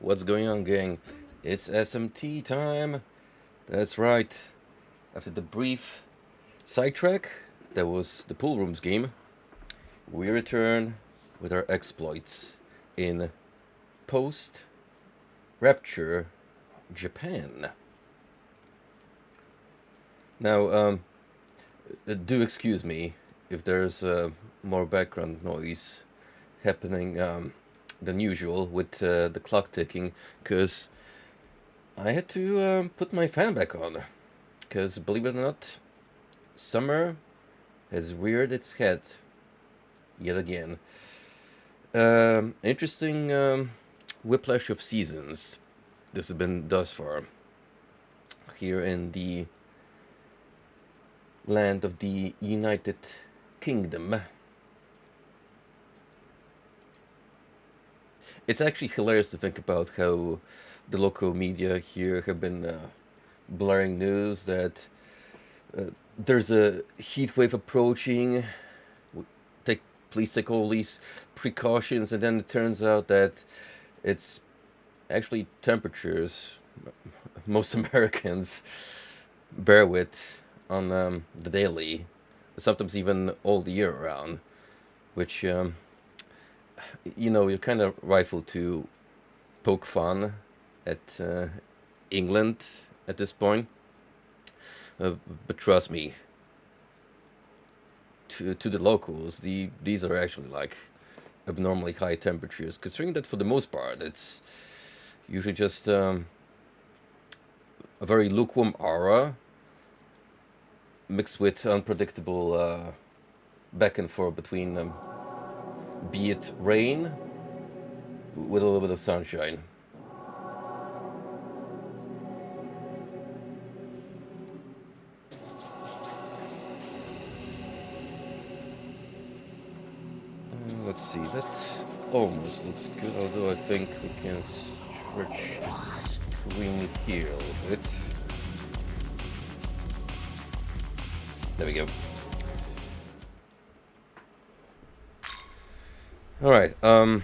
What's going on, gang? It's SMT time. That's right. After the brief sidetrack, that was the Pool Rooms game, we return with our exploits in post Rapture Japan. Now, do excuse me if there's more background noise happening than usual with the clock ticking, because I had to put my fan back on. Because believe it or not, summer has reared its head yet again. Interesting whiplash of seasons this has been thus far here in the land of the United Kingdom. It's actually hilarious to think about how the local media here have been blaring news that there's a heat wave approaching. Please take all these precautions, and then it turns out that it's actually temperatures most Americans bear with on the daily, sometimes even all the year around, which you're kind of rightful to poke fun at England at this point, but trust me, to the locals, these are actually like abnormally high temperatures, considering that for the most part it's usually just a very lukewarm aura mixed with unpredictable back and forth between be it rain with a little bit of sunshine. Let's see, that almost looks good, although I think we can stretch the screen here a little bit. There we go. Alright, from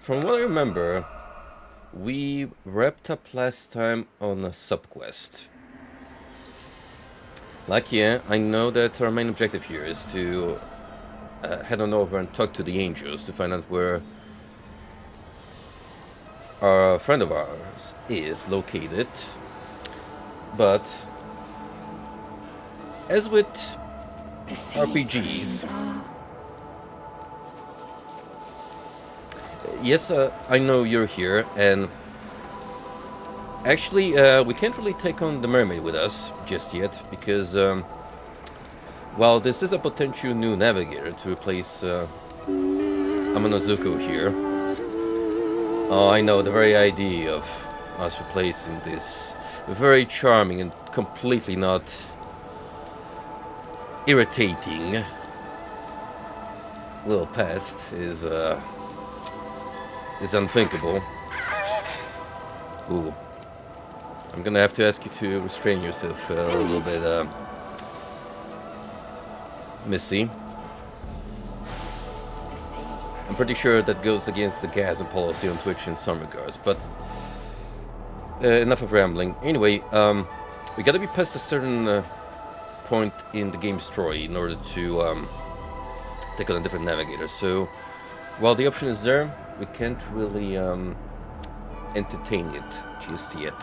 what I remember, we wrapped up last time on a subquest. Like, yeah, I know that our main objective here is to head on over and talk to the angels to find out where a friend of ours is located. But as with RPGs, yes, I know you're here, and actually, we can't really take on the mermaid with us just yet, because while this is a potential new navigator to replace Amanozuko here, oh, I know, the very idea of us replacing this very charming and completely not irritating little pest is unthinkable. Ooh. I'm gonna have to ask you to restrain yourself a little bit, Missy. I'm pretty sure that goes against the GASM policy on Twitch in some regards, but enough of rambling. Anyway, we gotta be past a certain point in the game story in order to take on a different navigator. So, while the option is there, we can't really entertain it just yet.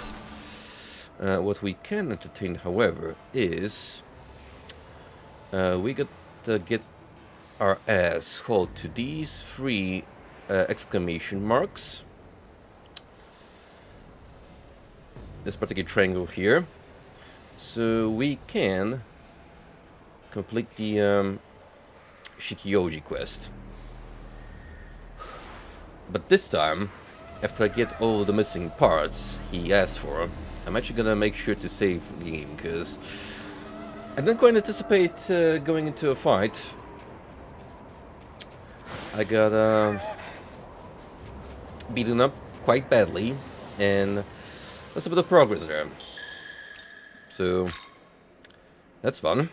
What we can entertain, however, is we got to get our ass hauled to these three exclamation marks. This particular triangle here, so we can complete the Shikioji quest. But this time, after I get all the missing parts he asked for, I'm actually gonna make sure to save the game, because I don't quite anticipate going into a fight. I got beaten up quite badly, and there's a bit of progress there. So, that's fun.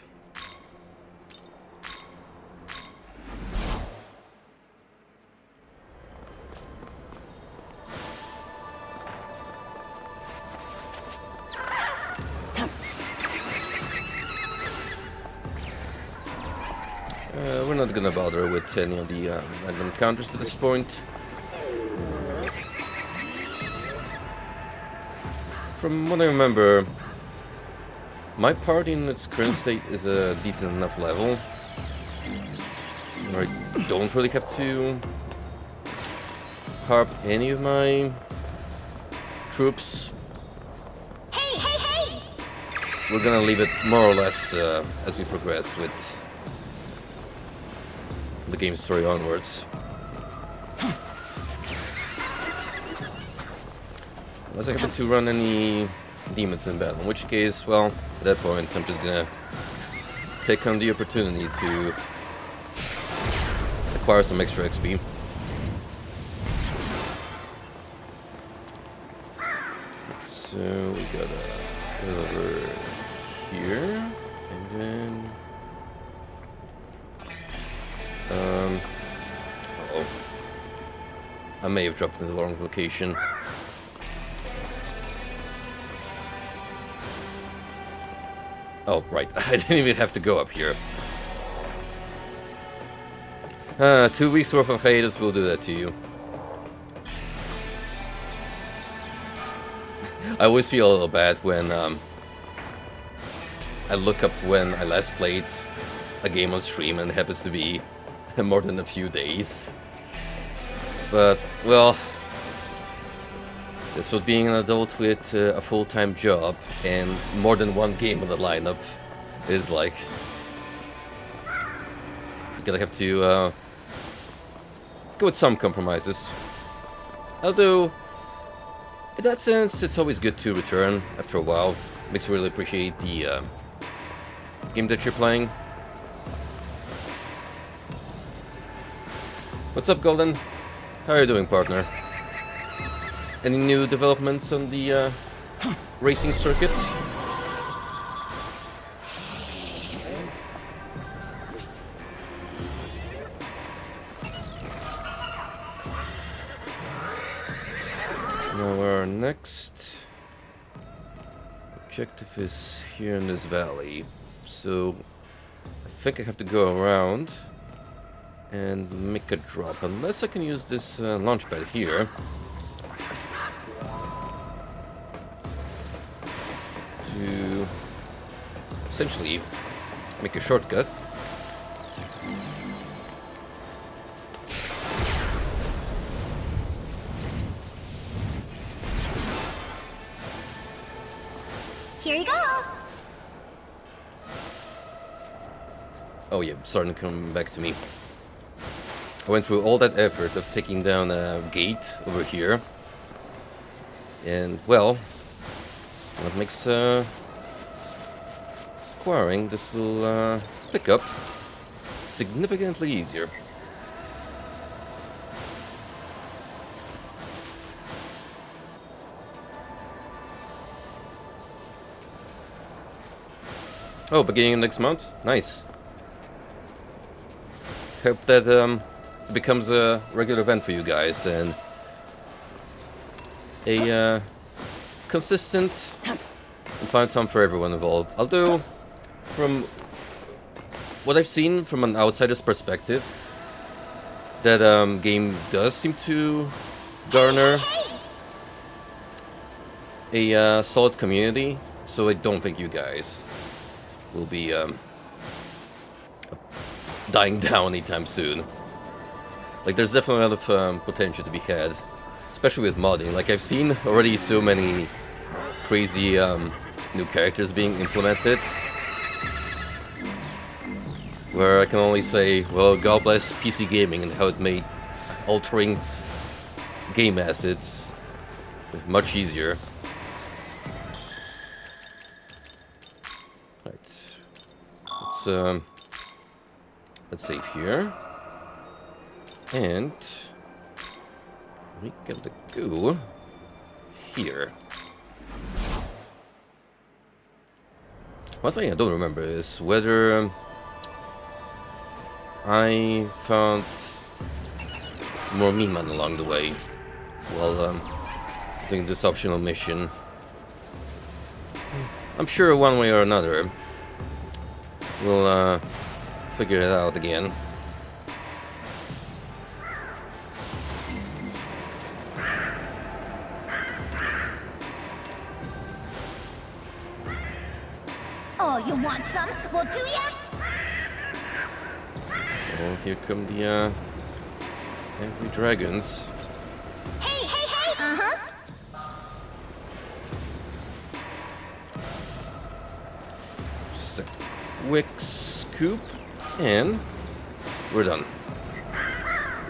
We're not gonna bother with any of the random counters at this point. From what I remember, my party in its current state is a decent enough level where I don't really have to harp any of my troops. Hey, hey, hey! We're gonna leave it more or less as we progress with the game's story onwards. Unless I happen to run any demons in battle, in which case, well, at that point, I'm just gonna take on the opportunity to acquire some extra XP. So, we got a over here, and then... uh-oh. I may have dropped in the wrong location. Oh, right. I didn't even have to go up here. 2 weeks worth of haters will do that to you. I always feel a little bad when I look up when I last played a game on stream and it happens to be more than a few days. But, well, that's what being an adult with a full-time job and more than one game in the lineup is like. You gotta have to go with some compromises. Although, in that sense, it's always good to return after a while. Makes you really appreciate the game that you're playing. What's up, Golden? How are you doing, partner? Any new developments on the racing circuit? Now our next objective is here in this valley. So I think I have to go around and make a drop, unless I can use this launch pad here to essentially make a shortcut. Here you go! Oh yeah, starting to come back to me. I went through all that effort of taking down a gate over here. And, well, that makes acquiring this little pickup significantly easier. Oh, beginning of next month? Nice. Hope that becomes a regular event for you guys and a consistent and fun time for everyone involved. Although, from what I've seen from an outsider's perspective, that game does seem to garner a solid community, so I don't think you guys will be dying down anytime soon. Like, there's definitely a lot of potential to be had, especially with modding. Like, I've seen already so many crazy new characters being implemented, where I can only say, well, God bless PC gaming and how it made altering game assets much easier. Right. Let's save here. And we gotta go here. One thing I don't remember is whether I found more Meman along the way while doing this optional mission. I'm sure one way or another we'll figure it out again. Oh, you want some? Well, do ya? Oh, here come the angry dragons. Hey, hey, hey! Uh-huh. Just a quick scoop, and we're done.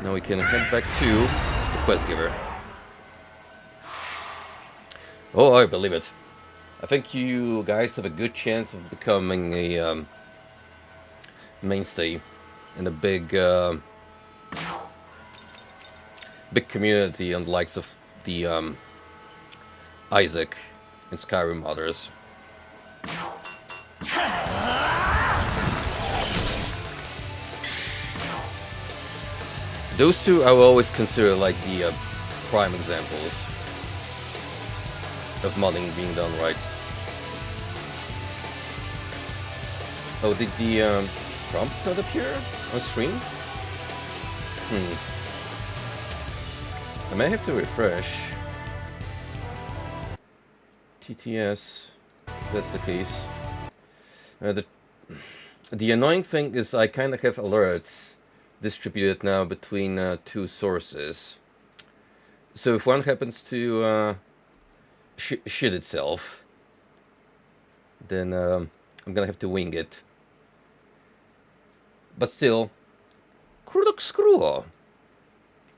Now we can head back to the quest giver. Oh, I believe it. I think you guys have a good chance of becoming a mainstay in a big community on the likes of the Isaac and Skyrim others. Those two I will always consider like the prime examples of modding being done right. Oh, did the prompt not appear on stream? I may have to refresh. TTS, if that's the case. The annoying thing is I kind of have alerts distributed now between two sources. So if one happens to shit itself, then I'm gonna have to wing it. But still, screw.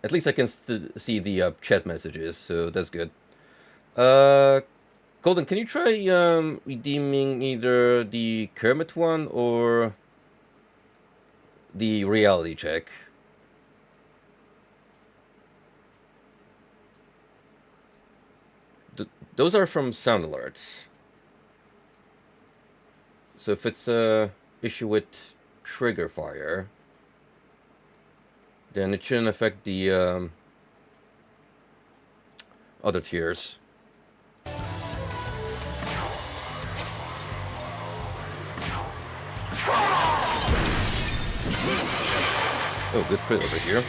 At least I can see the chat messages, so that's good. Golden, can you try redeeming either the Kermit one or the reality check? Those are from sound alerts. So if it's a issue with trigger fire, then it shouldn't affect the other tiers. Oh, good crit over here.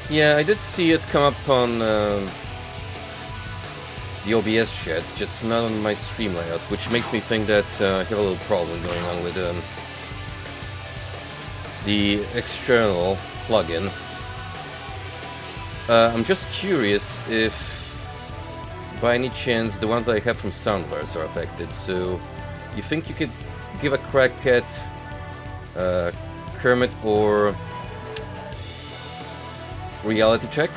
Yeah, I did see it come up on the OBS chat, just not on my stream layout, which makes me think that I have a little problem going on with the external plugin. I'm just curious if, by any chance, the ones I have from Soundlers are affected. So, you think you could give a crack at Kermit or reality check?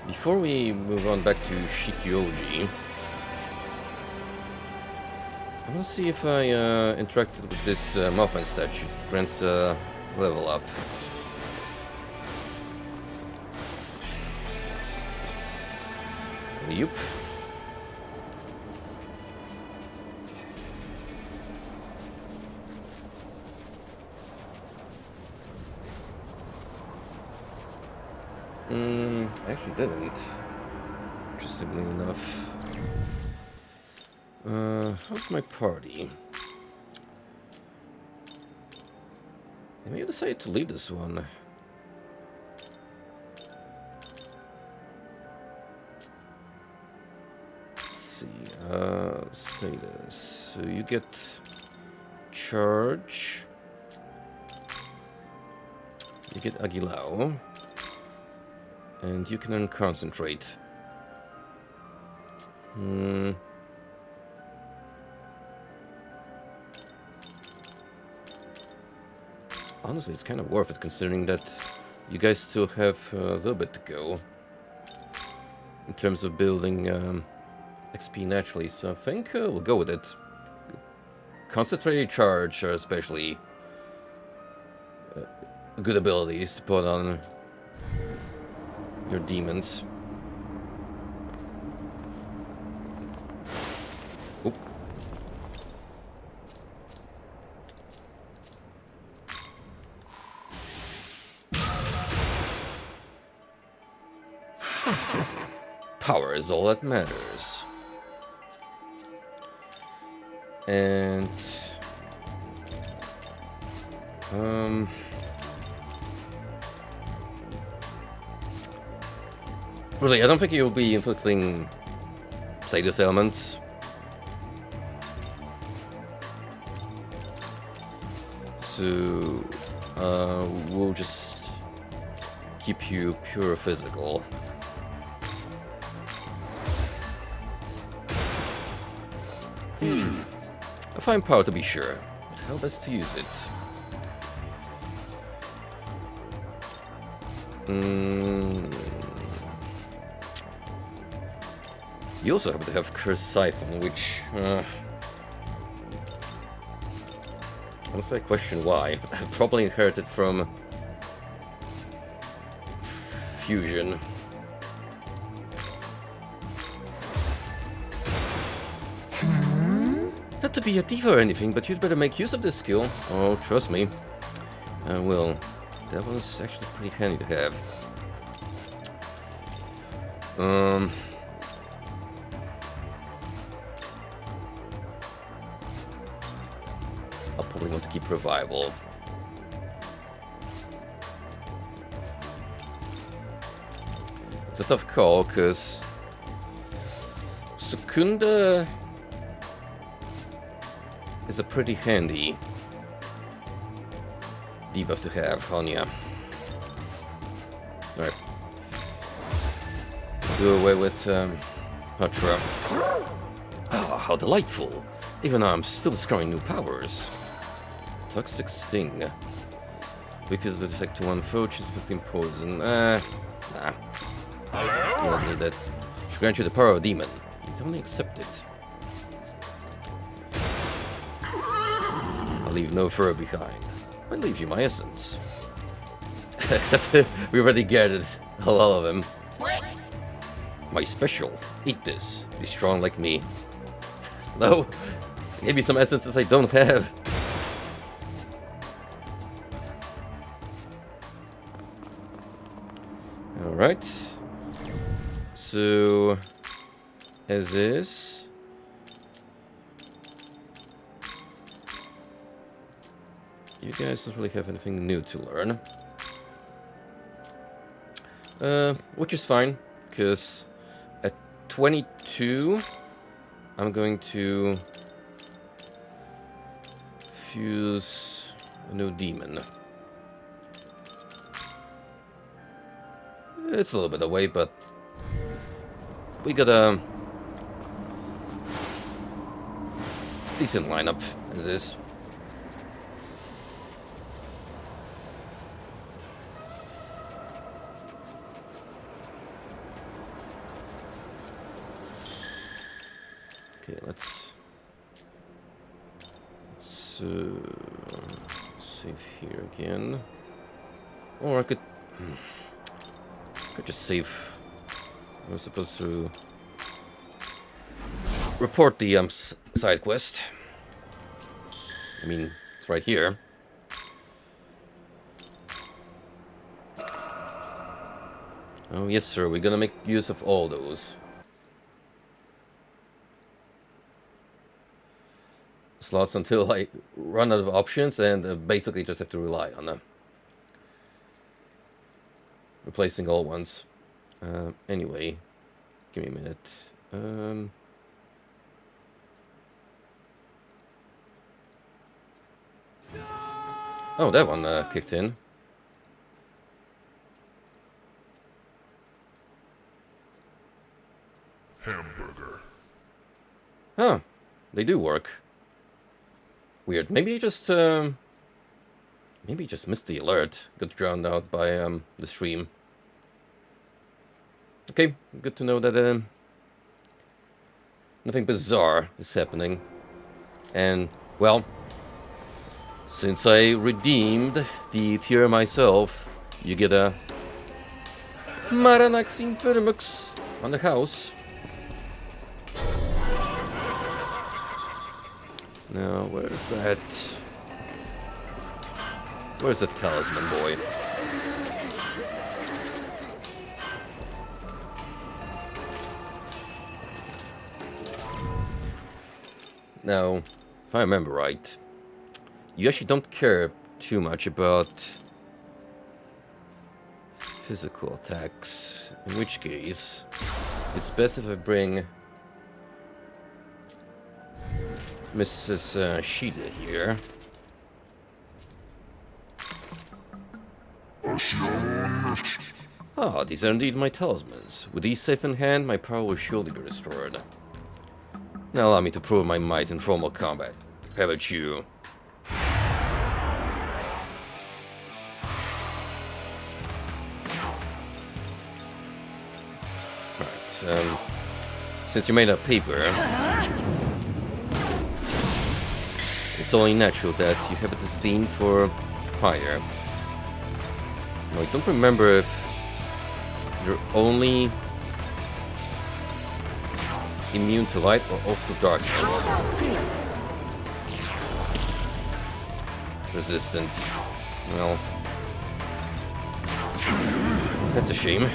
Before we move on back to Shikyoji, I want to see if I interacted with this Mothman statue. It grants level up. Yup. Actually didn't. Interestingly enough. How's my party? I may have decided to leave this one. Let's see. Status. So you get charge. You get Agilao. And you can concentrate. honestly, it's kind of worth it, considering that you guys still have a little bit to go in terms of building XP naturally, so I think we'll go with it. Concentrated charge are especially good abilities to put on your demons. Oop. Power is all that matters. And really, I don't think you'll be inflicting Sadus elements. So we'll just keep you pure physical. A fine power to be sure, but how best to use it? You also happen to have Curse Siphon, which honestly I question why. I probably inherited from Fusion. Not to be a diva or anything, but you'd better make use of this skill. Oh, trust me. I will. That was actually pretty handy to have. I'll probably want to keep Revival. It's a tough call, because Secunda is a pretty handy debuff to have on ya. Alright. Do away with Patra. Ah, how delightful! Even though I'm still discovering new powers. Toxic Sting. Weakness detect to one foe, choose 15 poison. Nah. You don't need that. Should grant you the power of a demon. You only accept it. I'll leave no fur behind. I'll leave you my essence. Except we already gathered a lot of them. My special. Eat this. Be strong like me. No. Maybe some essences I don't have. Alright. So, as is. You guys don't really have anything new to learn. Which is fine, because at 22, I'm going to fuse a new demon. It's a little bit away, but we got a decent lineup as is. Okay, let's save here again. Or I could just save. I was supposed to report the side quest. I mean, it's right here. Oh yes, sir. We're gonna make use of all those slots until I run out of options, and basically just have to rely on them. Replacing all ones. Anyway, give me a minute. Oh, that one kicked in. Hamburger. Huh, they do work. Weird. Maybe just Maybe just missed the alert. Got drowned out by the stream. Okay, good to know that nothing bizarre is happening. And, well, since I redeemed the tier myself, you get a Maranaxin Firmux on the house. Now, where's that? Where's the talisman boy? Now, if I remember right, you actually don't care too much about physical attacks, in which case it's best if I bring Mrs. Shida here. Ah, these are indeed my talismans. With these safe in hand, my power will surely be restored. Now allow me to prove my might in formal combat. How about you? Right, since you're made of paper, it's only natural that you have a disdain for fire. Now, I don't remember if you're only immune to light or also darkness. Resistant. Well, that's a shame.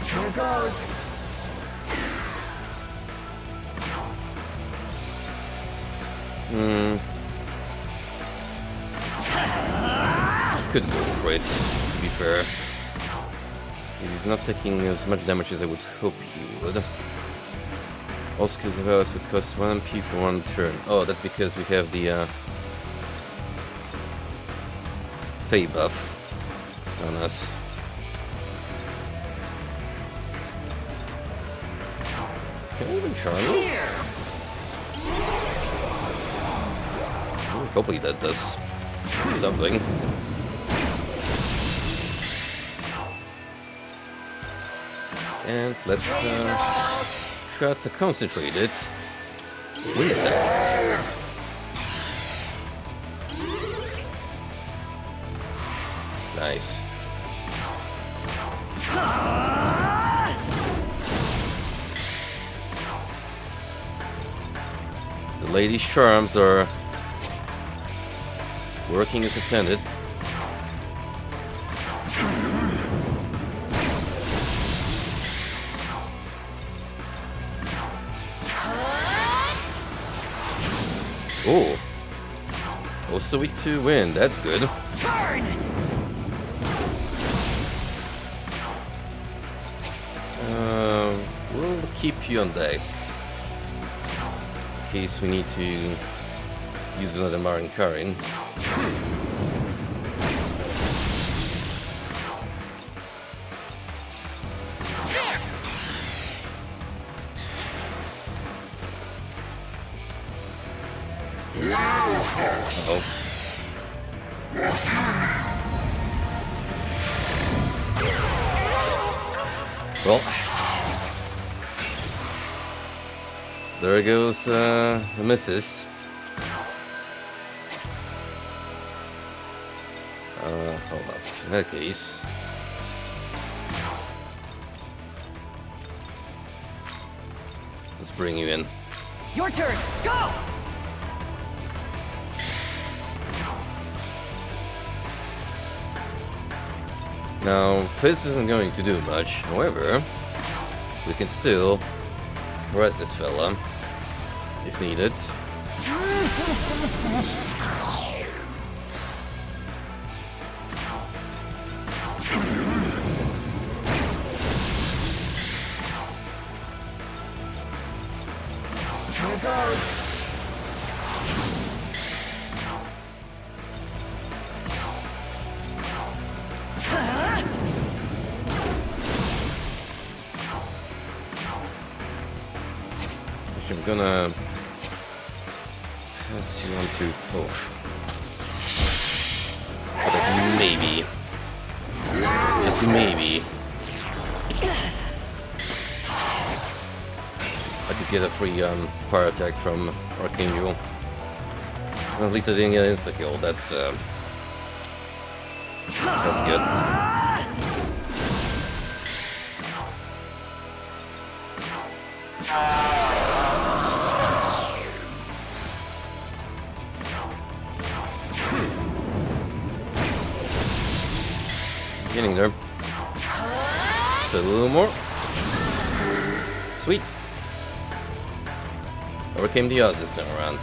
Here goes. Could go for it, to be fair. He's not taking as much damage as I would hope he would. All skills of ours would cost 1 MP for 1 turn. Oh, that's because we have the Fey buff on us. Can I even charm him? Hopefully that does something. And let's try to concentrate it. Wind attack. Nice. The lady's charms are working as intended. Oh, also weak to wind. That's good. We'll keep you on deck in case we need to use another Marin Karin. Uh-oh. Well, there goes the missus. Hold up. In that case, let's bring you in. Your turn. Go. Now, Fizz isn't going to do much. However, we can still harass this fella if needed. Here goes. Actually, I'm gonna pass you on to... Oh. But maybe... Just maybe... I could get a free fire attack from Archangel. Well, at least I didn't get an insta-kill. That's good. Getting there. Just a little more. Sweet. Overcame the odds this time around.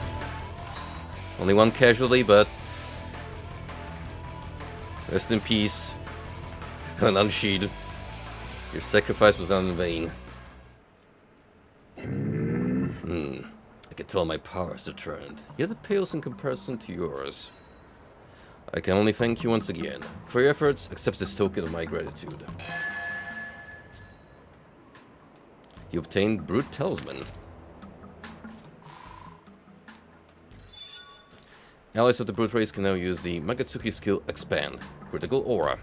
Only one casualty, but rest in peace. And unsheathed. Your sacrifice was not in vain. I can tell my powers returned. Yet it pales in comparison to yours. I can only thank you once again. For your efforts, accept this token of my gratitude. You obtained Brute Talisman. Allies of the Brute race can now use the Magatsuki skill Expand. Critical Aura.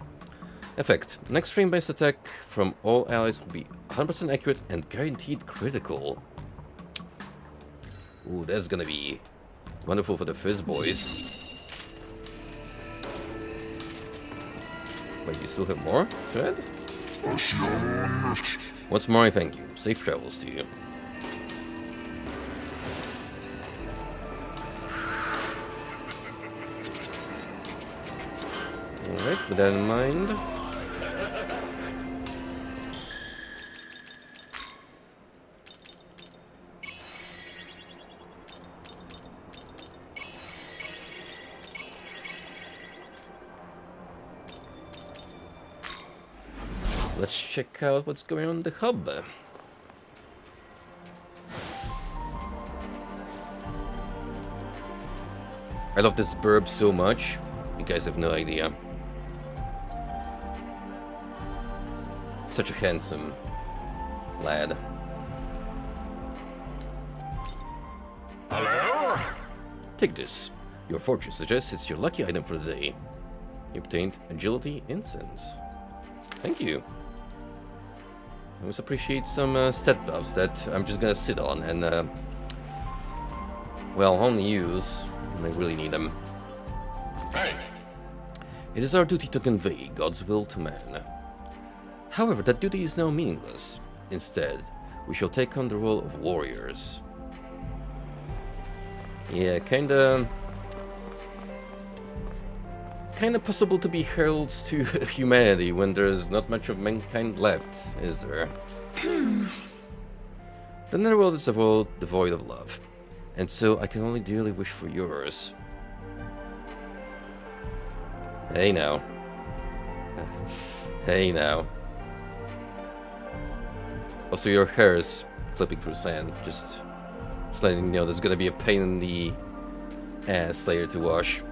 Effect. Next frame-based attack from all allies will be 100% accurate and guaranteed critical. Ooh, that's gonna be wonderful for the Fizz boys. Wait, you still have more? Good. Once more, I thank you. Safe travels to you. Alright, with that in mind... let's check out what's going on in the hub. I love this burb so much. You guys have no idea. Such a handsome lad. Hello? Take this. Your fortune suggests it's your lucky item for the day. You obtained Agility Incense. Thank you. I always appreciate some stat buffs that I'm just gonna sit on and, well, only use when I really need them. Hey. It is our duty to convey God's will to man. However, that duty is now meaningless. Instead, we shall take on the role of warriors. Yeah, kinda possible to be heralds to humanity when there's not much of mankind left, is there? The netherworld is a world devoid of love, and so I can only dearly wish for yours. Hey now. Hey now. Also, your hair is clipping through sand. Just letting you know there's gonna be a pain in the ass later to wash.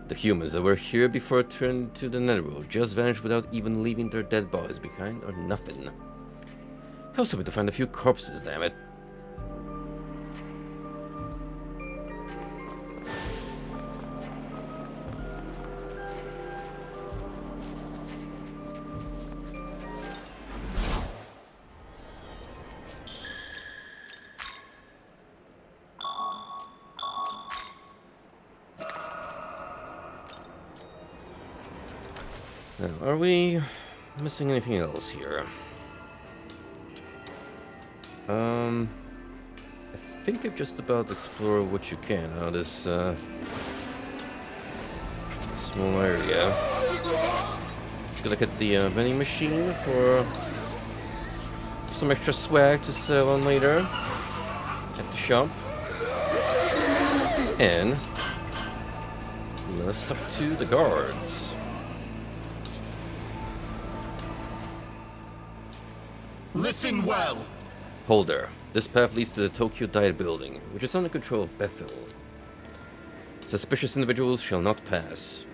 The humans that were here before turned to the netherworld just vanished without even leaving their dead bodies behind or nothing. I was hoping to find a few corpses, damn it. Now, are we missing anything else here? I think I've just about explored what you can out of this small area. Let's go look at the vending machine for some extra swag to sell on later at the shop. And let's talk to the guards. Listen well. Holder, this path leads to the Tokyo Diet Building, which is under control of Bethel. Suspicious individuals shall not pass.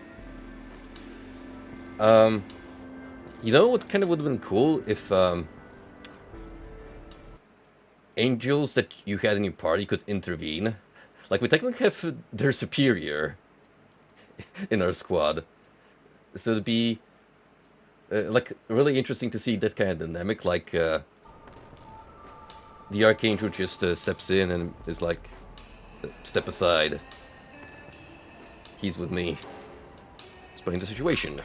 You know what kind of would have been cool if angels that you had in your party could intervene. Like, we technically have their superior in our squad. So it'd be, like, really interesting to see that kind of dynamic. Like, the Archangel just steps in and is like, step aside. He's with me. Explain the situation.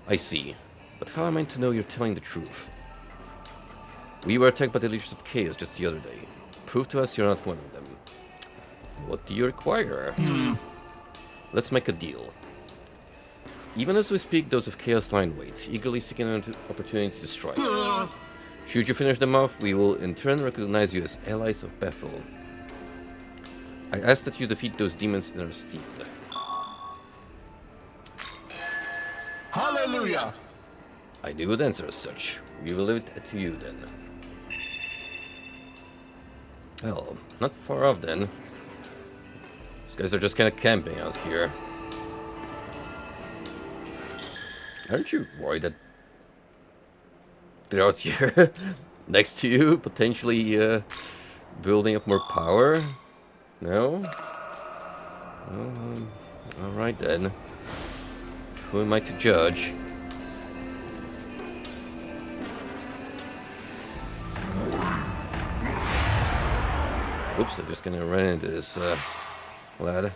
I see. But how am I to know you're telling the truth? We were attacked by the Legions of Chaos just the other day. Prove to us you're not one of them. What do you require? Let's make a deal. Even as we speak, those of Chaos lie in wait, eagerly seeking an opportunity to strike. Should you finish them off, we will in turn recognize you as allies of Bethel. I ask that you defeat those demons in our stead. Hallelujah! I knew it answer as such. We will leave it to you then. Well, not far off then. These guys are just kind of camping out here. Aren't you worried that they're out here next to you, potentially building up more power? No? Alright then. Who am I to judge? Oops, I'm just gonna run into this lad.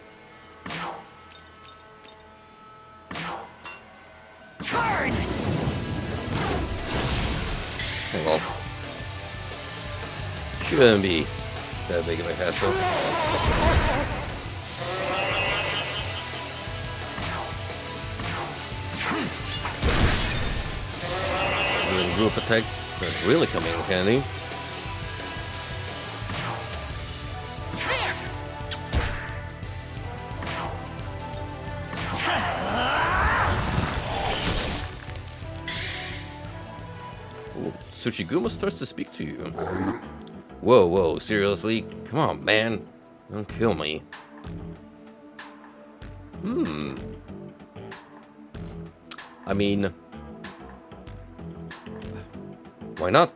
Burn! Oh well. Shouldn't be that big of a hassle. Doing group attacks are really coming in handy. Tsuchigumo starts to speak to you. Whoa, whoa, seriously? Come on, man. Don't kill me. I mean... why not?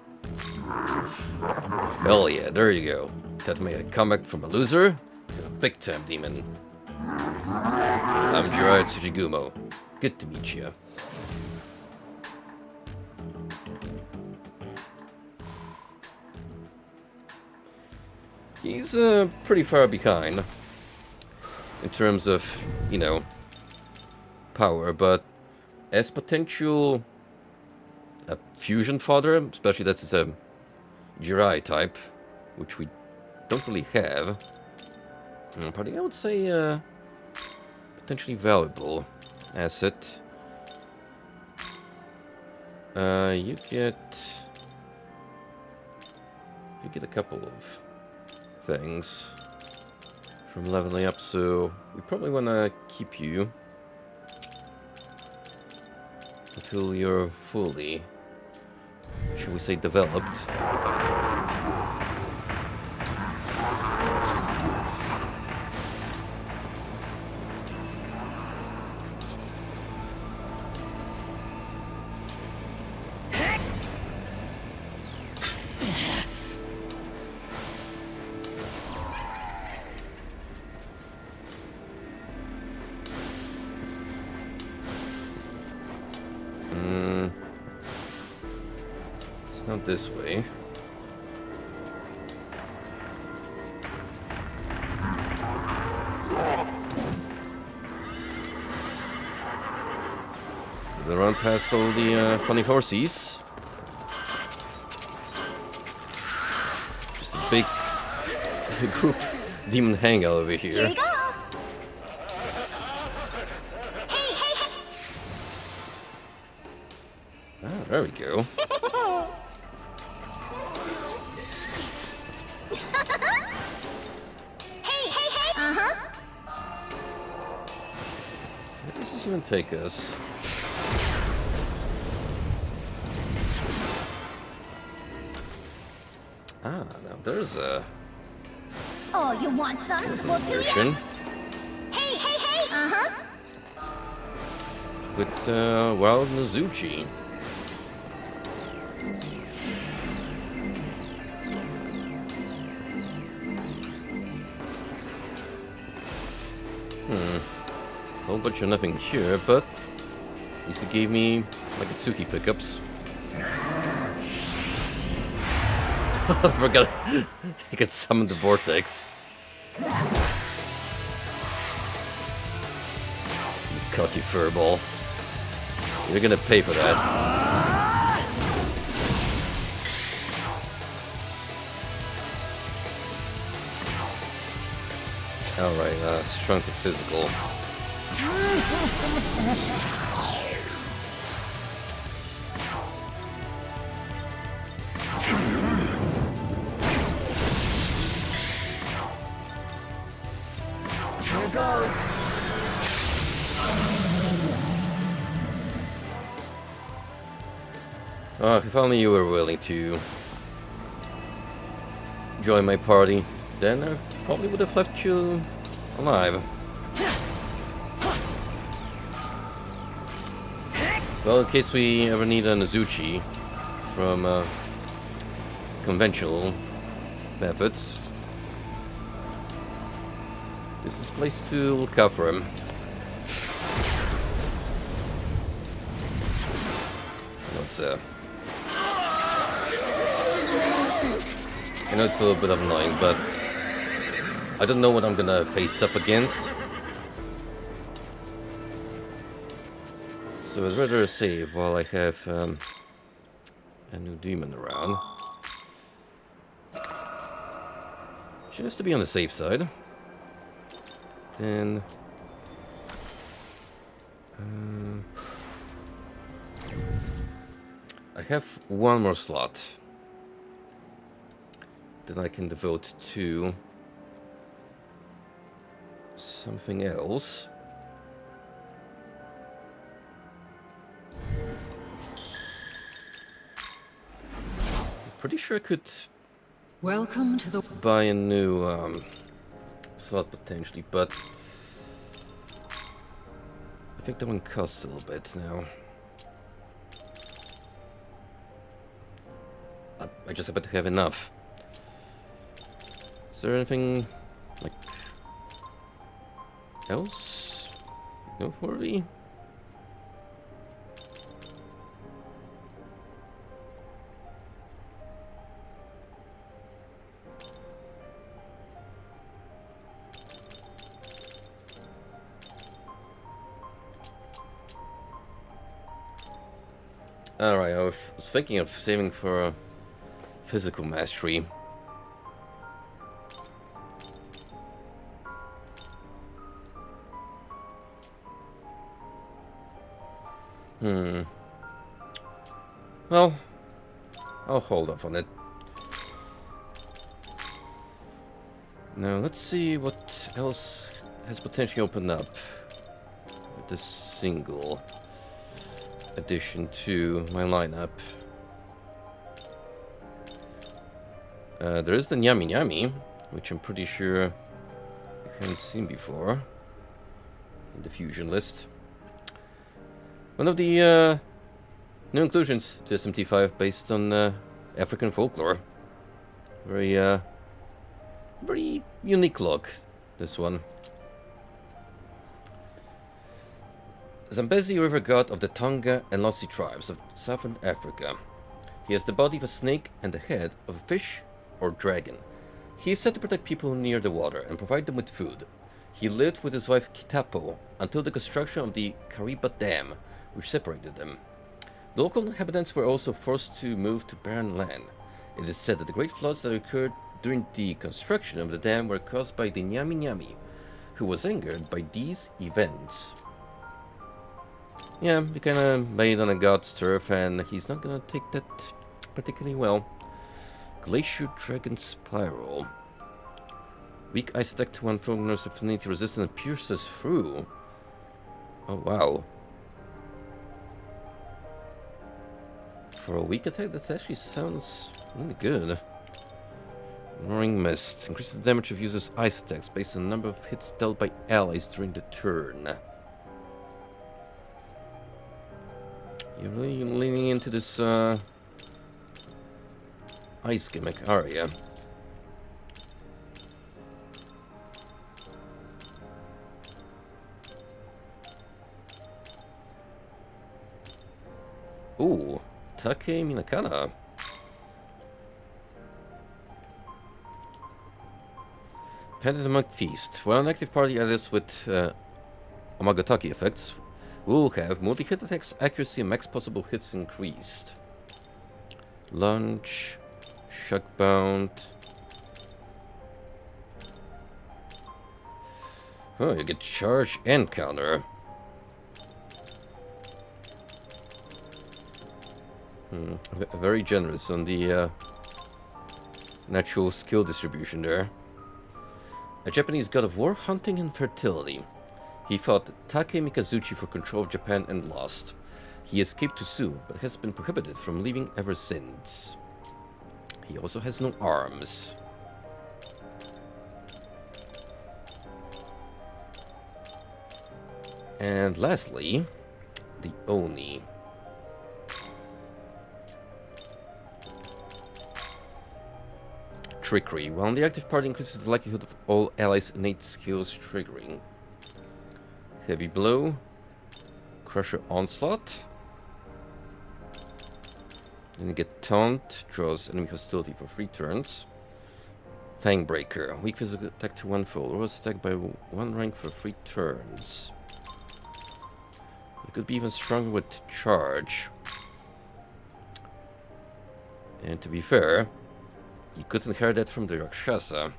Hell yeah, there you go. That made a comeback from a loser to a big-time demon. I'm Gerard Tsuchigumo. Good to meet you. He's pretty far behind in terms of, you know, power, but as potential fusion fodder, especially that's a Jirai type, which we don't really have, probably I would say potentially valuable asset. You get a couple of things from leveling up, so we probably want to keep you until you're fully, should we say, developed. Not this way. They run past all the funny horsies. Just a big group demon hangout over here. Here we go. Hey, hey, hey. Ah, there we go. Where does this even take us? Ah, now there's a... Oh, you want some? Well, do ya? Shin Hey, hey, hey. with Wild Mizuchi. bunch of nothing here, but at least it gave me like Itsuki pickups. I forgot I could summon the vortex. You cocky furball. You're gonna pay for that. Alright, strength to physical. Here goes. Oh, if only you were willing to join my party, then I probably would have left you alive. Well, in case we ever need an Azuchi from conventional methods, this is a place to look out for him. What's I know it's a little bit annoying, but I don't know what I'm gonna face up against. So I'd rather save while I have a new demon around. Just to be on the safe side. Then... I have one more slot that I can devote to something else. I'm pretty sure I could Welcome to the... buy a new slot potentially, but I think that one costs a little bit now. I just happen to have enough. Is there anything like else noteworthy? Alright, I was thinking of saving for physical mastery. Well, I'll hold off on it. Now, let's see what else has potentially opened up with this single addition to my lineup. There is the Nyami Nyami, which I'm pretty sure you haven't seen before in the fusion list. One of the new inclusions to SMT5 based on African folklore. Very unique look, this one. Zambezi river god of the Tonga and Lotsi tribes of southern Africa. He has the body of a snake and the head of a fish or dragon. He is said to protect people near the water and provide them with food. He lived with his wife Kitapo until the construction of the Kariba Dam, which separated them. The local inhabitants were also forced to move to barren land. It is said that the great floods that occurred during the construction of the dam were caused by the Nyami Nyami, who was angered by these events. Yeah, we kinda made on a god's turf, and he's not gonna take that particularly well. Glacier Dragon Spiral. Weak ice attack to one foreigner's affinity resistant and pierces through. Oh wow. For a weak attack, that actually sounds really good. Roaring Mist. Increases the damage of users' ice attacks based on the number of hits dealt by allies during the turn. You're really leaning into this ice gimmick, are ya? Ooh, Take Minakana. Pendant Monk Feast. While an active party allies with Amagataki effects will have multi-hit attacks, accuracy, and max possible hits increased. Lunge, Shockbound. Oh, you get charge and counter. Very generous on the natural skill distribution there. A Japanese god of war, hunting, and fertility. He fought Take Mikazuchi for control of Japan and lost. He escaped to sue, but has been prohibited from leaving ever since. He also has no arms. And lastly, the Oni. Trickery. While the active party increases the likelihood of all allies' innate skills triggering. Heavy Blow. Crusher Onslaught. Then you get Taunt, draws enemy hostility for 3 turns. Fangbreaker. Weak physical attack to 1 foe. Lowers attack by 1 rank for 3 turns. You could be even stronger with charge. And to be fair, you could inherit that from the Rakshasa.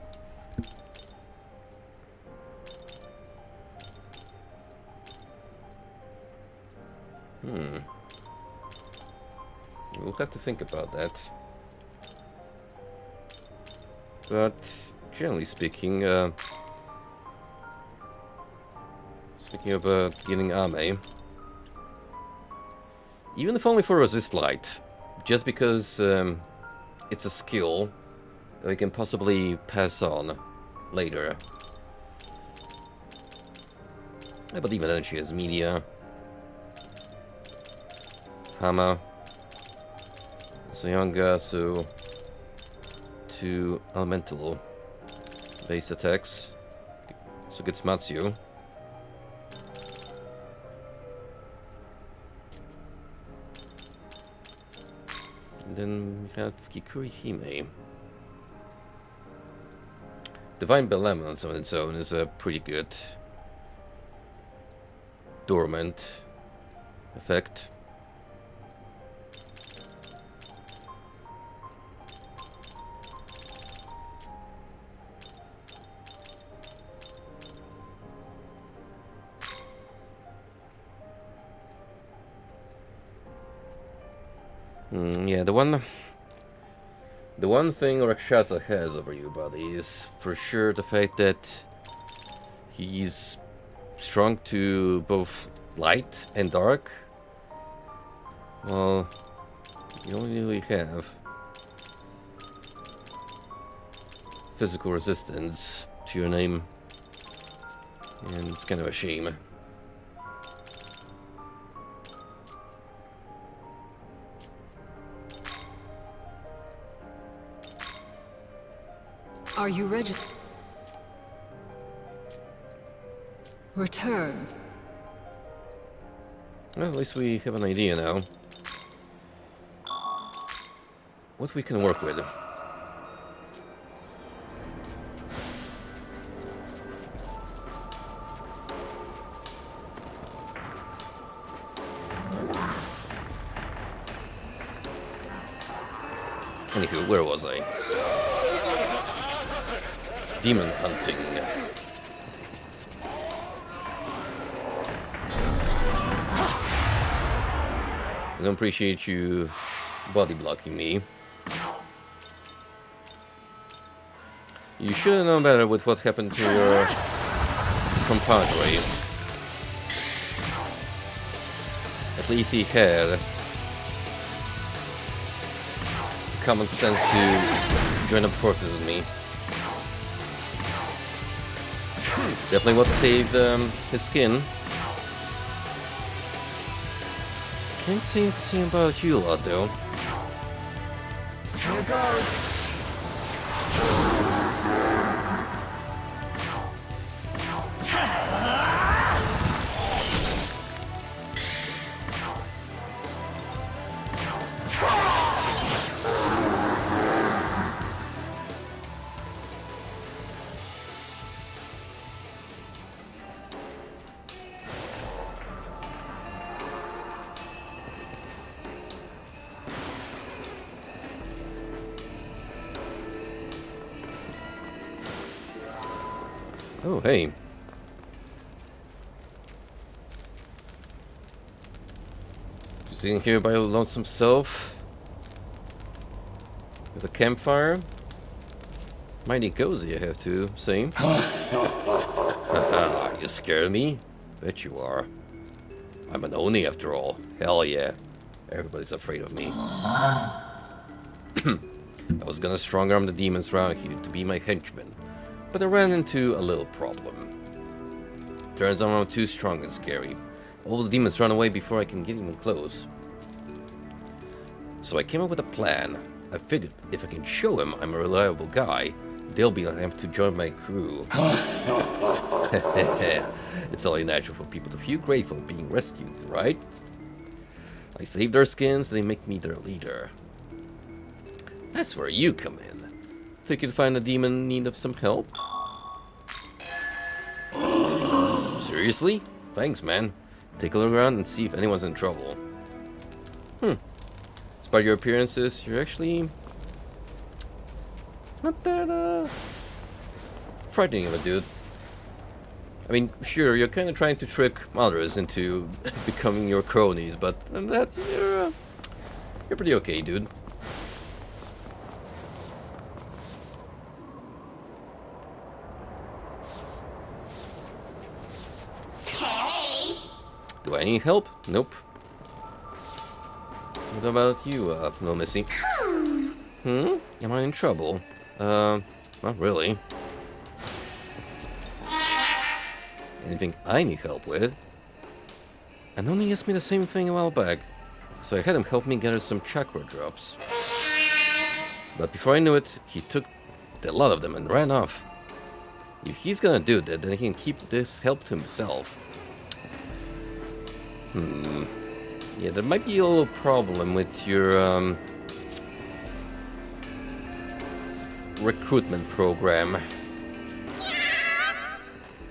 We'll have to think about that. But generally speaking, speaking of getting Ame, even if only for Resist Light, just because it's a skill that we can possibly pass on later. But even then she has Media, Hama, Soyanga, so 2 elemental base attacks. So gets Matsu. And then we have Kikuri Hime. Divine Benevolence on its own is a pretty good dormant effect. Yeah, the one thing Rakshasa has over you, buddy, is for sure the fact that he's strong to both light and dark. Well, you only really have physical resistance to your name, and it's kind of a shame. Are you ready? Return. Well, at least we have an idea now. What we can work with. Anywho, where was I? Demon hunting. I don't appreciate you body blocking me. You should have known better with what happened to your compadre. At least he had common sense to join up forces with me. Definitely what saved his skin. Can't seem to see about you a lot though. Here goes. Oh, hey. Sitting here by a lonesome self. With a campfire. Mighty cozy, I have to say. Haha, you scared me? Bet you are. I'm an Oni after all. Hell yeah. Everybody's afraid of me. I was gonna strong-arm the demons around here to be my henchmen, but I ran into a little problem. Turns out I'm too strong and scary. All the demons run away before I can get even close. So I came up with a plan. I figured if I can show them I'm a reliable guy, they'll be amped to join my crew. It's only natural for people to feel grateful being rescued, right? I save their skins, they make me their leader. That's where you come in. Think you'd find a demon in need of some help? Seriously? Thanks, man. Take a look around and see if anyone's in trouble. Despite your appearances, you're actually not that frightening of a dude. I mean, sure, you're kind of trying to trick others into becoming your cronies, but other than that, you're pretty okay, dude. Do I need help? Nope. What about you, no Missy? Am I in trouble? Not really. Anything I need help with? And only asked me the same thing a while back, so I had him help me gather some chakra drops. But before I knew it, he took a lot of them and ran off. If he's gonna do that, then he can keep this help to himself. Yeah, there might be a little problem with your recruitment program.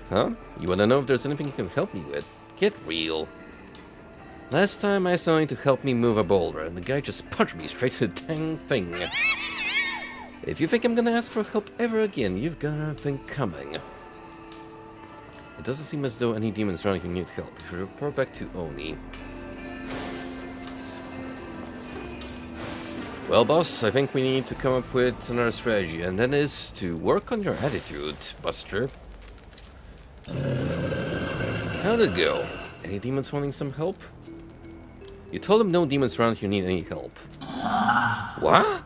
Huh? You wanna know if there's anything you can help me with? Get real. Last time I asked Oni to help me move a boulder, and the guy just punched me straight to the dang thing. If you think I'm gonna ask for help ever again, you've got a thing coming. It doesn't seem as though any demons around here need help. You should report back to Oni. Well, boss, I think we need to come up with another strategy, and that is to work on your attitude, Buster. How'd it go? Any demons wanting some help? You told them no demons around here need any help. What?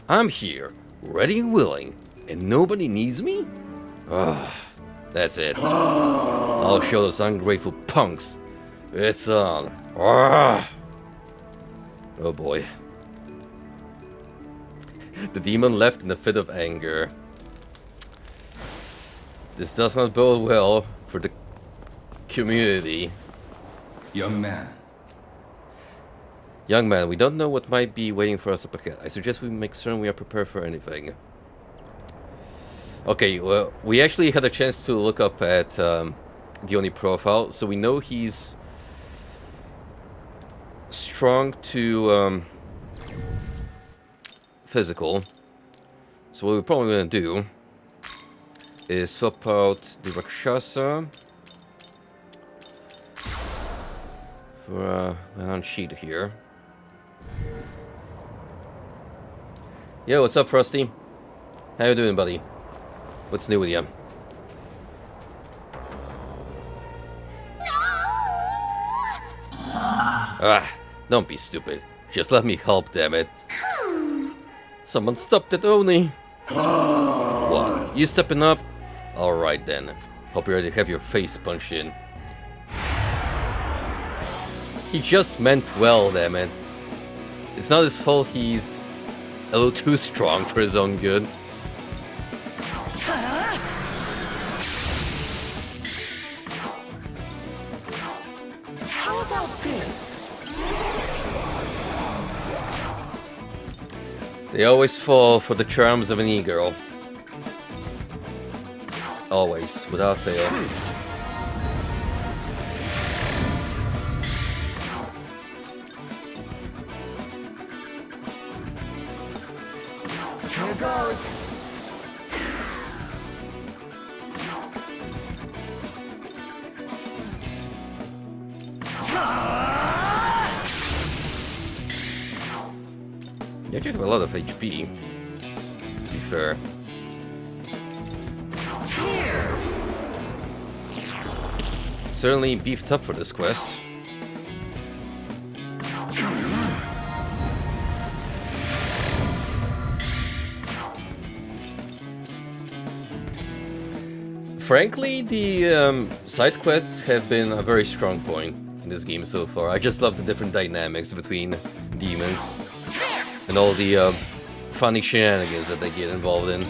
I'm here, ready and willing, and nobody needs me? Ugh, that's it. I'll show those ungrateful punks. It's on. Ugh. Oh boy. The demon left in a fit of anger. This does not bode well for the community. Young man. Young man, we don't know what might be waiting for us up ahead. I suggest we make certain we are prepared for anything. Okay, well, we actually had a chance to look up at the Oni profile, so we know he's strong to physical. So what we're probably going to do is swap out the Rakshasa for an sheet here. Yo, what's up, Frosty? How you doing, buddy? What's new with you? Ah, don't be stupid. Just let me help, damn it. Someone stop that Oni. What? You stepping up? Alright then. Hope you already have your face punched in. He just meant well, damn it. It's not his fault he's a little too strong for his own good. How about this? They always fall for the charms of an e-girl. Always, without fail. Here goes. You actually have a lot of HP, to be fair. Certainly beefed up for this quest. Frankly, the side quests have been a very strong point in this game so far. I just love the different dynamics between demons and all the funny shenanigans that they get involved in.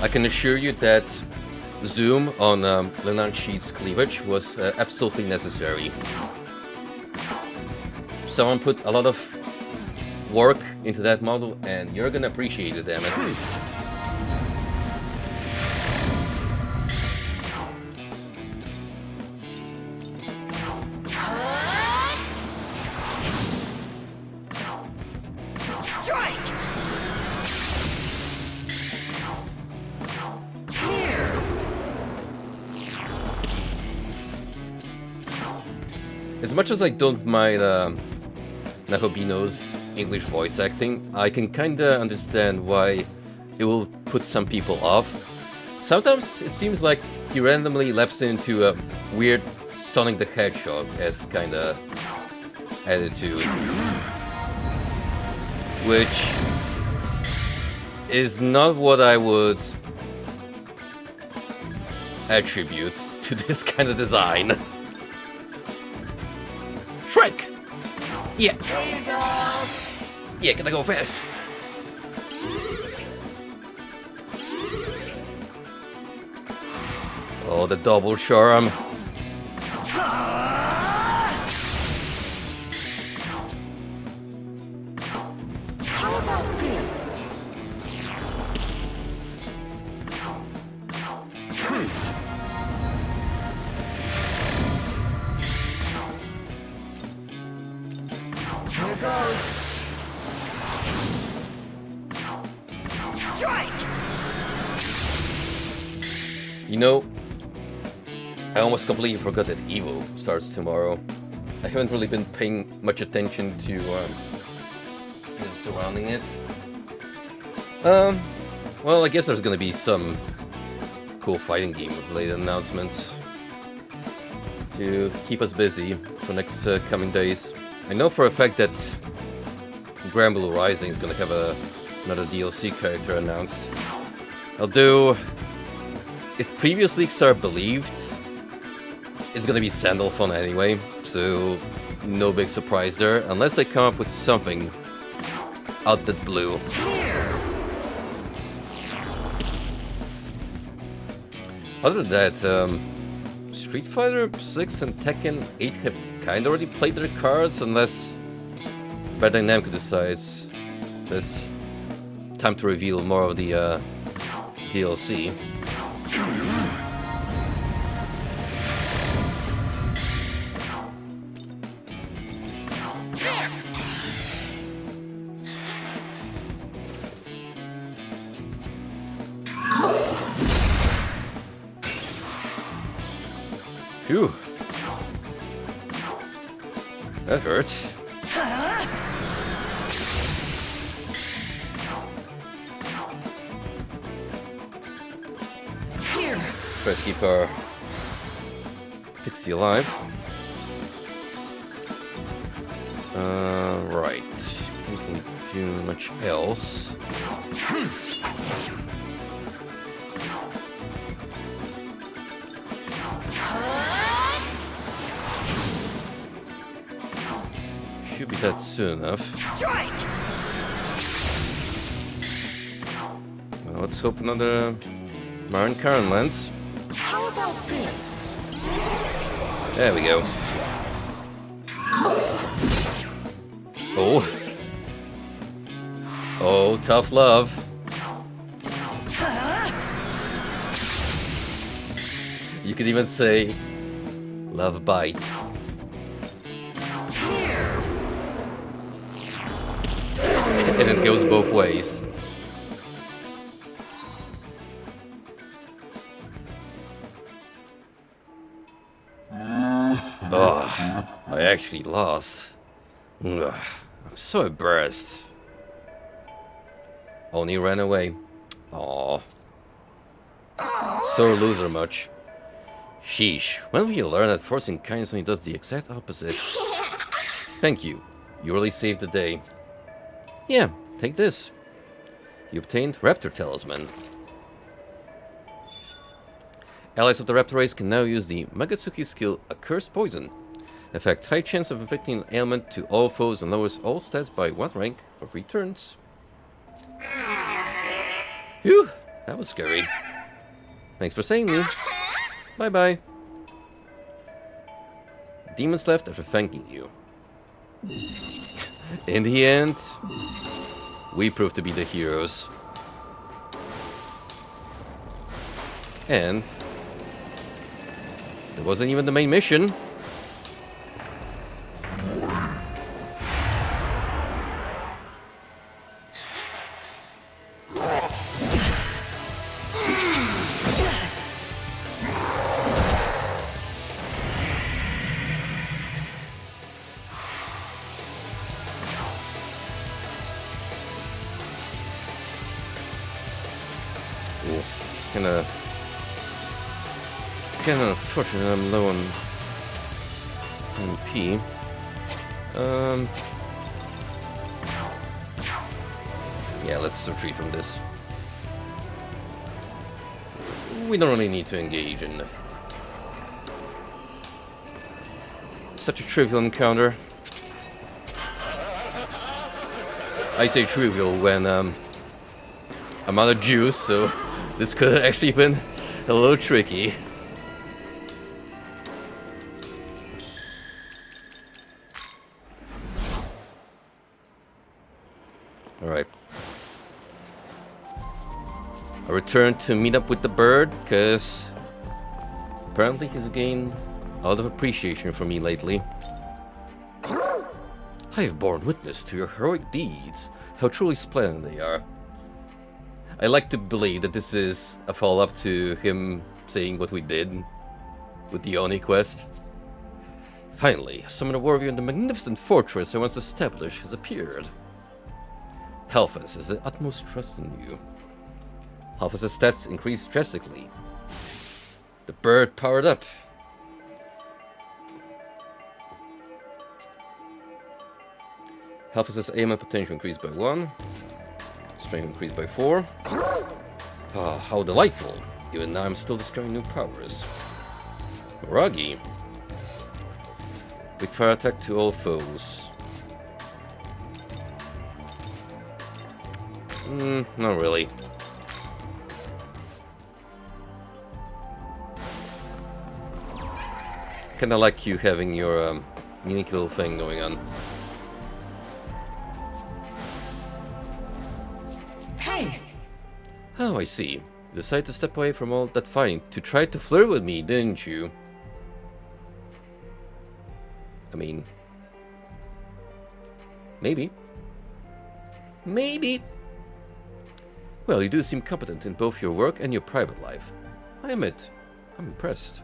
I can assure you that zoom on Lieutenant Sheet's cleavage was absolutely necessary. Someone put a lot of work into that model, and you're gonna appreciate it, damn it. As much as I don't mind Nakobino's English voice acting, I can kinda understand why it will put some people off. Sometimes it seems like he randomly laps into a weird Sonic the Hedgehog-esque kinda attitude. Which is not what I would attribute to this kind of design. Shrike! Yeah! There you go! Yeah, gotta go fast! Oh, the double charm! How about this? Here goes. Strike! You know, I almost completely forgot that Evo starts tomorrow. I haven't really been paying much attention to surrounding it. Well, I guess there's gonna be some cool fighting game related announcements to keep us busy for next coming days. I know for a fact that Grand Blue Rising is gonna have another DLC character announced. Although, if previous leaks are believed, it's gonna be Sandalphon anyway, so no big surprise there, unless they come up with something out the blue. Other than that, Street Fighter 6 and Tekken 8 have kind of already played their cards, unless Bandai Namco decides there's time to reveal more of the DLC. Phew. That hurts. Here. Try to keep our Pixie alive. Right. We can't do much else. Should be that soon enough. Strike! Well, let's hope another Marin Karen lands. How about this? There we go. Oh. Oh, tough love. You could even say, love bites. And it goes both ways. Oh, I actually lost. Ugh, I'm so embarrassed. Only ran away. Aww. So loser much. Sheesh. When will you learn that forcing kindness only does the exact opposite? Thank you. You really saved the day. Yeah, take this. You obtained Raptor Talisman. Allies of the Raptor race can now use the Magatsuki skill Accursed Poison. Effect: high chance of inflicting an ailment to all foes and lowers all stats by 1 rank for 3 turns. Phew, that was scary. Thanks for saving me. Bye bye. Demons left after thanking you. In the end, we proved to be the heroes. And it wasn't even the main mission. Kinda unfortunate I'm low on MP. Yeah, let's retreat from this. We don't really need to engage in such a trivial encounter. I say trivial when I'm out of juice, so this could have actually been a little tricky. Alright. I returned to meet up with the bird, because apparently he's gained a lot of appreciation for me lately. I have borne witness to your heroic deeds. How truly splendid they are. I like to believe that this is a follow-up to him saying what we did with the Oni quest. Finally, a summoner warrior in the magnificent fortress I once established has appeared. Halfus has the utmost trust in you. Halfus' stats increased drastically. The bird powered up. Halfus' aim and potential increased by 1. Strength increased by 4. Ah, how delightful. Even now I'm still discovering new powers. Ragi. Big fire attack to all foes. Not really. Kinda like you having your unique little thing going on. Hey! Oh, I see. You decided to step away from all that fighting to try to flirt with me, didn't you? I mean... maybe. Maybe! Well, you do seem competent in both your work and your private life. I admit, I'm impressed.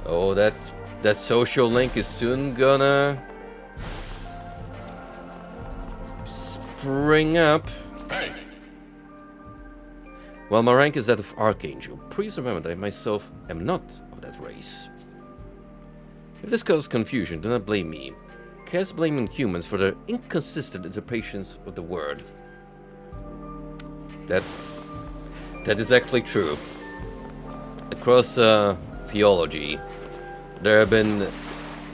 Oh, that social link is soon gonna... spring up. Hey! While my rank is that of Archangel, please remember that I myself am not of that race. If this causes confusion, do not blame me. Cast blame on humans for their inconsistent interpretations of the word. That is actually true. Across theology, there have been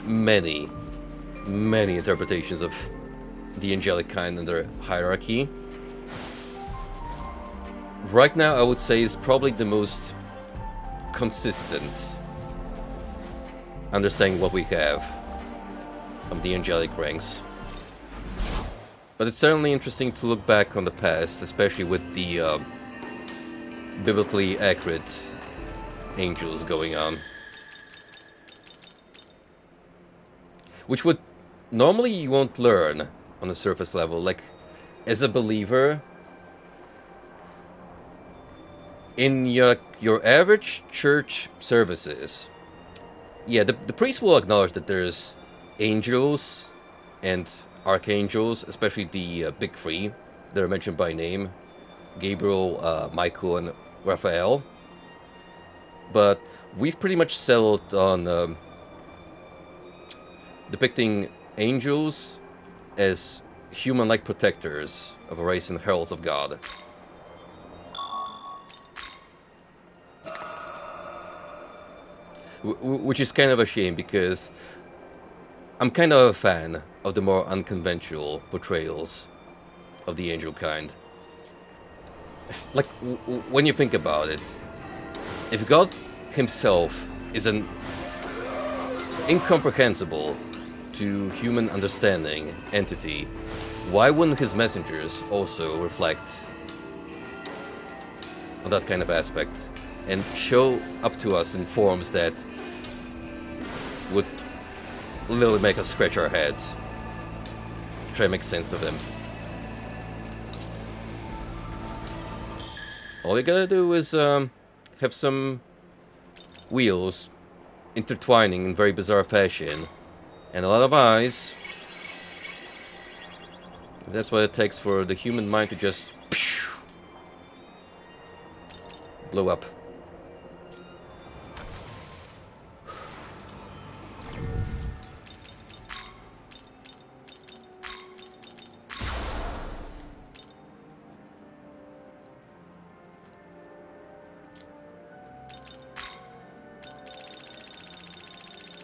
many interpretations of the angelic kind and their hierarchy. Right now, I would say is probably the most consistent understanding what we have of the angelic ranks. But it's certainly interesting to look back on the past, especially with the biblically accurate angels going on. Which would normally you won't learn on the surface level. Like, as a believer, in your average church services, yeah, the priest will acknowledge that there's angels and archangels, especially the big three that are mentioned by name, Gabriel, Michael, and Raphael. But we've pretty much settled on depicting angels as human-like protectors of a race and heralds of God. Which is kind of a shame, because I'm kind of a fan of the more unconventional portrayals of the angel kind. Like, when you think about it, if God himself is an incomprehensible to human understanding entity, why wouldn't his messengers also reflect on that kind of aspect and show up to us in forms that would literally make us scratch our heads, try to make sense of them? All you gotta do is have some wheels intertwining in very bizarre fashion, and a lot of eyes. That's what it takes for the human mind to just blow up.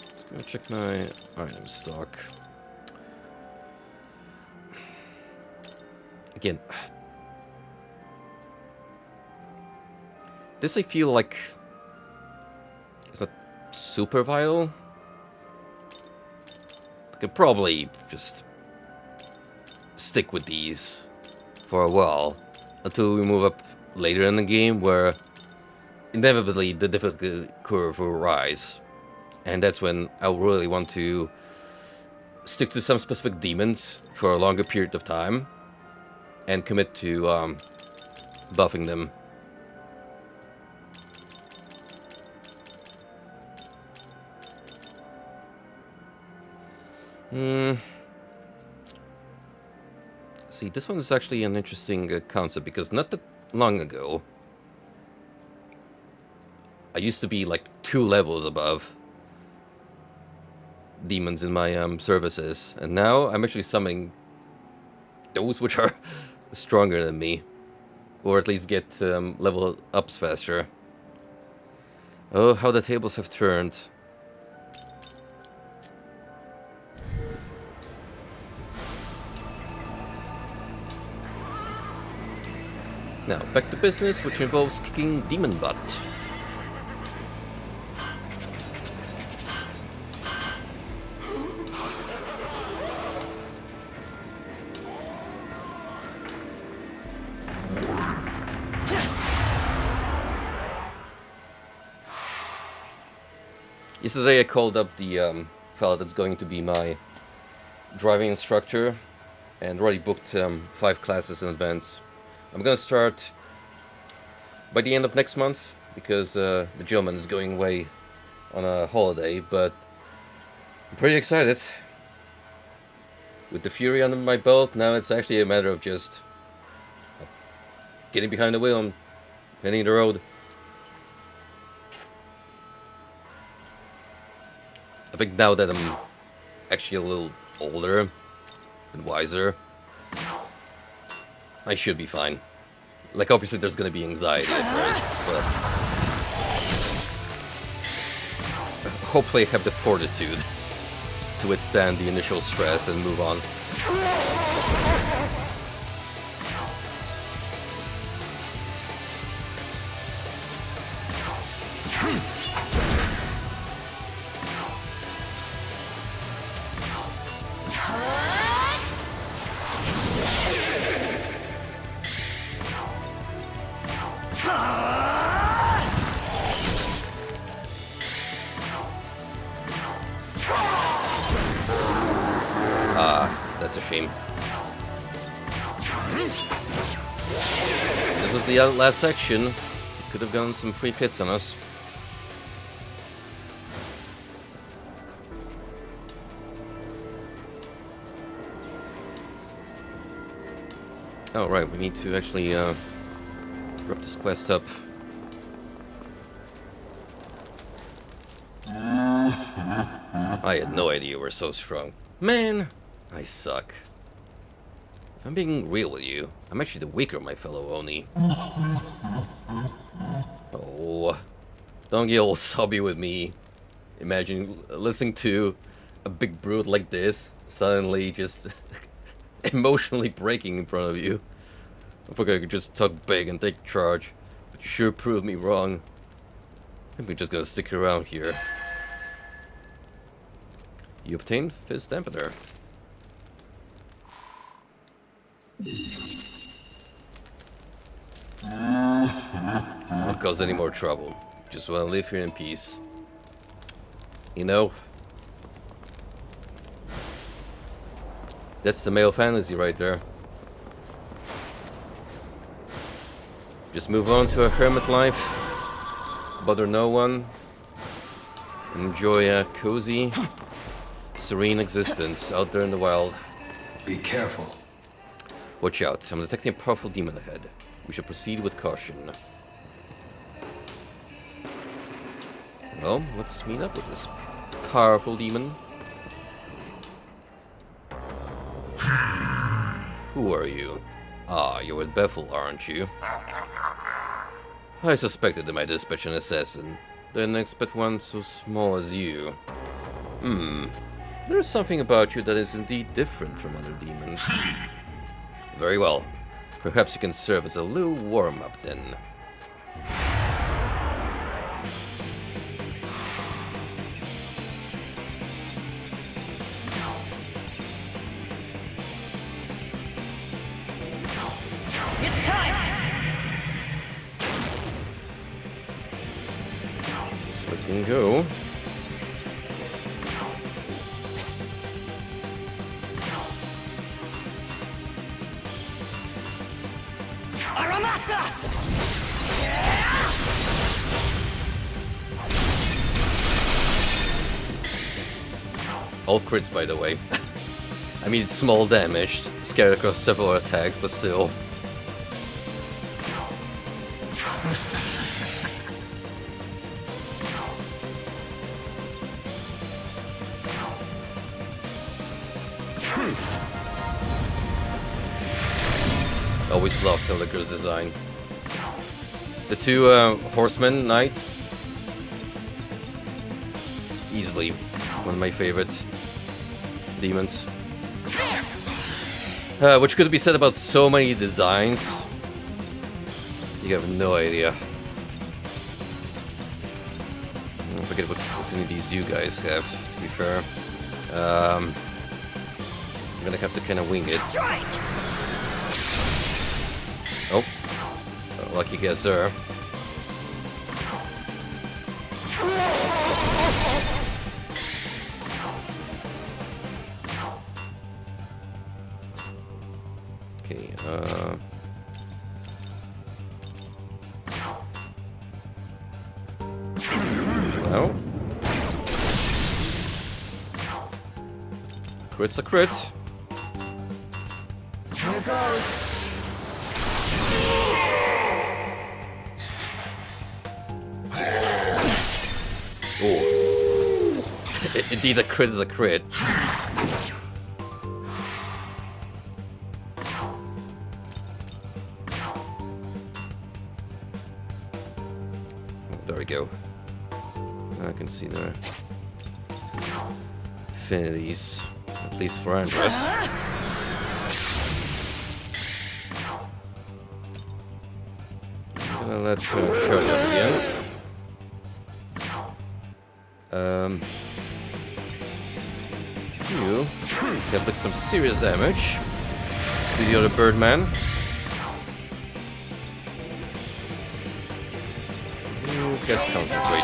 Let's go check my item stock. Again, this I feel like is not super vital. I could probably just stick with these for a while until we move up later in the game, where inevitably the difficulty curve will rise, and that's when I really want to stick to some specific demons for a longer period of time and commit to buffing them. See, this one is actually an interesting concept, because not that long ago, I used to be like 2 levels above demons in my services, and now I'm actually summoning those which are stronger than me, or at least get level ups faster. Oh, how the tables have turned. Now, back to business, which involves kicking demon butt. Yesterday I called up the fellow that's going to be my driving instructor and already booked 5 classes in advance. I'm gonna start by the end of next month, because the gentleman is going away on a holiday, but I'm pretty excited. With the Fury under my belt, now it's actually a matter of just getting behind the wheel and hitting the road. I think now that I'm actually a little older and wiser, I should be fine. Like, obviously there's gonna be anxiety at first, but hopefully I have the fortitude to withstand the initial stress and move on. That's a shame. This was the last section. Could have gotten some free hits on us. Oh, right, we need to actually wrap this quest up. I had no idea you were so strong. Man, I suck. If I'm being real with you, I'm actually the weaker of my fellow Oni. Oh, don't get all sobby with me. Imagine listening to a big brute like this suddenly just emotionally breaking in front of you. I thought I could just talk big and take charge, but you sure proved me wrong. Maybe we're just gonna stick around here. You obtained Fist Dampener. Don't cause any more trouble. Just wanna live here in peace. You know, that's the male fantasy right there. Just move on to a hermit life, bother no one, enjoy a cozy, serene existence out there in the wild. Be careful. Watch out, I'm detecting a powerful demon ahead. We should proceed with caution. Well, let's meet up with this powerful demon. Who are you? Ah, you're with Bethel, aren't you? I suspected they might dispatch an assassin. Didn't expect one so small as you. There's something about you that is indeed different from other demons. Very well. Perhaps you can serve as a little warm-up then. It's time! Let's fucking go. Aramasa! All crits, by the way. I mean, it's small damage, scattered across several attacks, but still. Always loved Helicar's design. The two horsemen knights, easily one of my favorite demons. Which could be said about so many designs. You have no idea. I forget what abilities you guys have, to be fair. I'm gonna have to kind of wing it. Oh, lucky guess there. Okay, well. Crit's a crit. Here goes. Oh. Indeed, a crit is a crit. There we go. I can see their affinities, at least for Andres. I'm gonna let her charge up again. You can inflict some serious damage to the other Birdman. You guys concentrate.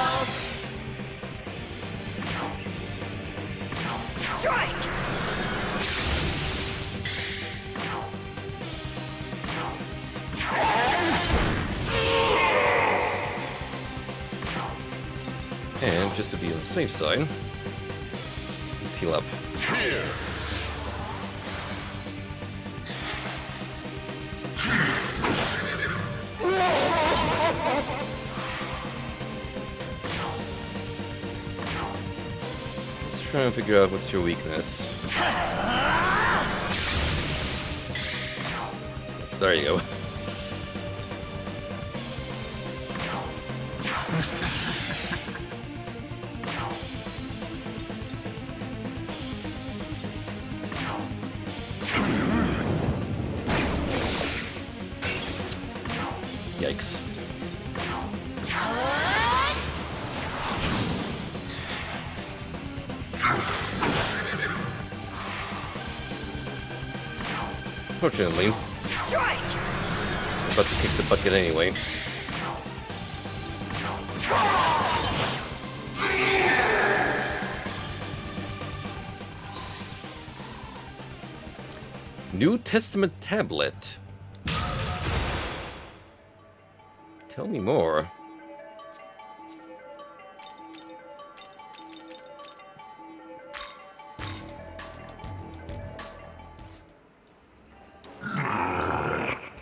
And just to be on the safe side, let's heal up. Here. Let's try and figure out what's your weakness. There you go. Yikes. Fortunately, I'm about to kick the bucket anyway. New Testament tablet. Tell me more.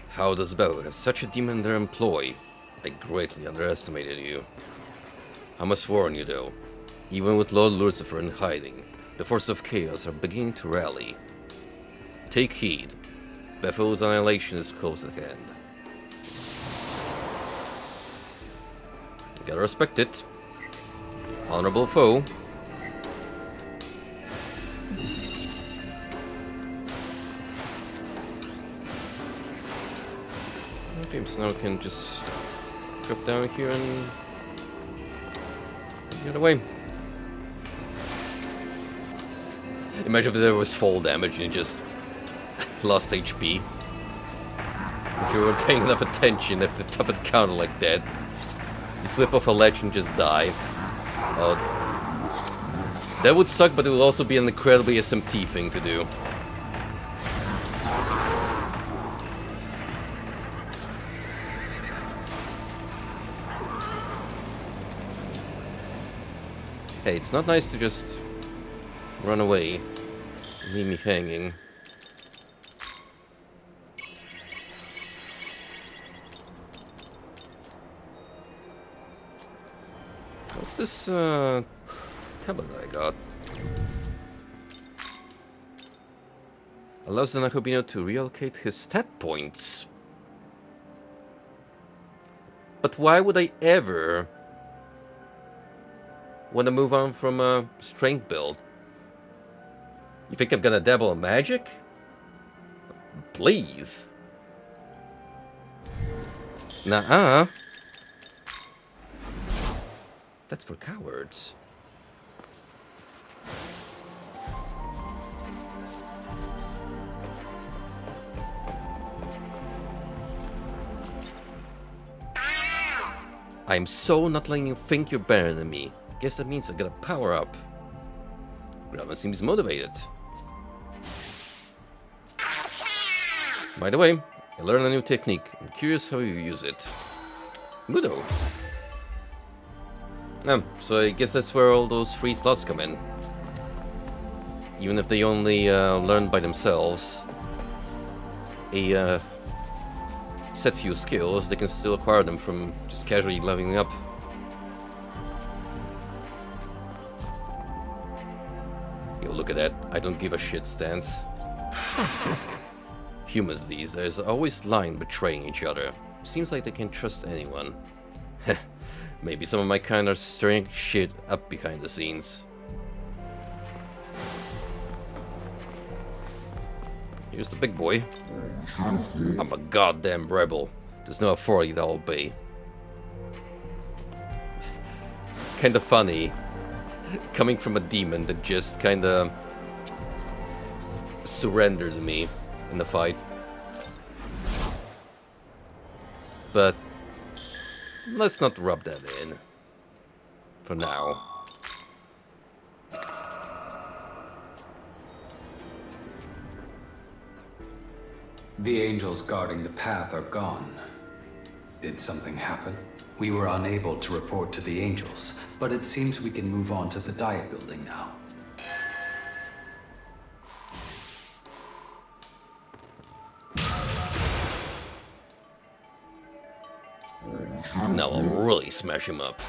How does Bell have such a demon in their employ? I greatly underestimated you. I must warn you though, even with Lord Lucifer in hiding, the forces of chaos are beginning to rally. Take heed. Bethel's annihilation is close at hand. Gotta respect it. Honorable foe. Okay, so now we can just drop down here and get away. Imagine if there was fall damage and you just lost HP. If you weren't paying enough attention at the top of the counter like that. You slip off a ledge and just die. That would suck, but it would also be an incredibly SMT thing to do. Hey, it's not nice to just run away and leave me hanging. What's this tablet I got? Allows the Nakobino to reallocate his stat points. But why would I ever want to move on from a strength build? You think I'm gonna dabble in magic? Please. Nuh-uh. That's for cowards. I'm so not letting you think you're better than me. Guess that means I gotta power up. Grandma seems motivated. By the way, I learned a new technique. I'm curious how you use it. Mudo. So I guess that's where all those free slots come in. Even if they only learn by themselves a set few skills, they can still acquire them from just casually leveling up. Yo, look at that. I don't give a shit stance. Humans these days are always lying, betraying each other. Seems like they can't trust anyone. Maybe some of my kind are stirring shit up behind the scenes. Here's the big boy. I'm a goddamn rebel. There's no authority that I'll obey. Kinda funny. Coming from a demon that just kinda surrendered to me in the fight. But let's not rub that in. For now. The angels guarding the path are gone. Did something happen? We were unable to report to the angels, but it seems we can move on to the diet building now. Now I'll really smash him up.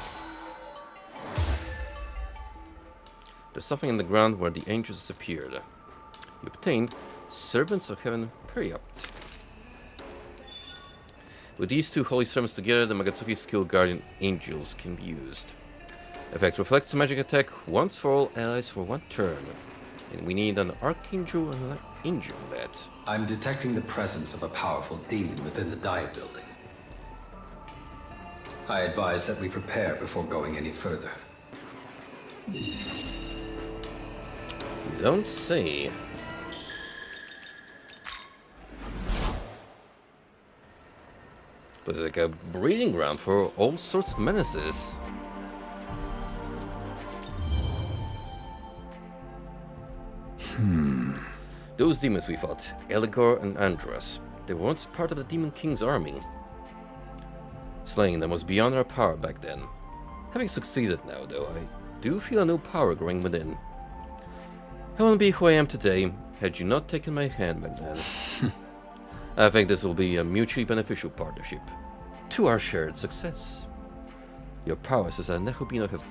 There's something in the ground where the angels appeared. You obtained Servants of Heaven Periapt. With these two holy servants together, the Magatsuki skill Guardian Angels can be used. Effect reflects the magic attack once for all allies for 1 turn. And we need an Archangel and an Angel for that. I'm detecting the presence of a powerful demon within the diet building. I advise that we prepare before going any further. You don't say. But it's like a breeding ground for all sorts of menaces. Those demons we fought, Eligor and Andras, they were once part of the Demon King's army. Slaying them was beyond our power back then. Having succeeded now, though, I do feel a new power growing within. I wouldn't be who I am today had you not taken my hand back then. I think this will be a mutually beneficial partnership to our shared success. Your powers as a Nehobino have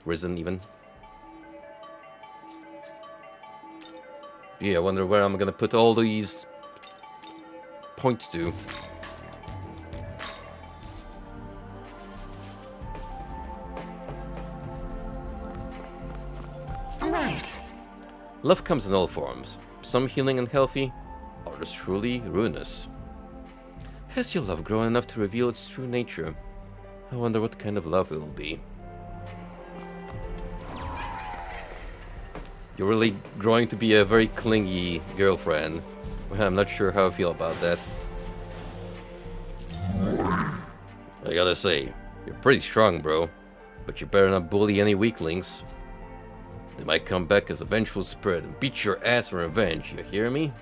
risen even. Yeah, I wonder where I'm gonna put all these points to. Love comes in all forms, some healing and healthy, others truly ruinous. Has your love grown enough to reveal its true nature? I wonder what kind of love it will be. You're really growing to be a very clingy girlfriend. I'm not sure how I feel about that. I gotta say, you're pretty strong, bro. But you better not bully any weaklings. They might come back as a vengeful spirit and beat your ass for revenge, you hear me?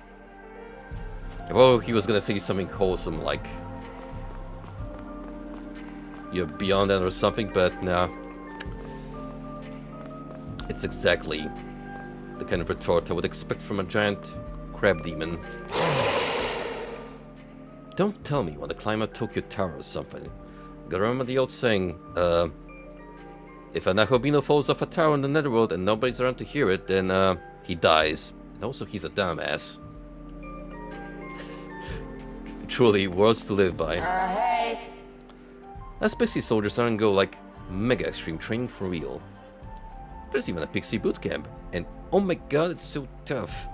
Oh, he was gonna say something wholesome like you're beyond that or something, but nah. It's exactly the kind of retort I would expect from a giant crab demon. Don't tell me you want to climb up Tokyo Tower or something. Gotta remember the old saying, if a Nahobino falls off a tower in the Netherworld and nobody's around to hear it, then he dies. And also he's a dumbass. Truly, words to live by. Hey. Us Pixie soldiers aren't go like mega extreme training for real. There's even a Pixie boot camp, and oh my god, it's so tough.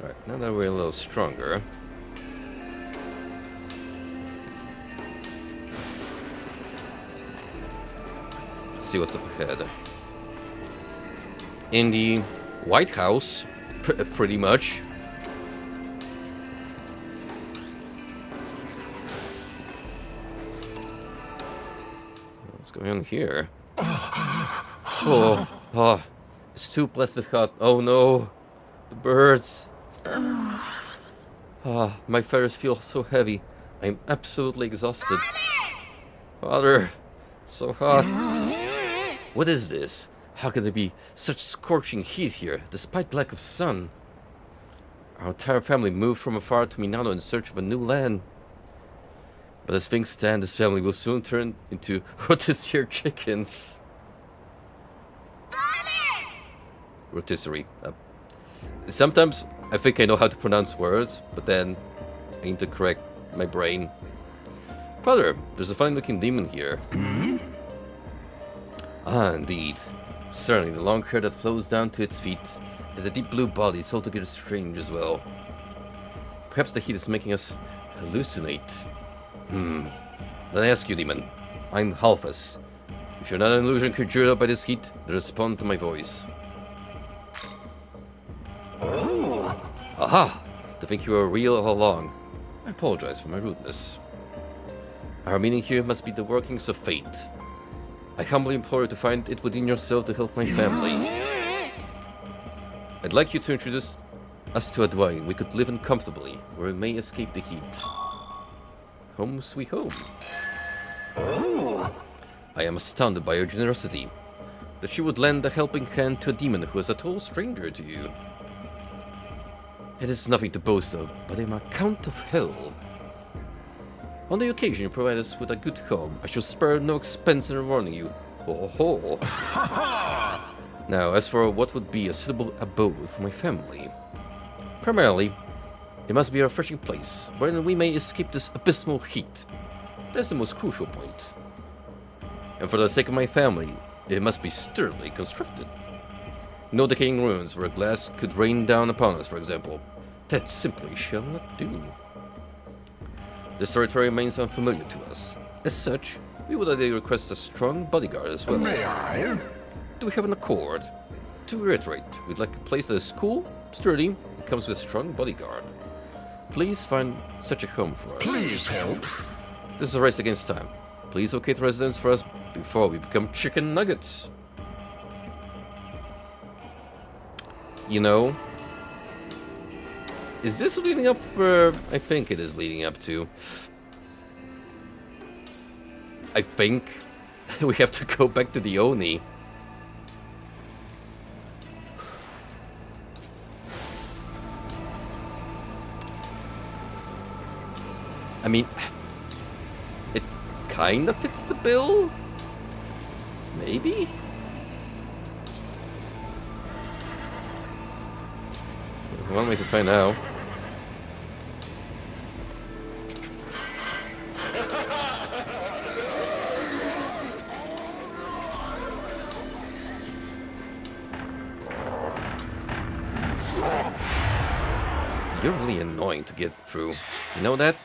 Alright, now that we're a little stronger. Let's see what's up ahead. In the White House, pretty much. What's going on here? Oh, it's too blessed hot. Oh no, the birds. My feathers feel so heavy. I'm absolutely exhausted. Father, it's so hot. What is this? How can there be such scorching heat here, despite lack of sun? Our entire family moved from afar to Minano in search of a new land. But as things stand, this family will soon turn into rotisserie chickens. Rotisserie. Sometimes I think I know how to pronounce words, but then I need to correct my brain. Father, there's a fine-looking demon here. Ah, indeed. Certainly, the long hair that flows down to its feet, and the deep blue body is altogether strange as well. Perhaps the heat is making us hallucinate. Let I ask you, demon. I'm Halfus. If you're not an illusion conjured up by this heat, then respond to my voice. Aha! To think you were real all along. I apologize for my rudeness. Our meaning here must be the workings of fate. I humbly implore you to find it within yourself to help my family. I'd like you to introduce us to a dwelling we could live in comfortably, where we may escape the heat. Home sweet home. I am astounded by your generosity, that you would lend a helping hand to a demon who is a total stranger to you. It is nothing to boast of, but I am a count of hell. On the occasion you provide us with a good home, I shall spare no expense in rewarding you. Ho ho ho. Now, as for what would be a suitable abode for my family, primarily, it must be a refreshing place, wherein we may escape this abysmal heat. That's the most crucial point. And for the sake of my family, it must be sturdily constructed. No decaying ruins where glass could rain down upon us, for example. That simply shall not do. This territory remains unfamiliar to us. As such, we would ideally request a strong bodyguard as well. May I? Do we have an accord? To reiterate, we'd like a place that is cool, sturdy, and comes with a strong bodyguard. Please find such a home for us. Please help. This is a race against time. Please locate residence for us before we become chicken nuggets. You know, is this leading up where I think it is leading up to? I think we have to go back to the Oni. I mean, it kind of fits the bill? Maybe? Well, we can find out. You're really annoying to get through. You know that?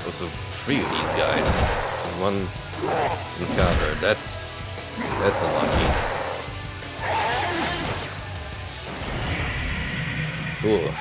Also, 3 of these guys in one encounter. That's unlucky. Ooh.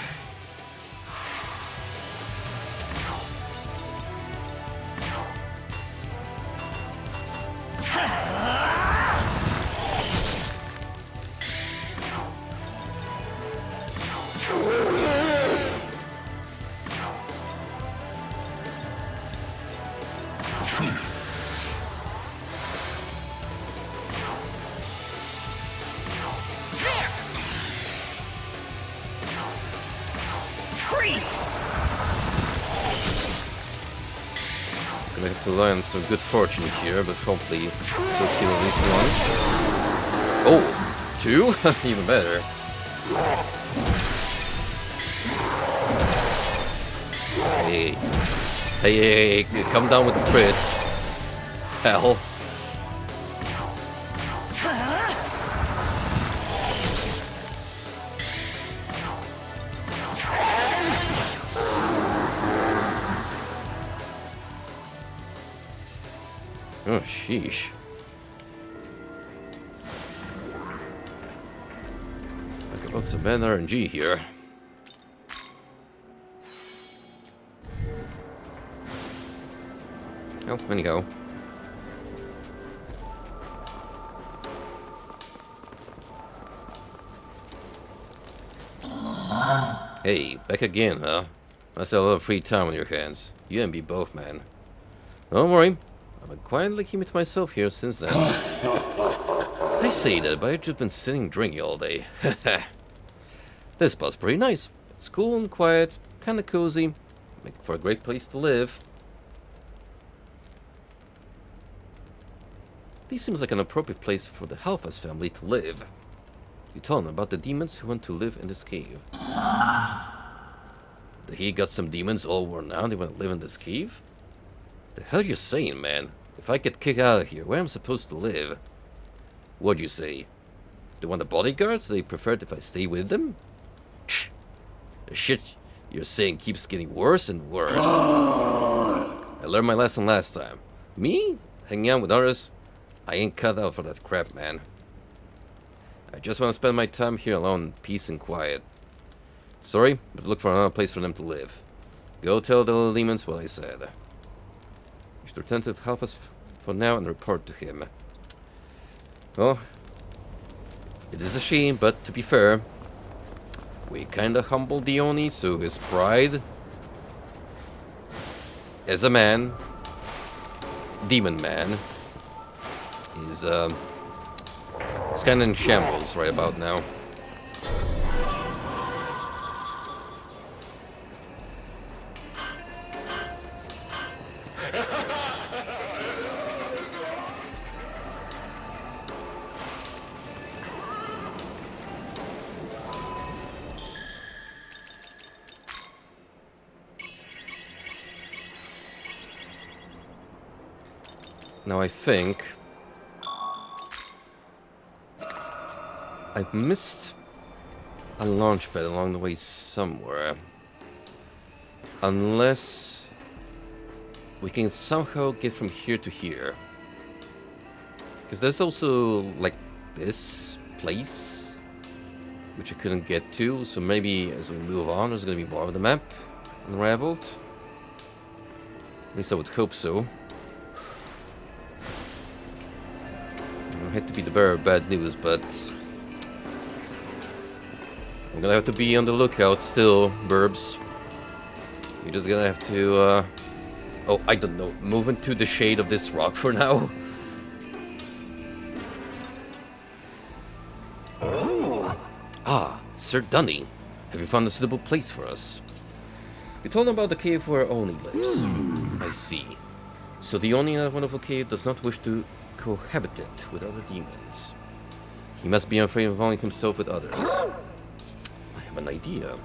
Gonna have to rely on some good fortune here, but hopefully still kill at least one. Oh, 2? Even better. Hey. Hey, come down with the crits. Hell. Oh, sheesh. Talk about some bad RNG here. Oh, anyhow. Hey, back again, huh? Must have a lot of free time on your hands. You and me both, man. Don't worry. I've been quietly keeping to myself here since then. I say that, but I've just been sitting drinking all day. This spot's pretty nice. It's cool and quiet, kinda cozy. Make for a great place to live. This seems like an appropriate place for the Halfas family to live. You tell them about the demons who want to live in this cave. He got some demons all worn out, they want to live in this cave? The hell you saying, man? If I get kicked out of here, where am I supposed to live? What'd you say? They want the bodyguards? They prefer it if I stay with them? The shit you're saying keeps getting worse and worse. I learned my lesson last time. Me? Hanging out with others? I ain't cut out for that crap, man. I just want to spend my time here alone in peace and quiet. Sorry, but look for another place for them to live. Go tell the little demons what I said. You should return to help us for now and report to him. Well, it is a shame, but to be fair, we kinda humbled the Oni, so his pride as a man, demon man, is kinda in shambles right about now. Now I think I missed a launch pad along the way somewhere. Unless we can somehow get from here to here. Because there's also like this place which I couldn't get to, so maybe as we move on there's gonna be more of the map unraveled. At least I would hope so. I hate to be the bearer of bad news, but I'm gonna have to be on the lookout still, burbs. You're just gonna have to, oh, I don't know, move into the shade of this rock for now. Ah, Sir Dunny, have you found a suitable place for us? You told him about the cave where Oni lives. I see. So the Oni in that wonderful cave does not wish to cohabitate with other demons. He must be afraid of involving himself with others. I have an idea.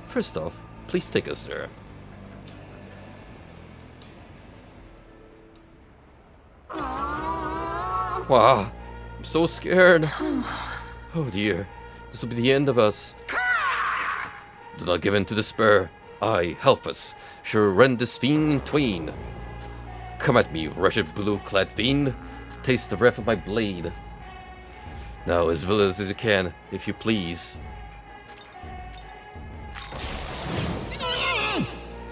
First off, please take us there. Wow, I'm so scared. Oh dear, this will be the end of us. Do not give in to despair. I, Helphus, shall rend this fiend in twain. Come at me, wretched blue-clad fiend. Taste the breath of my blade. Now, as villainous as you can, if you please.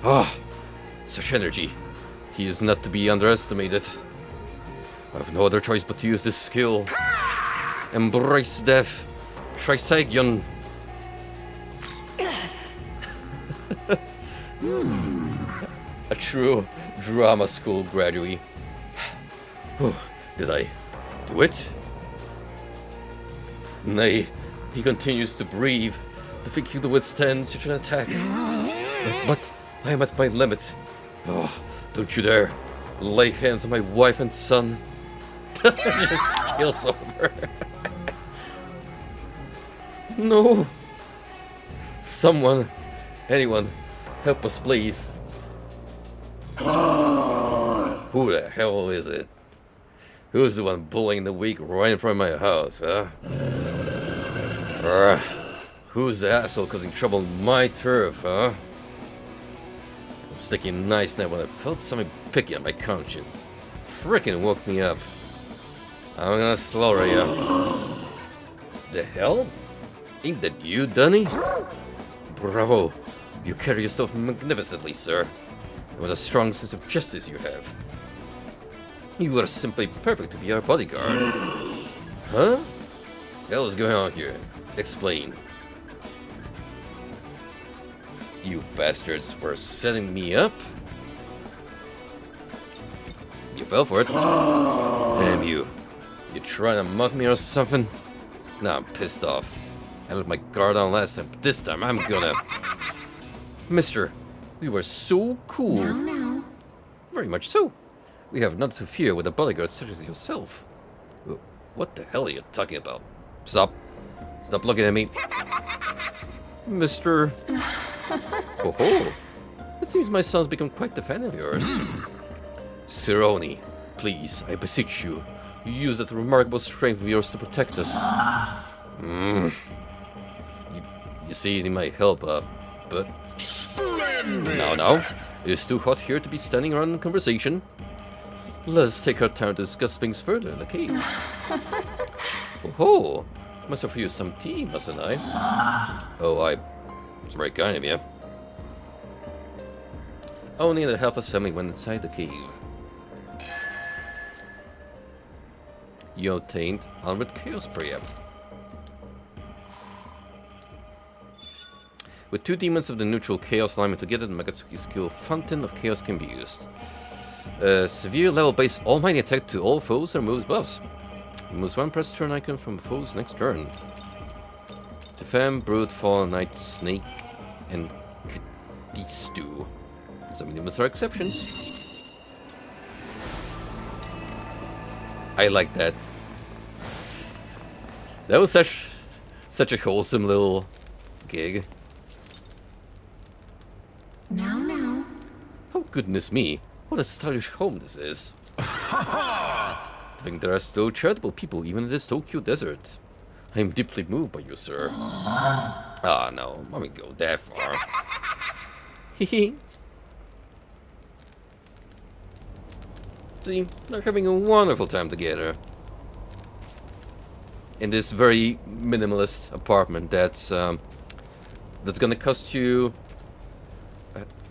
Ah, such energy. He is not to be underestimated. I have no other choice but to use this skill. Embrace death, Trisagion. A true drama school graduate. Did I do it? Nay, he continues to breathe, difficult to withstand such an attack. But I am at my limit. Oh, don't you dare lay hands on my wife and son. Just kills over. No. Someone, anyone, help us please. Who the hell is it? Who's the one bullying the weak right in front of my house, huh? Who's the asshole causing trouble on my turf, huh? I was sticking nice now when I felt something picky on my conscience. Frickin' woke me up. I'm gonna slaughter you. The hell? Ain't that you, Dunny? Bravo. You carry yourself magnificently, sir. What a strong sense of justice you have. You are simply perfect to be our bodyguard. Huh? What the hell is going on here? Explain. You bastards were setting me up? You fell for it. Damn you. You trying to mug me or something? Nah, I'm pissed off. I let my guard on last time, but this time I'm gonna... Mister, we were so cool. No. Very much so. We have nothing to fear with a bodyguard such as yourself. What the hell are you talking about? Stop. Stop looking at me. Mister... Oh-ho. It seems my son's become quite the fan of yours. Sir Oni, please, I beseech you, use that remarkable strength of yours to protect us. You see, it might help, but... Now, it's too hot here to be standing around in conversation. Let's take our time to discuss things further in the cave. Oh-ho! Must have used some tea, mustn't I? Oh, it's very kind of you. Only the Helfer's family went inside the cave. You obtained Armored Chaos Prayer. With 2 demons of the neutral chaos alignment together, the Magatsuki skill Fountain of Chaos can be used. Severe level base almighty attack to all foes and removes buffs. Removes 1 press turn icon from foes next turn. Defend, Brood, Fallen Knight, Snake, and Kadistu. Some demons are exceptions. I like that. That was such a wholesome little gig. Now. Oh goodness me, what a stylish home this is. I think there are still charitable people even in this Tokyo desert. I am deeply moved by you, sir. Ah no, I won't go that far. Hehe. See, they're having a wonderful time together. In this very minimalist apartment that's gonna cost you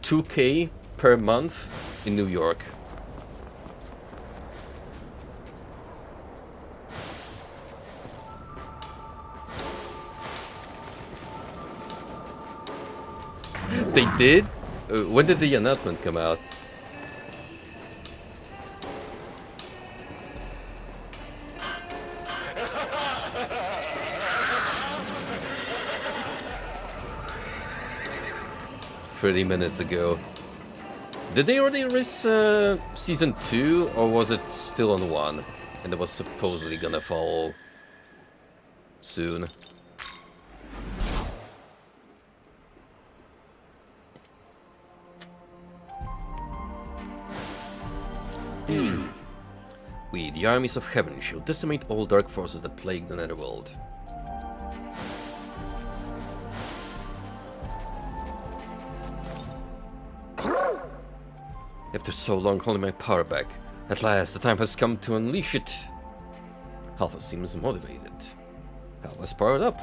2K per month in New York. They did? When did the announcement come out? Minutes ago. Did they already release season 2, or was it still on 1? And it was supposedly gonna fall soon. We, the armies of heaven, shall decimate all dark forces that plague the netherworld. After so long holding my power back, at last the time has come to unleash it. Alpha seems motivated. Alpha's powered up.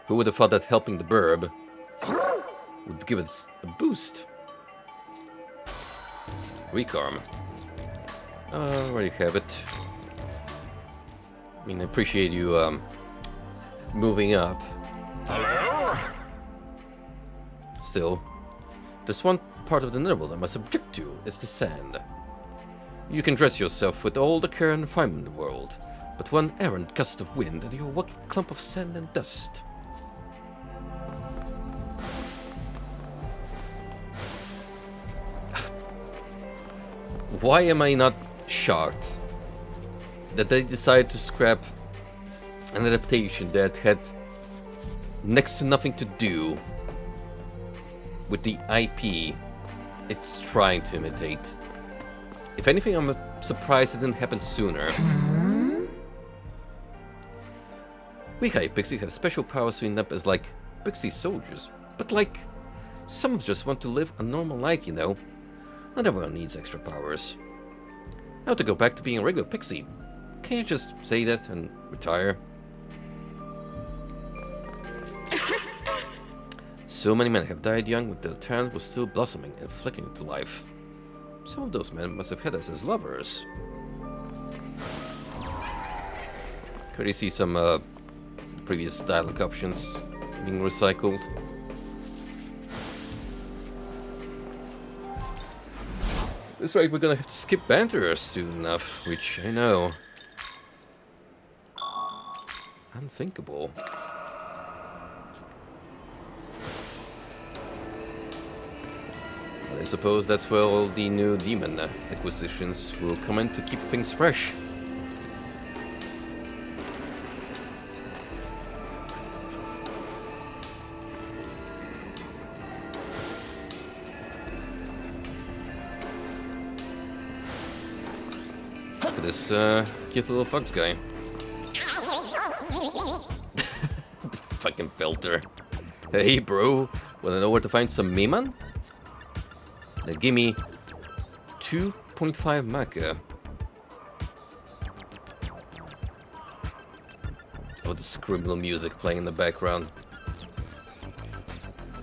Who would have thought that helping the burb would give it a boost? Recarm. Where you have it. I mean, I appreciate you moving up. Hello? Still, there's one part of the netherworld I must object to, it's the sand. You can dress yourself with all the care and refinement in the world, but one errant gust of wind and you're a walking clump of sand and dust. Why am I not shocked that they decided to scrap an adaptation that had next to nothing to do with the IP it's trying to imitate? If anything, I'm surprised it didn't happen sooner. We high pixies have special powers to end up as like pixie soldiers, but like some just want to live a normal life, you know. Not everyone needs extra powers. How to go back to being a regular pixie? Can't you just say that and retire? So many men have died young when their talent was still blossoming and flickering into life. Some of those men must have had us as lovers. Could you see some previous dialogue options being recycled? That's right, we're gonna have to skip banter soon enough, which I know. Unthinkable. But I suppose that's where all the new demon acquisitions will come in to keep things fresh. Look at this cute little fox guy. Fucking filter. Hey bro, wanna know where to find some Miman? Now give me 2.5 Maka. with the scribble music playing in the background.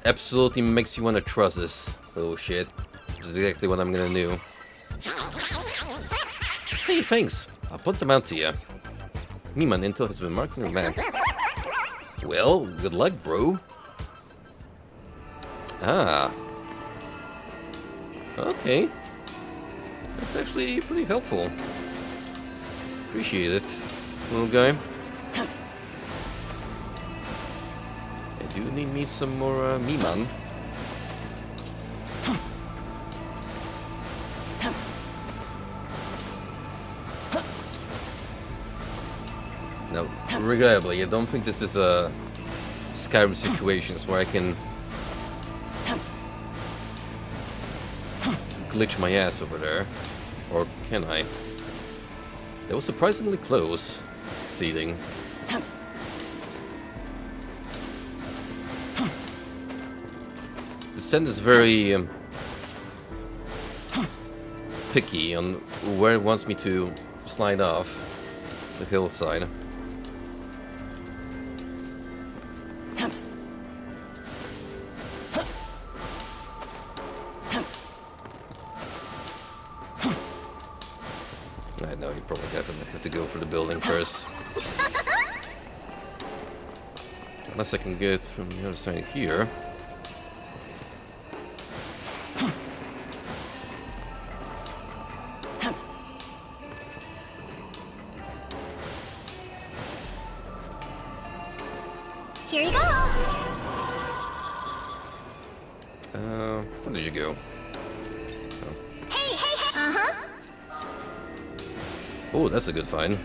Absolutely makes you want to trust this little shit. Which is exactly what I'm gonna do. Hey, thanks. I'll put them out to you. Miman intel has been marked in your map. Well, good luck, bro. Ah. Okay. That's actually pretty helpful. Appreciate it, little guy. I do need me some more Miman. Now, regrettably, I don't think this is a Skyrim situations where I can glitch my ass over there. Or can I? That was surprisingly close, succeeding. The sand is very picky on where it wants me to slide off the hillside. I know you probably have to go for the building first. Unless I can get from the other side here. Here you go. Where did you go? Hey, hey, hey. Uh-huh. Oh, that's a good find.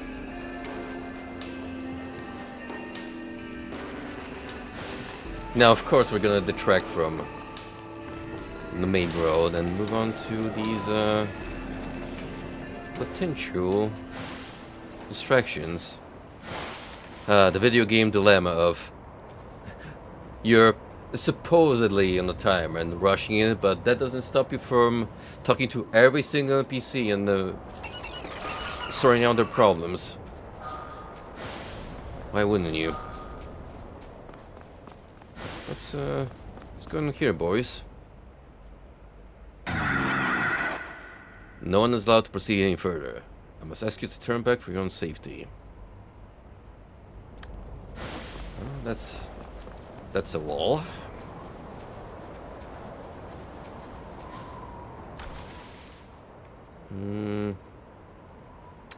Now, of course, we're gonna detract from the main road and move on to these potential distractions. The video game dilemma of you're supposedly on the timer and rushing it, but that doesn't stop you from talking to every single NPC and sorting out their problems. Why wouldn't you? Let's go in here, boys. No one is allowed to proceed any further. I must ask you to turn back for your own safety. Well, that's a wall.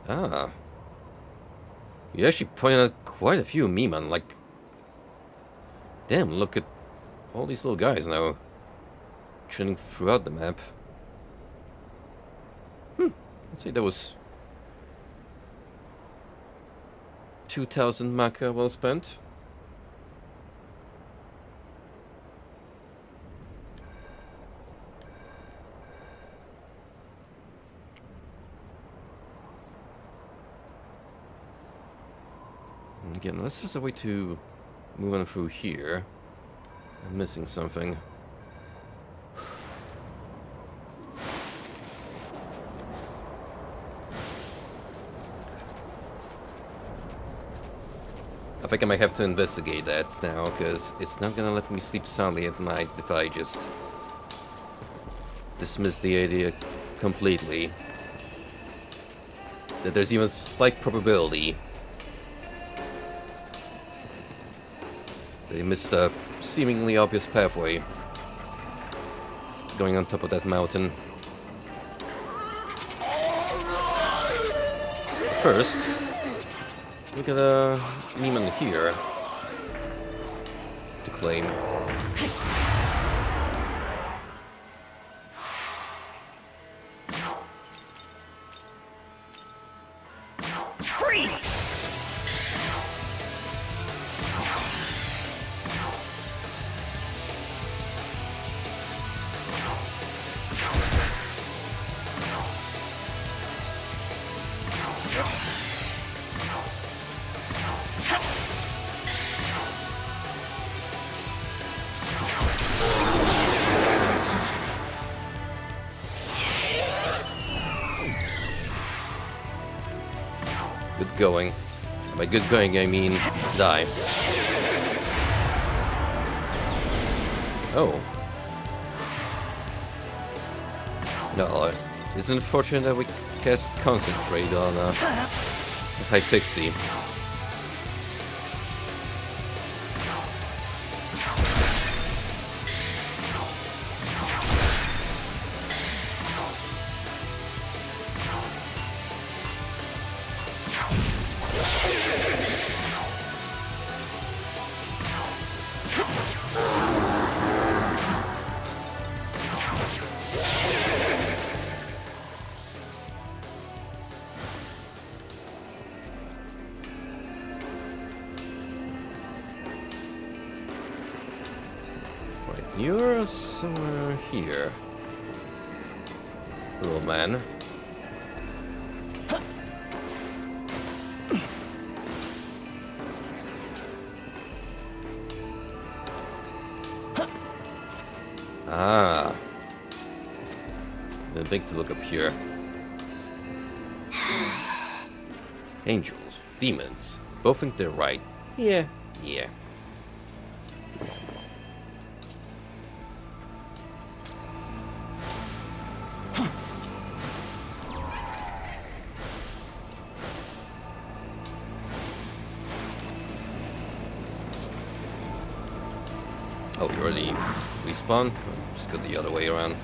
Ah. You actually pointed out quite a few Miman, like... Damn, look at all these little guys now. Trending throughout the map. I'd say that was... 2,000 Maka well spent. Again, unless there's a way to move on through here. I'm missing something. I think I might have to investigate that now, because it's not gonna let me sleep soundly at night if I just dismiss the idea completely. That there's even a slight probability they missed a seemingly obvious pathway going on top of that mountain. First, look at a Neiman here to claim. Freeze! Good going. I By good going, I mean die. Oh. No, isn't it fortunate that we cast Concentrate on High Pixie? You're somewhere here, little man. Ah. Didn't think to look up here. Angels, demons, both think they're right. Yeah. Oh, you already respawned? Just go the other way around.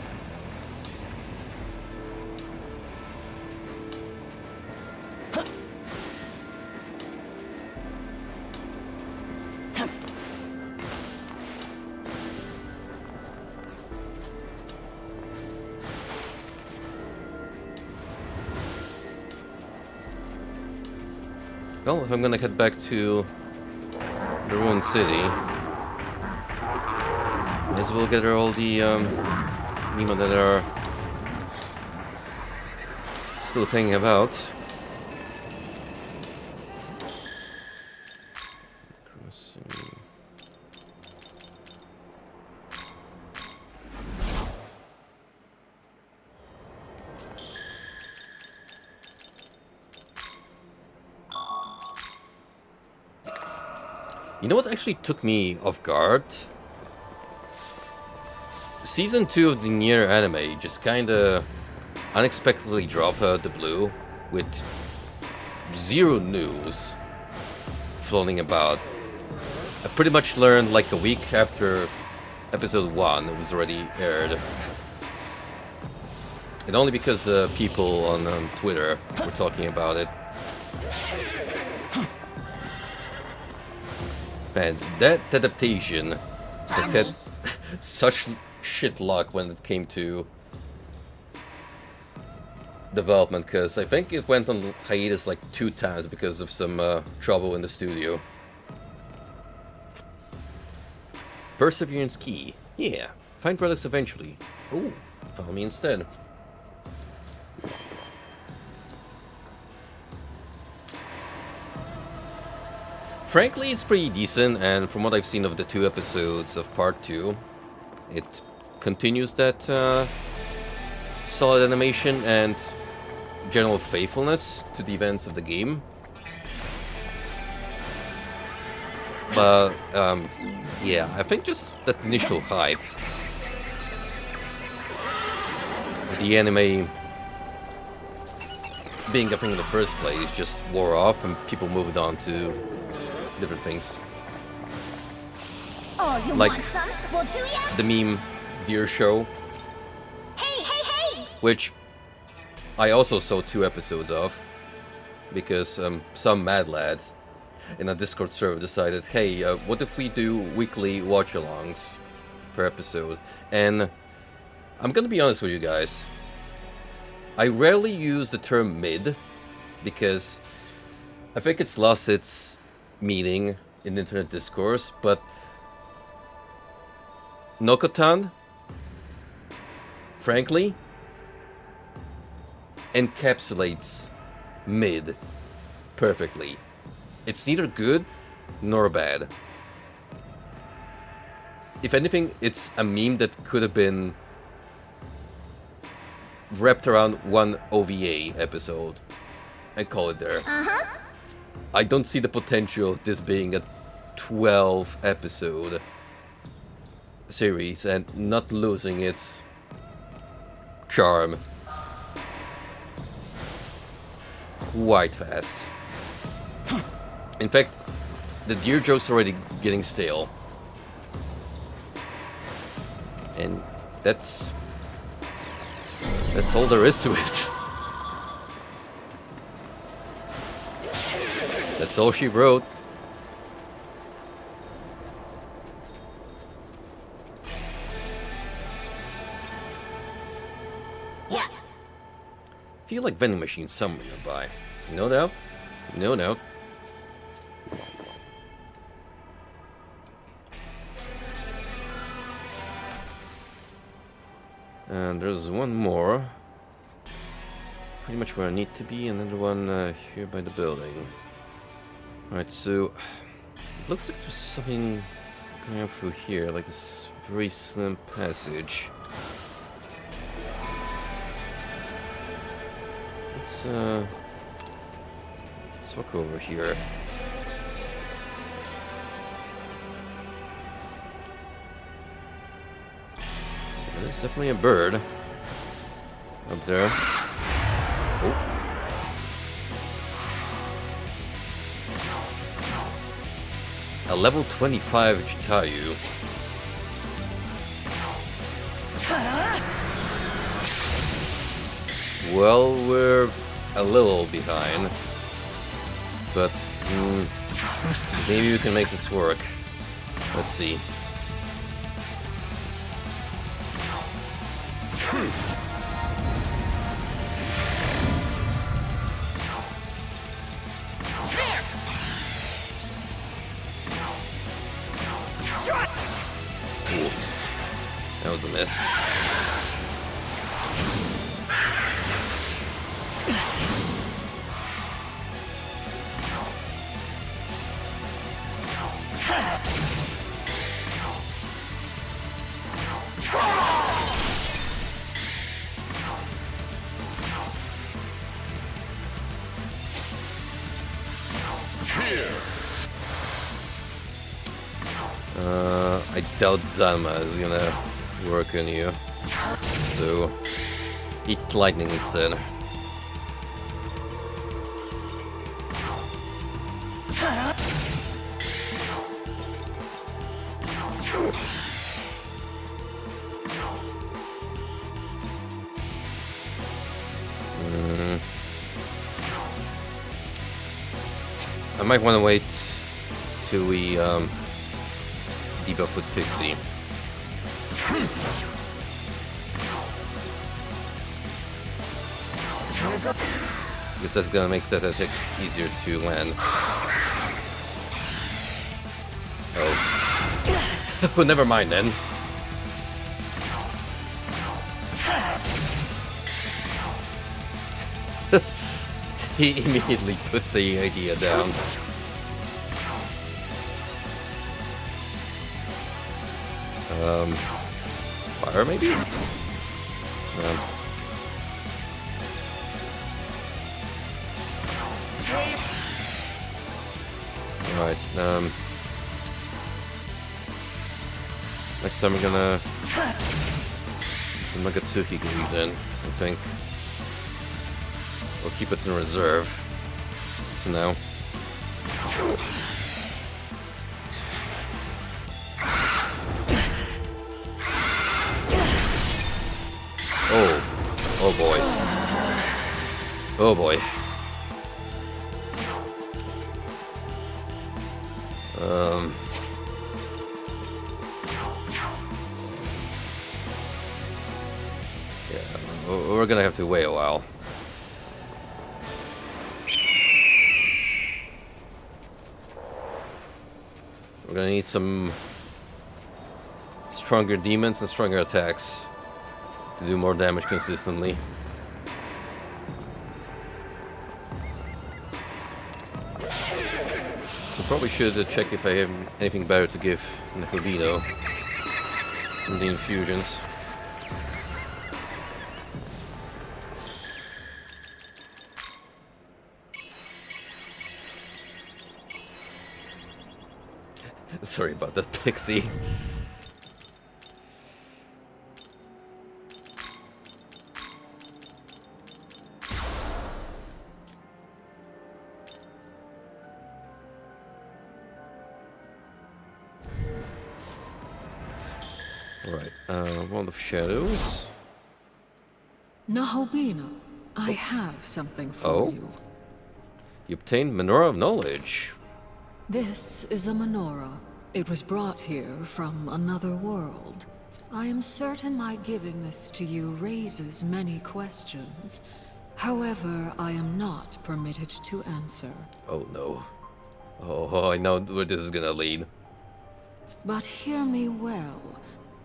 Well, if I'm gonna head back to the ruined city, may as well get all the Nemo that are still hanging about. Crossing. You know what actually took me off guard? Season 2 of the Nier anime just kinda unexpectedly dropped out the blue with zero news floating about. I pretty much learned like a week after episode 1 it was already aired. And only because people on Twitter were talking about it. Man, that adaptation has had such shit luck when it came to development, because I think it went on hiatus like 2 times because of some trouble in the studio. Perseverance key. Yeah, find relics eventually. Ooh, follow me instead. Frankly, it's pretty decent, and from what I've seen of the 2 episodes of Part 2, it continues that solid animation and general faithfulness to the events of the game. But, yeah, I think just that initial hype with the anime being a thing in the first place just wore off and people moved on to different things. Oh, you Like want some? Well, do ya? the meme Deer Show, Hey! which I also saw 2 episodes of because some mad lad in a Discord server decided, hey, what if we do weekly watch-alongs per episode? And I'm gonna be honest with you guys, I rarely use the term mid because I think it's lost its meaning in internet discourse, but Nokotan, frankly, encapsulates mid perfectly. It's neither good nor bad. If anything, it's a meme that could have been wrapped around one OVA episode and call it there. I don't see the potential of this being a 12 episode series and not losing its charm quite fast. In fact, the deer joke's already getting stale. And that's all there is to it. That's all she wrote. Yeah. Feel like vending machine somewhere nearby. No doubt. No doubt. And there's one more. Pretty much where I need to be. Another one here by the building. Alright, so it looks like there's something going up through here, like this very slim passage. Let's walk over here. There's definitely a bird up there. Oh. A level 25 Jitayu. Well, we're a little behind, but maybe we can make this work. Let's see. Ooh, that was a miss. I doubt Zalma is gonna work on you, so eat lightning instead. I might want to wait till we debuff with Pixie. Because that's gonna make that attack easier to land. Oh. Oh, never mind then. He immediately puts the idea down. Fire maybe? Alright, next time we're gonna use the Magatsuki Gyuden, I think. We'll keep it in reserve for now. Oh. Oh boy. Oh boy. Yeah, we're gonna have to wait a while. We're gonna need some stronger demons and stronger attacks to do more damage consistently. So probably should check if I have anything better to give Nicobino from the infusions. Sorry about that, Pixie. Right, Wand of Shadows. Nahobina, I have something for Oh? you. You obtained Menorah of Knowledge. This is a menorah. It was brought here from another world. I am certain my giving this to you raises many questions. However, I am not permitted to answer. Oh no. Oh, I know where this is gonna lead. But hear me well.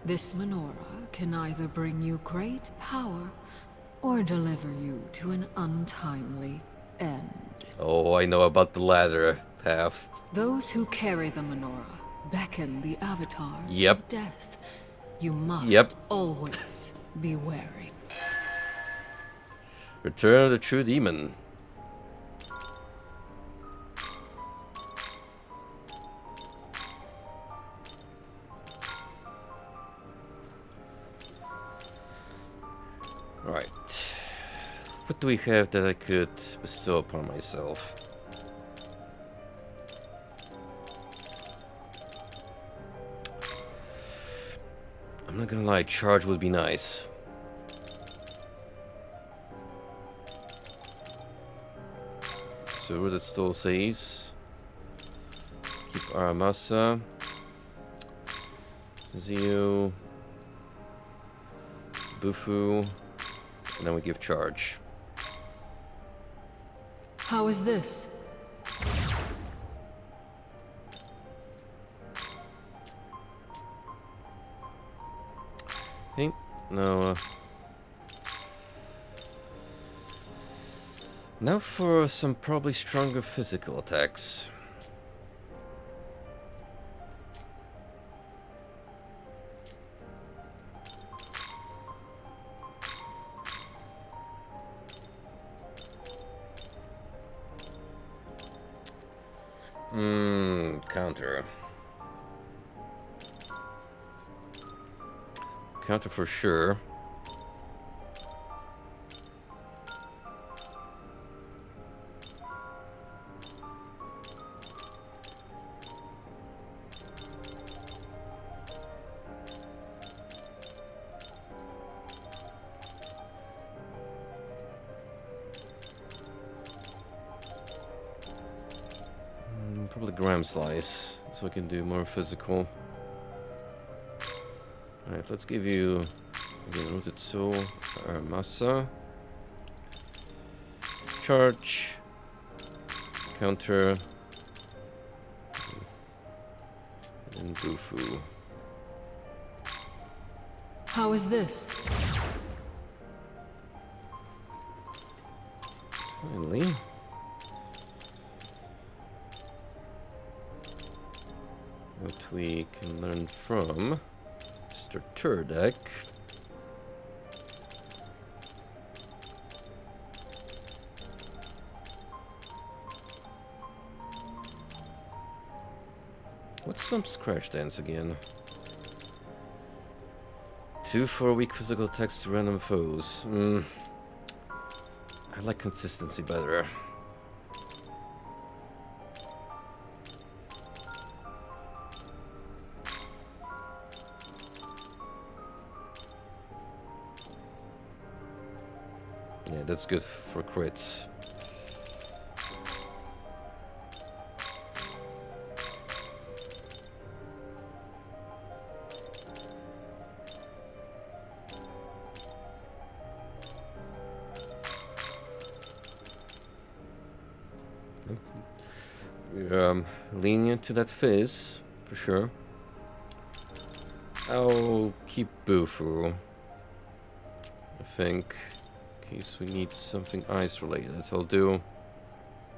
This menorah can either bring you great power or deliver you to an untimely end. Oh, I know about the latter half. Those who carry the menorah beckon the avatars Yep. of death. You must Yep. always be wary. Return of the True Demon. Alright. What do we have that I could bestow upon myself? I'm not gonna lie, charge would be nice. So what it still says. Keep Aramasa. Zio. Bufu. And then we give charge. How is this? Hey, no, now for some probably stronger physical attacks. Counter. Counter for sure. Probably Gram Slice, so I can do more physical. Alright, let's give you again Rooted Soul, Massa. Charge. Counter. And Bufu. How is this? Finally. What we can learn from Mr. Turdek. What's some Scratch Dance again? 2 for weak physical attacks to random foes. I like consistency better. Yeah, that's good for crits. We're lenient to that fizz, for sure. I'll keep Bufu, I think, in case we need something ice related. I'll do...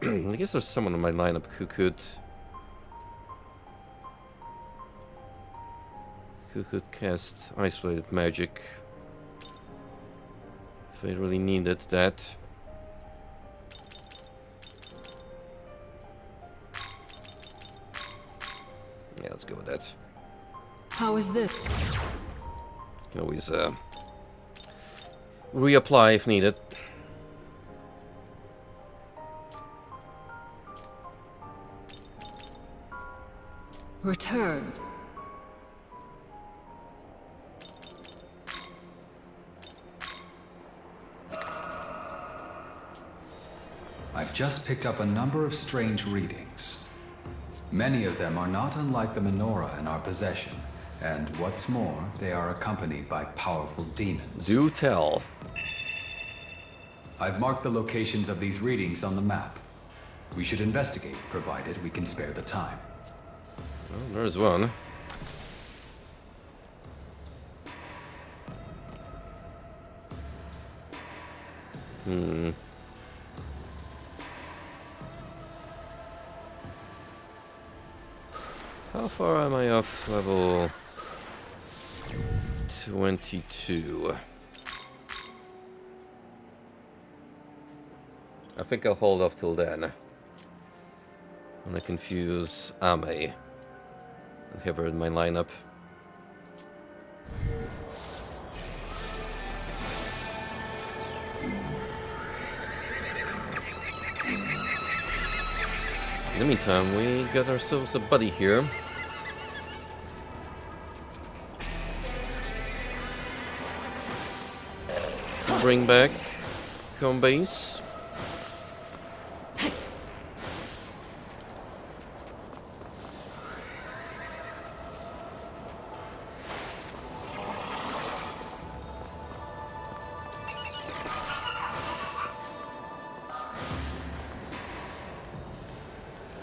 I guess there's someone in my lineup who could cast ice related magic if I really needed that. Yeah, let's go with that. How is this? Can always reapply if needed. Return. I've just picked up a number of strange readings. Many of them are not unlike the menorah in our possession, and what's more, they are accompanied by powerful demons. Do tell. I've marked the locations of these readings on the map. We should investigate, provided we can spare the time. Well, there's one. How far am I off level 22? I think I'll hold off till then. I'm gonna confuse Ame and have her in my lineup. In the meantime, we got ourselves a buddy here. Bring back home base.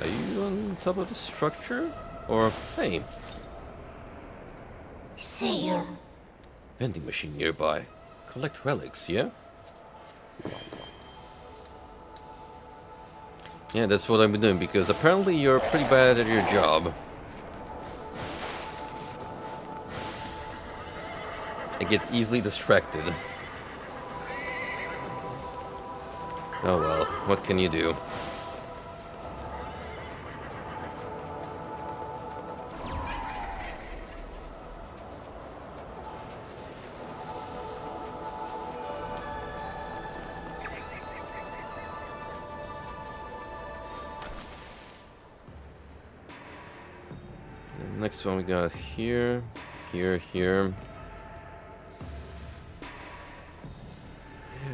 Are you on top of the structure? Or, hey, See you. vending machine nearby. Collect relics, yeah? Yeah, that's what I've been doing, because apparently you're pretty bad at your job. I get easily distracted. Oh well, what can you do? Next one we got here, here. Yeah,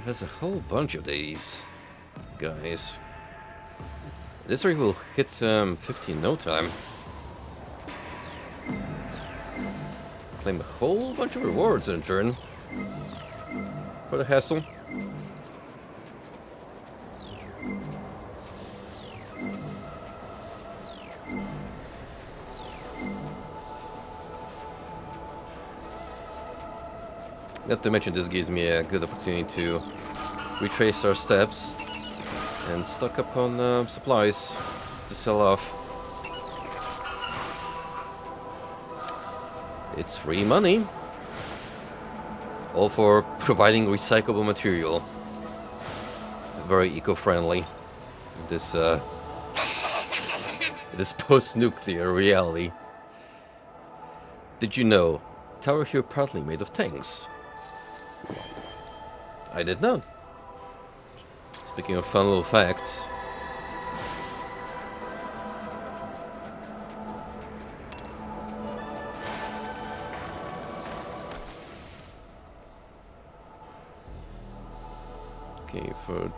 there's a whole bunch of these guys. This rig will hit 50 in no time. Claim a whole bunch of rewards in turn. For the hassle. Not to mention, this gives me a good opportunity to retrace our steps and stock up on supplies to sell off. It's free money, all for providing recyclable material. Very eco-friendly. This this post-nuclear reality. Did you know tower here partly made of tanks? I did not. Speaking of fun little facts. Okay, for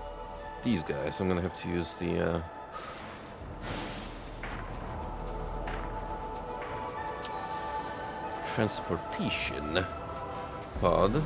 these guys, I'm gonna have to use the transportation pod.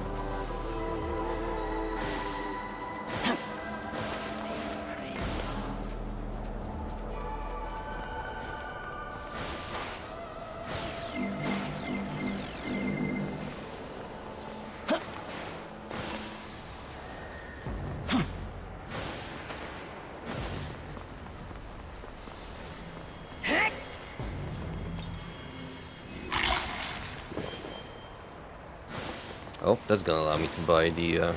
Oh, that's gonna allow me to buy the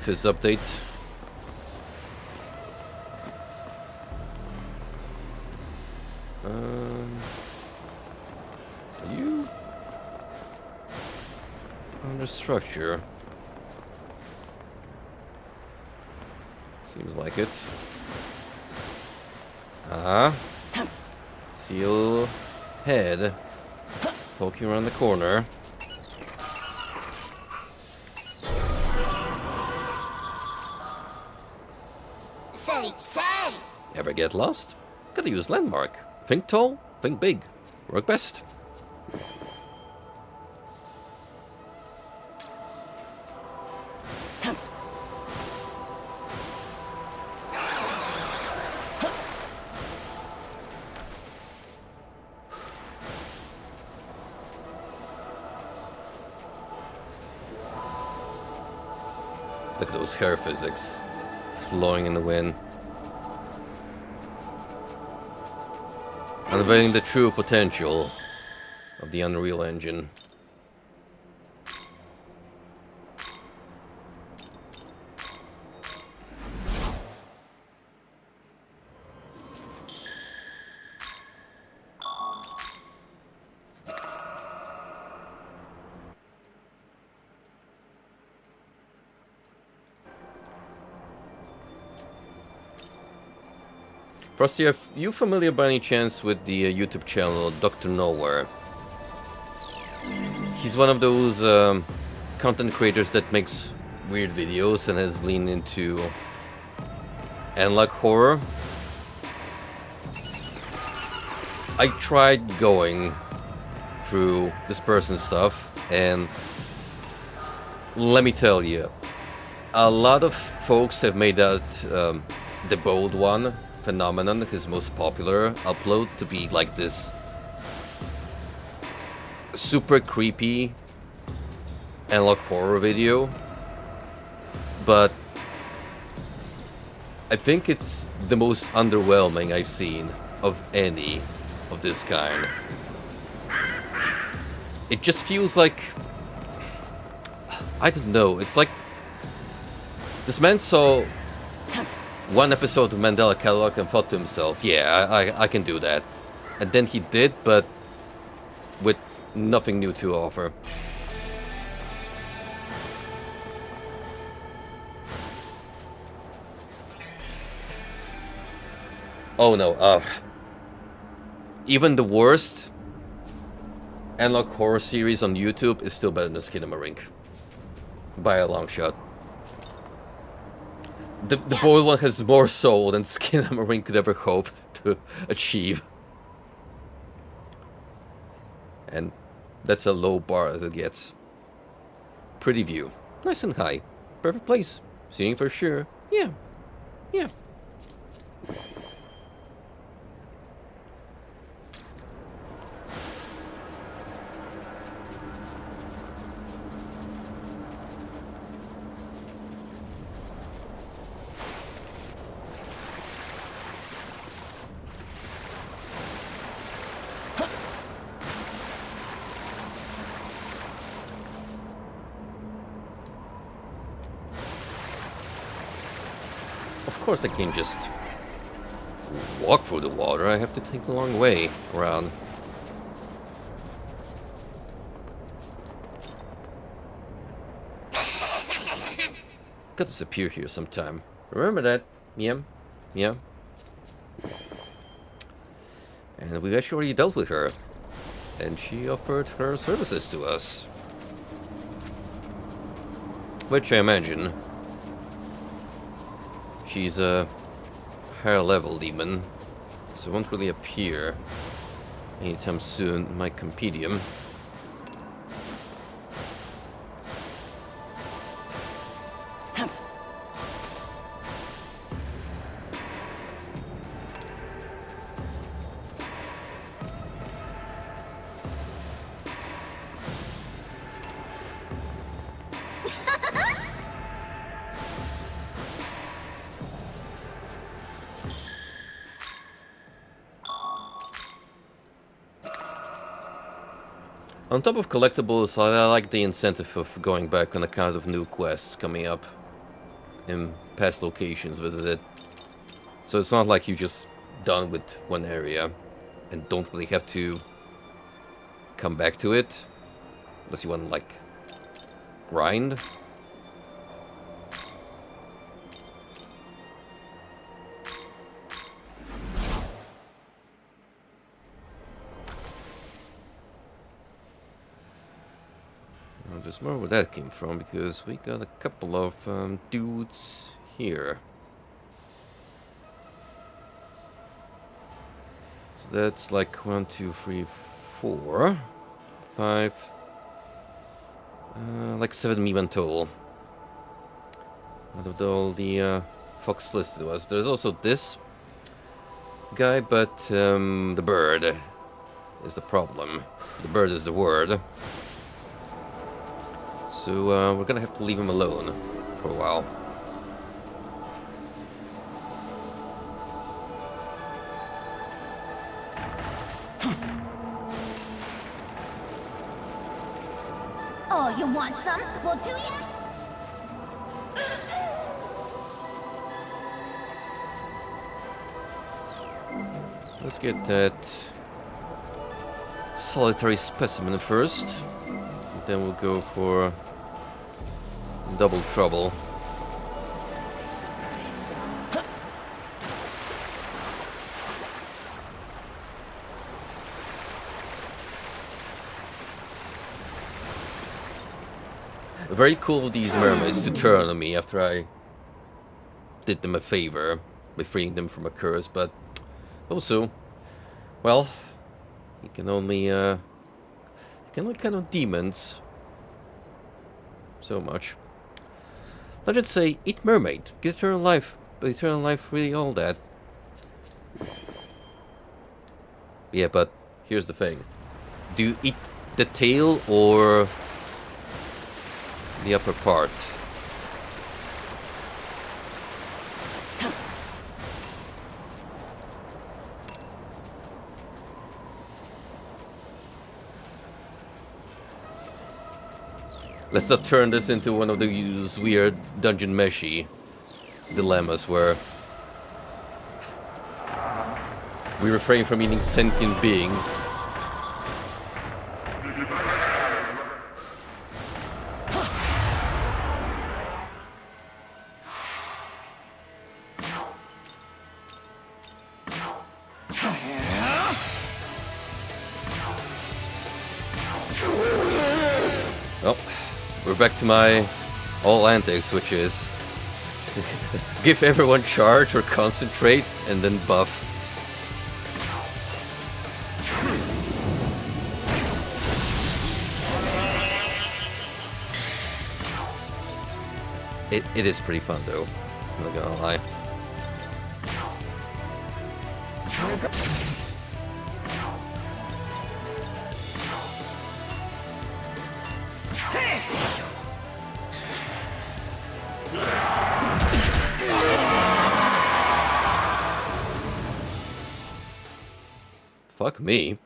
Fizz update. Are you under structure? Seems like it. See a little head poking around the corner. Say! Ever get lost? Gotta use landmark. Think tall, think big. Work best. Look at those hair physics flowing in the wind. Unveiling the true potential of the Unreal Engine. Frosty, are you familiar by any chance with the YouTube channel Dr. Nowhere? He's one of those content creators that makes weird videos and has leaned into analog horror. I tried going through this person's stuff, and let me tell you, a lot of folks have made that the bold one phenomenon, his most popular upload, to be like this super creepy analog horror video, but I think it's the most underwhelming I've seen of any of this kind. It just feels like, I don't know, it's like this man saw one episode of Mandela Catalog and thought to himself, yeah, I can do that. And then he did, but with nothing new to offer. Oh no, even the worst analog horror series on YouTube is still better than Skinamarink. By a long shot. The bold one has more soul than Skinamarink could ever hope to achieve. And that's a low bar as it gets. Pretty view. Nice and high. Perfect place. Seeing for sure. Yeah. Yeah. Of course I can't just walk through the water, I have to take the long way around. Gotta disappear here sometime. Remember that? Yeah. Yeah. And we've actually already dealt with her. And she offered her services to us. Which I imagine she's a higher level demon, so won't really appear anytime soon in my compendium. On top of collectibles, I like the incentive of going back on account of new quests coming up in past locations visited. So it's not like you're just done with one area. and don't really have to come back to it unless you want to like grind. Just more where that came from, because we got a couple of dudes here. So that's like 1, 2, 3, 4, 5, like 7 Miban total. Out of all the fox listed was. There's also this guy, but the bird is the problem. The bird is the word. So we're gonna have to leave him alone for a while. Oh, you want some? Well, do ya? Let's get that solitary specimen first. And then we'll go for double trouble. Very cool of these mermaids to turn on me after I did them a favor by freeing them from a curse, but also, well, you can only count on demons so much. Let's just say, eat mermaid, get eternal life, but eternal life really all that. Yeah, but here's the thing: do you eat the tail or the upper part? Let's not turn this into one of those weird dungeon meshy dilemmas where we refrain from eating sentient beings. Well, we're back to my all antics, which is give everyone charge or concentrate and then buff. It is pretty fun though, I'm not gonna lie. Fuck me.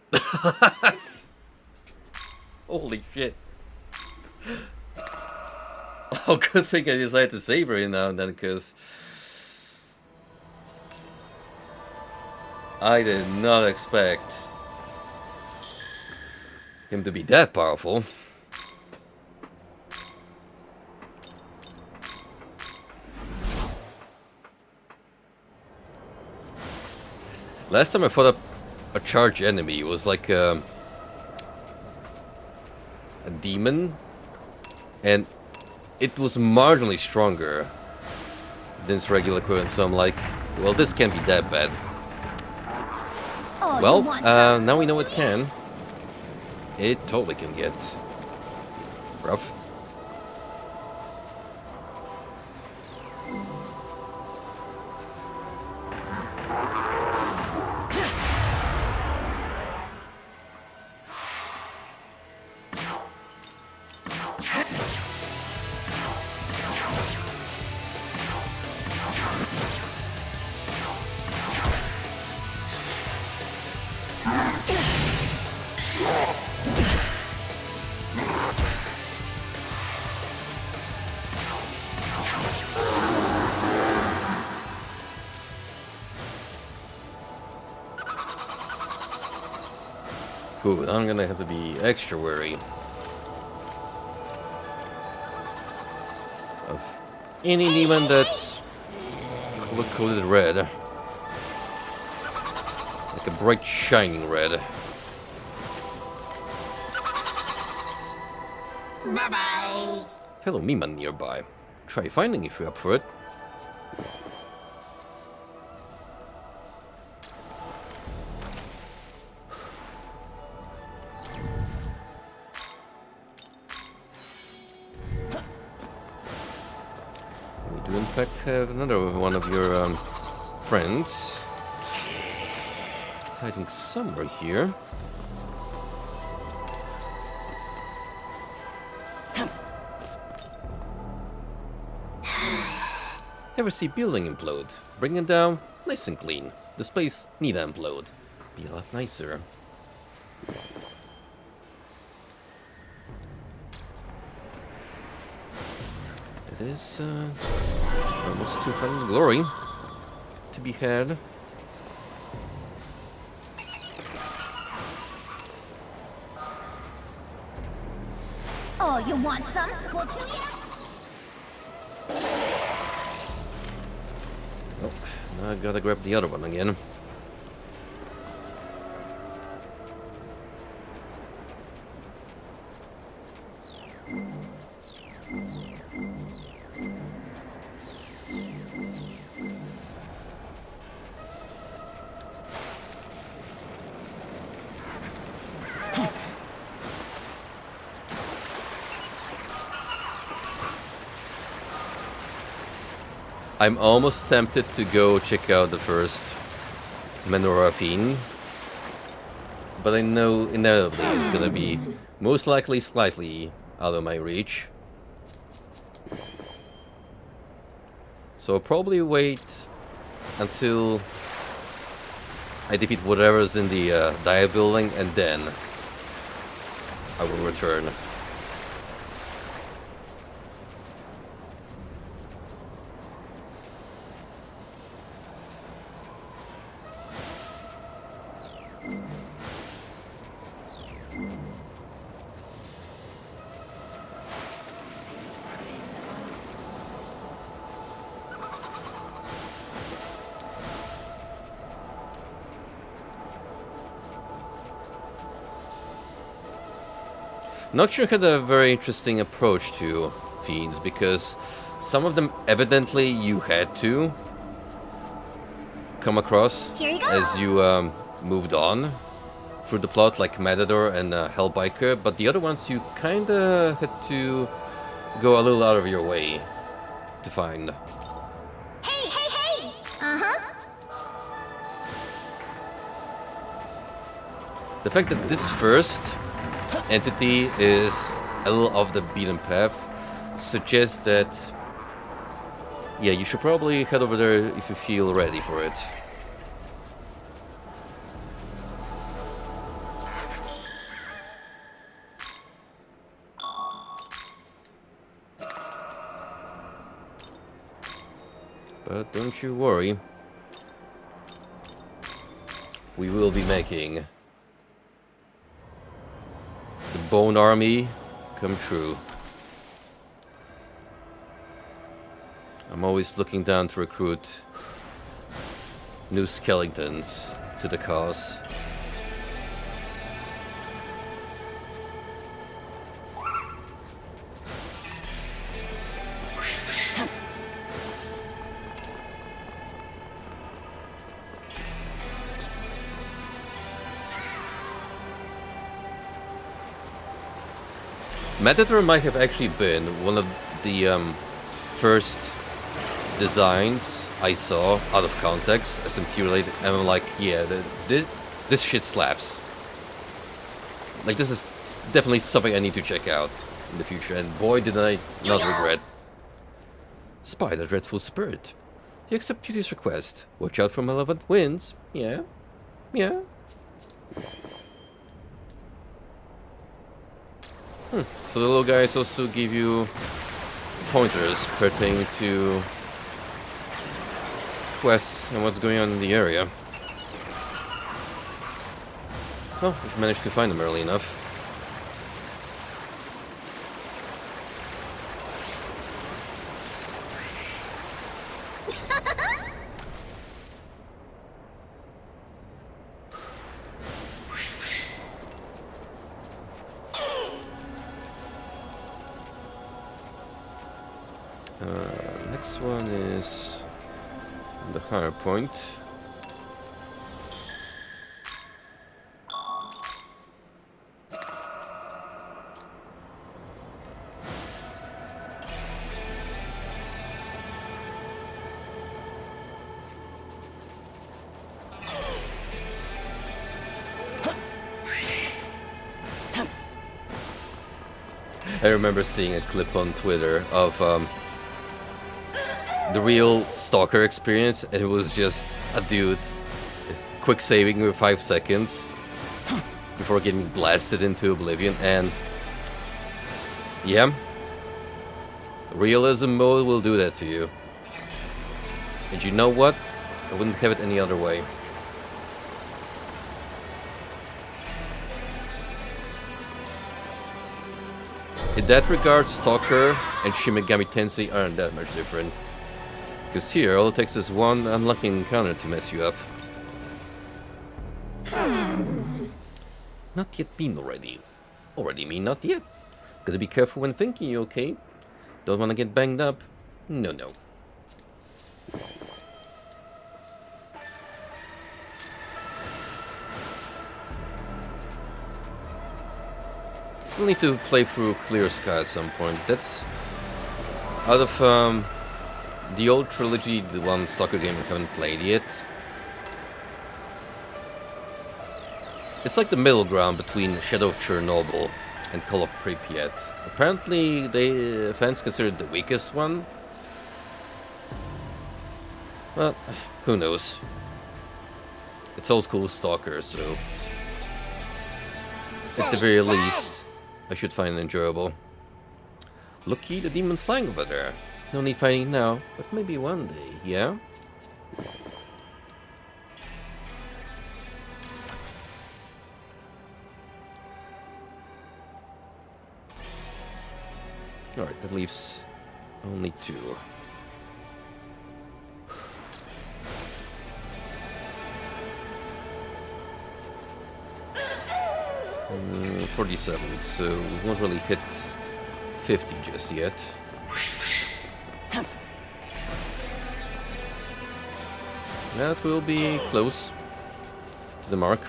Holy shit. Oh, good thing I decided to save her now and then, because I did not expect him to be that powerful. Last time I fought a charged enemy, it was like a demon, and it was marginally stronger than its regular equivalent, so I'm like, well, this can't be that bad. Oh, Well, you want some? now we know Well, it do ya? can. It totally can get rough. Ooh, I'm gonna have to be extra wary of any demon that's color-coded red. Like a bright shining red. Bye-bye. Fellow Mima nearby. Try finding if you're up for it. We do in fact have another one of your friends hiding somewhere here. Ever see building implode? Bring it down, nice and clean. This place need to implode. Be a lot nicer. It is almost 200 glory to be had. Oh, you want some? Well, do ya? Oh, now I gotta grab the other one again. I'm almost tempted to go check out the first Menorah Fiend, but I know inevitably it's gonna be most likely slightly out of my reach. So I'll probably wait until I defeat whatever's in the Dia building, and then I will return. Nocturne had a very interesting approach to fiends, because some of them evidently you had to come across Here you go. as you moved on through the plot, like Matador and Hellbiker, but the other ones you kinda had to go a little out of your way to find. Hey, hey, hey! Uh-huh. The fact that this first entity is a little off the beaten path suggests that, yeah, you should probably head over there if you feel ready for it. But don't you worry, we will be making the Bone Army come true. I'm always looking down to recruit new skeletons to the cause. Matador might have actually been one of the first designs I saw out of context as MT related, and I'm like, yeah, this shit slaps. Like, this is definitely something I need to check out in the future, and boy did I not regret. Spider Dreadful Spirit. You accept Beauty's request. Watch out for malevolent winds. Yeah? Yeah? So the little guys also give you pointers pertaining to quests and what's going on in the area. Oh, we've managed to find them early enough. Next one is the higher point. I remember seeing a clip on Twitter of the real Stalker experience, and it was just a dude quick saving with 5 seconds before getting blasted into oblivion. And yeah, realism mode will do that to you. And you know what? I wouldn't have it any other way. In that regard, Stalker and Shin Megami Tensei aren't that much different. Because here, all it takes is one unlucky encounter to mess you up. Not yet mean already. Already mean not yet. Gotta be careful when thinking, you okay? Don't wanna get banged up? No, no. Still need to play through Clear Sky at some point. That's out of the old trilogy, the one Stalker game I haven't played yet. It's like the middle ground between Shadow of Chernobyl and Call of Pripyat. Apparently, fans consider it the weakest one. Well, who knows? It's old school Stalker, so at the very least, I should find it enjoyable. Looky, the demon flying over there. No need fighting now, but maybe one day, yeah? Alright, that leaves only 2. 47, so we won't really hit 50 just yet. That will be close to the mark.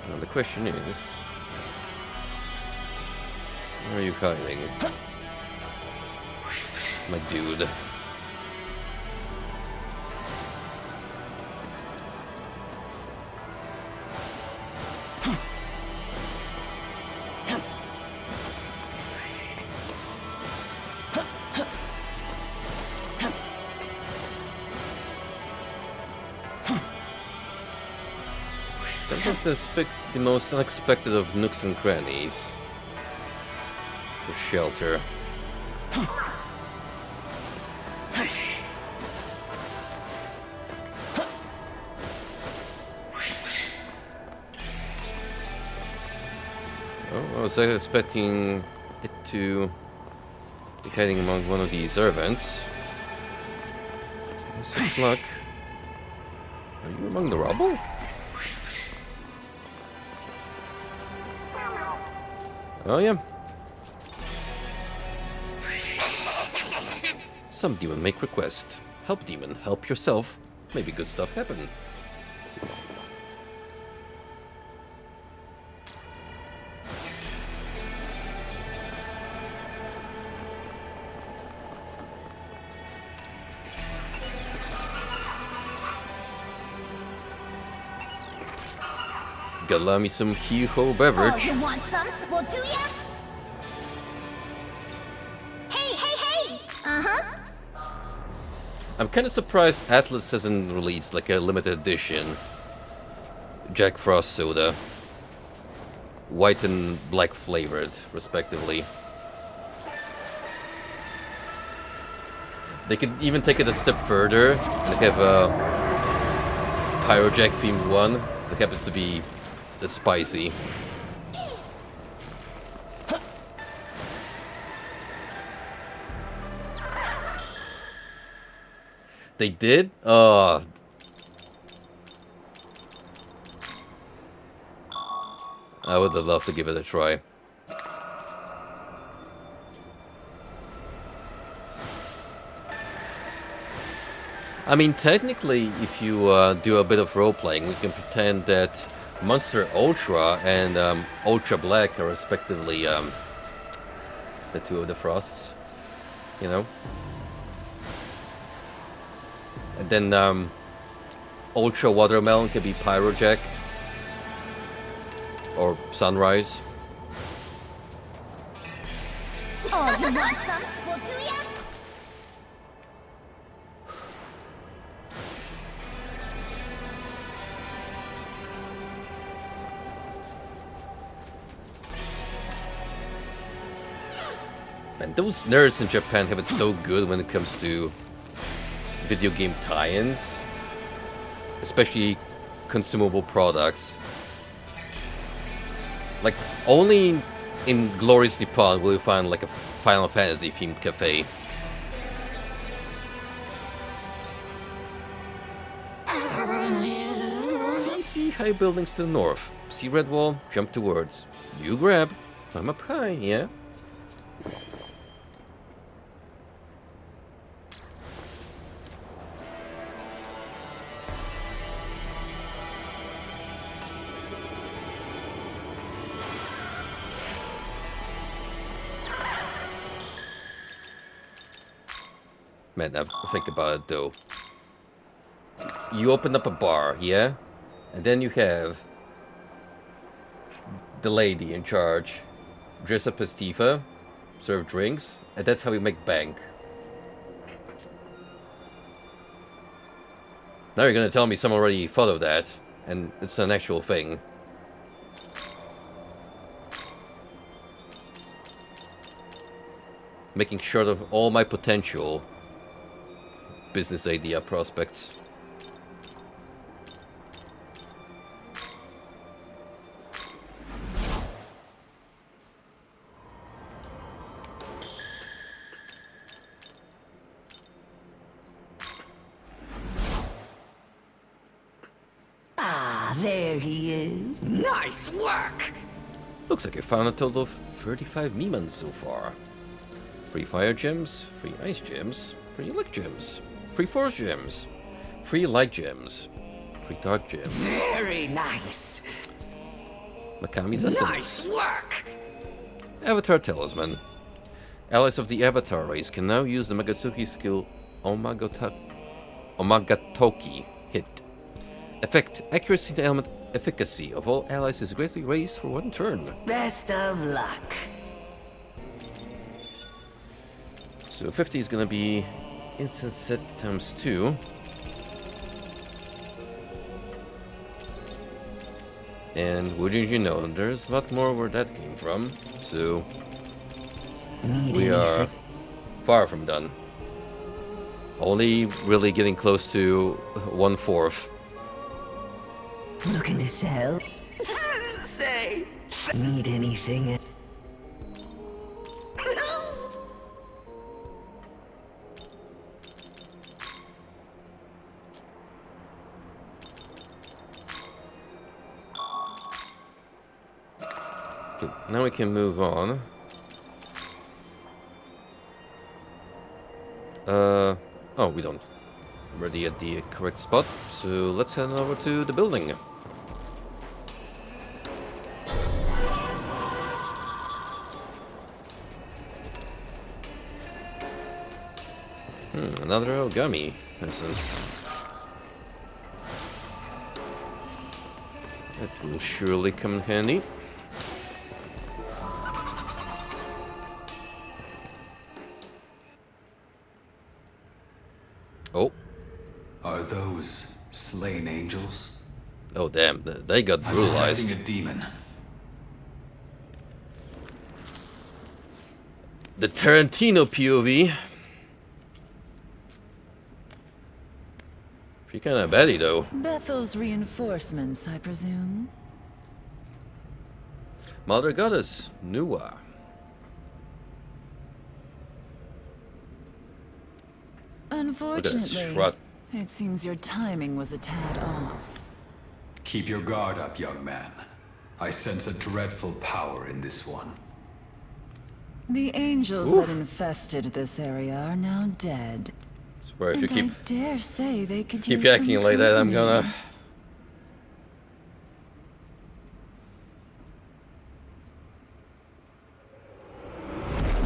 Now the question is, where are you hiding, my dude? Sometimes I expect the most unexpected of nooks and crannies for shelter. Oh, I was expecting it to be hiding among one of these servants. Such luck. Are you among the rubble? Oh yeah. Some demon make request. Help demon, help yourself. Maybe good stuff happen. Gotta allow me some hee-ho beverage. Oh, you want some? Well, do ya? Hey, hey, hey! Uh-huh. I'm kind of surprised Atlas hasn't released like a limited edition Jack Frost soda. White and black flavored, respectively. They could even take it a step further and have a Pyro Jack themed one that happens to be the spicy. They did? Oh. I would have loved to give it a try. I mean, technically, if you do a bit of role-playing, we can pretend that Monster Ultra and Ultra Black are respectively the two of the Frosts, you know? And then Ultra Watermelon could be Pyro Jack. Or Sunrise. Oh, you want some? Well, do ya? Man, those nerds in Japan have it so good when it comes to video game tie-ins. Especially consumable products. Like, only in Glorious Nippon will you find like a Final Fantasy themed cafe. See high buildings to the north. See red wall, jump towards. You grab, climb up high, yeah? Man, now think about it though. You open up a bar, yeah? And then you have the lady in charge dress up as Tifa, serve drinks, and that's how you make bank. Now you're gonna tell me someone already thought of that, and it's an actual thing. Making short of all my potential business idea prospects. Ah, there he is. Nice work. Looks like I found a total of 35 Miemans so far. 3 fire gems, 3 ice gems, 3 elect gems, 3 force gems, 3 light gems, 3 dark gems. Very nice. Megami's essence. Nice work. Avatar Talisman. Allies of the Avatar race can now use the Magatsuki skill Omagatoki hit. Effect: accuracy and element efficacy of all allies is greatly raised for 1 turn. Best of luck. So 50 is gonna be instant set times 2. And wouldn't you know, there's a lot more where that came from. So we are far from done. Only really getting close to 1/4. Looking to sell? Say, need anything? Okay, now we can move on. Oh, we don't. Already at the correct spot, so let's head over to the building. Another Megami essence. That will surely come in handy. Oh, Are those slain angels? oh damn, they got I'm brutalized. detecting a demon. The Tarantino POV. Pretty kind of batty though. Bethel's reinforcements, I presume. Mother Goddess, Nua. Unfortunately, strut. it seems your timing was a tad off. Keep your guard up, young man. I sense a dreadful power in this one. The angels that infested this area are now dead. Swear if you And I dare say they could keep use acting some like that, I'm company. gonna.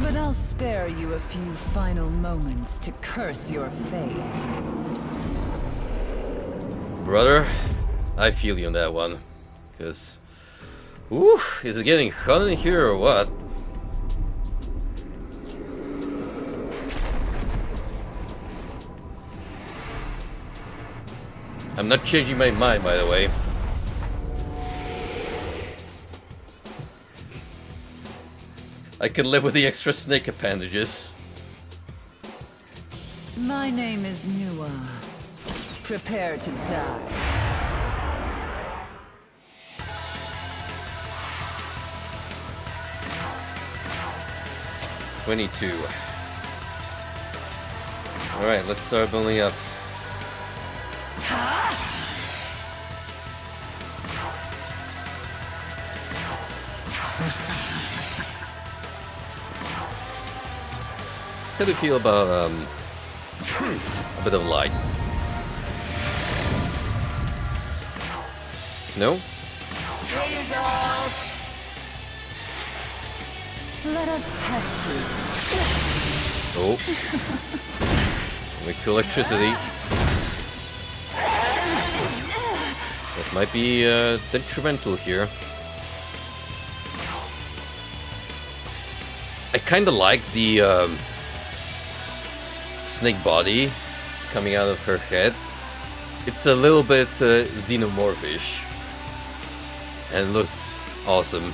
But I'll spare you a few final moments to curse your fate. Brother, I feel you on that one. Cause, ooh, is it getting hot in here or what? I'm not changing my mind, by the way. I can live with the extra snake appendages. My name is Nua. Prepare to die. $22. Alright, let's start building up. How do you feel about a bit of light? No? Let us test you. Oh. Make to electricity. That might be detrimental here. I kinda like the snake body coming out of her head. It's a little bit xenomorphish. And it looks awesome.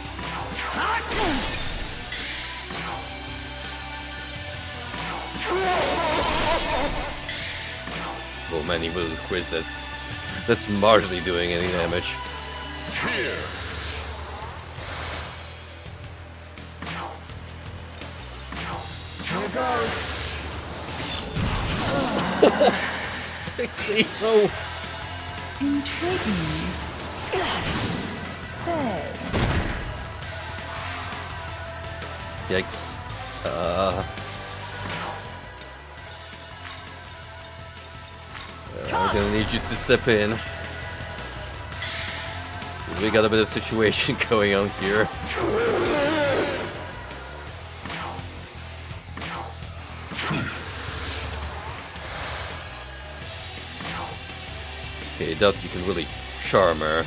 Oh man, he will quiz that's marginally doing any damage. Here. Here goes. Oh. Intriguing. Say. Yikes. I'm gonna need you to step in. We got a bit of situation going on here. Okay, doubt you can really charm her.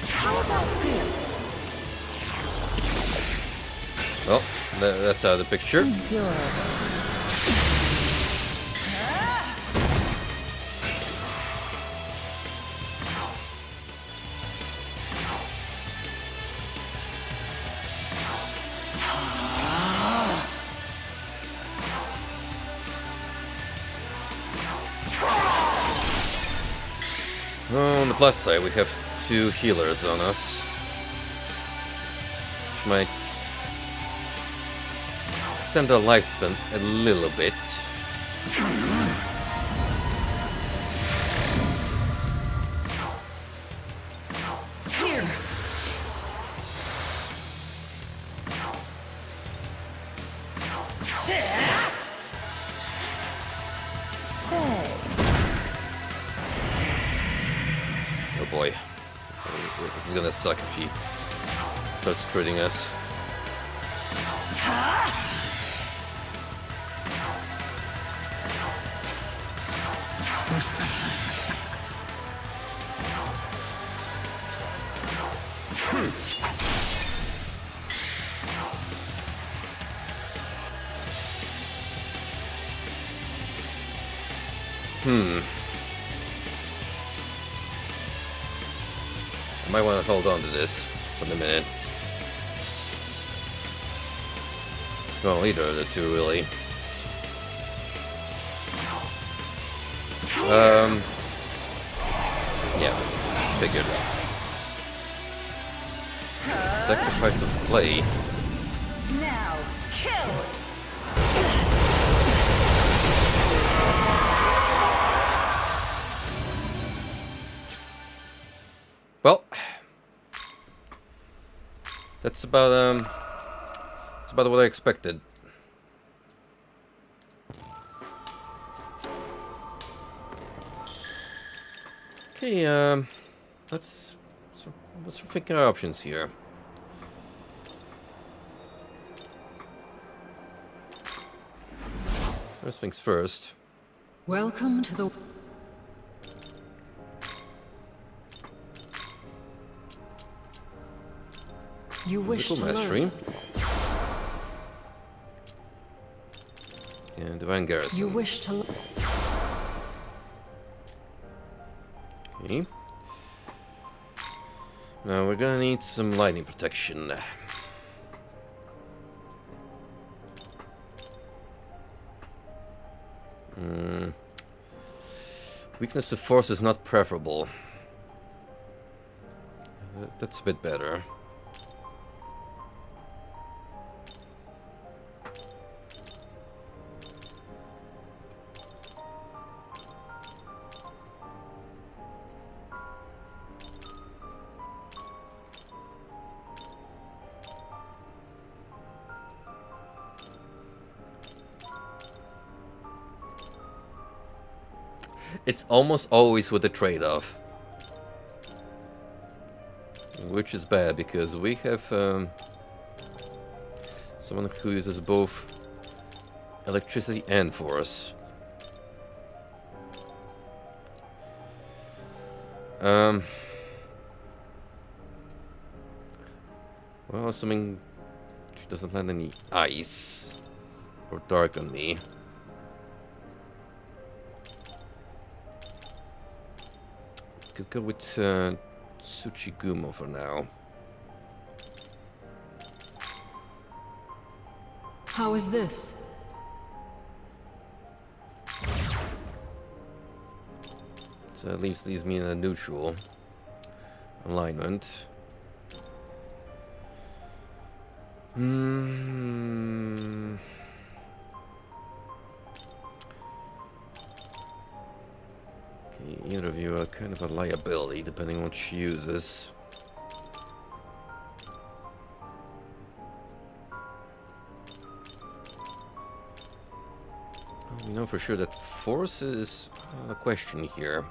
How about this? Well, that's out of the picture. Adorable. On the plus side, we have 2 healers on us, which might extend our lifespan a little bit. Here. Say. Oh boy. This is gonna suck if she starts critting us. I might want to hold on to this for a minute. Well, either of the two, really. Yeah, figured. Sacrifice of play. Now, kill! Well, that's about what I expected. Okay, let's think our options here. First things first. Welcome to the... You wish to Mastery. learn. And Divine Garrison. You wish to... Okay. Now we're gonna need some lightning protection. Weakness to force is not preferable. That's a bit better. It's almost always with a trade-off. Which is bad, because we have someone who uses both electricity and force. Well, assuming she doesn't land any ice or dark on me. Could go with Tsuchigumo for now. How is this? So that leaves me in a neutral alignment. Okay, either of you are kind of a liability, depending on what she uses. We know for sure that force is a question here.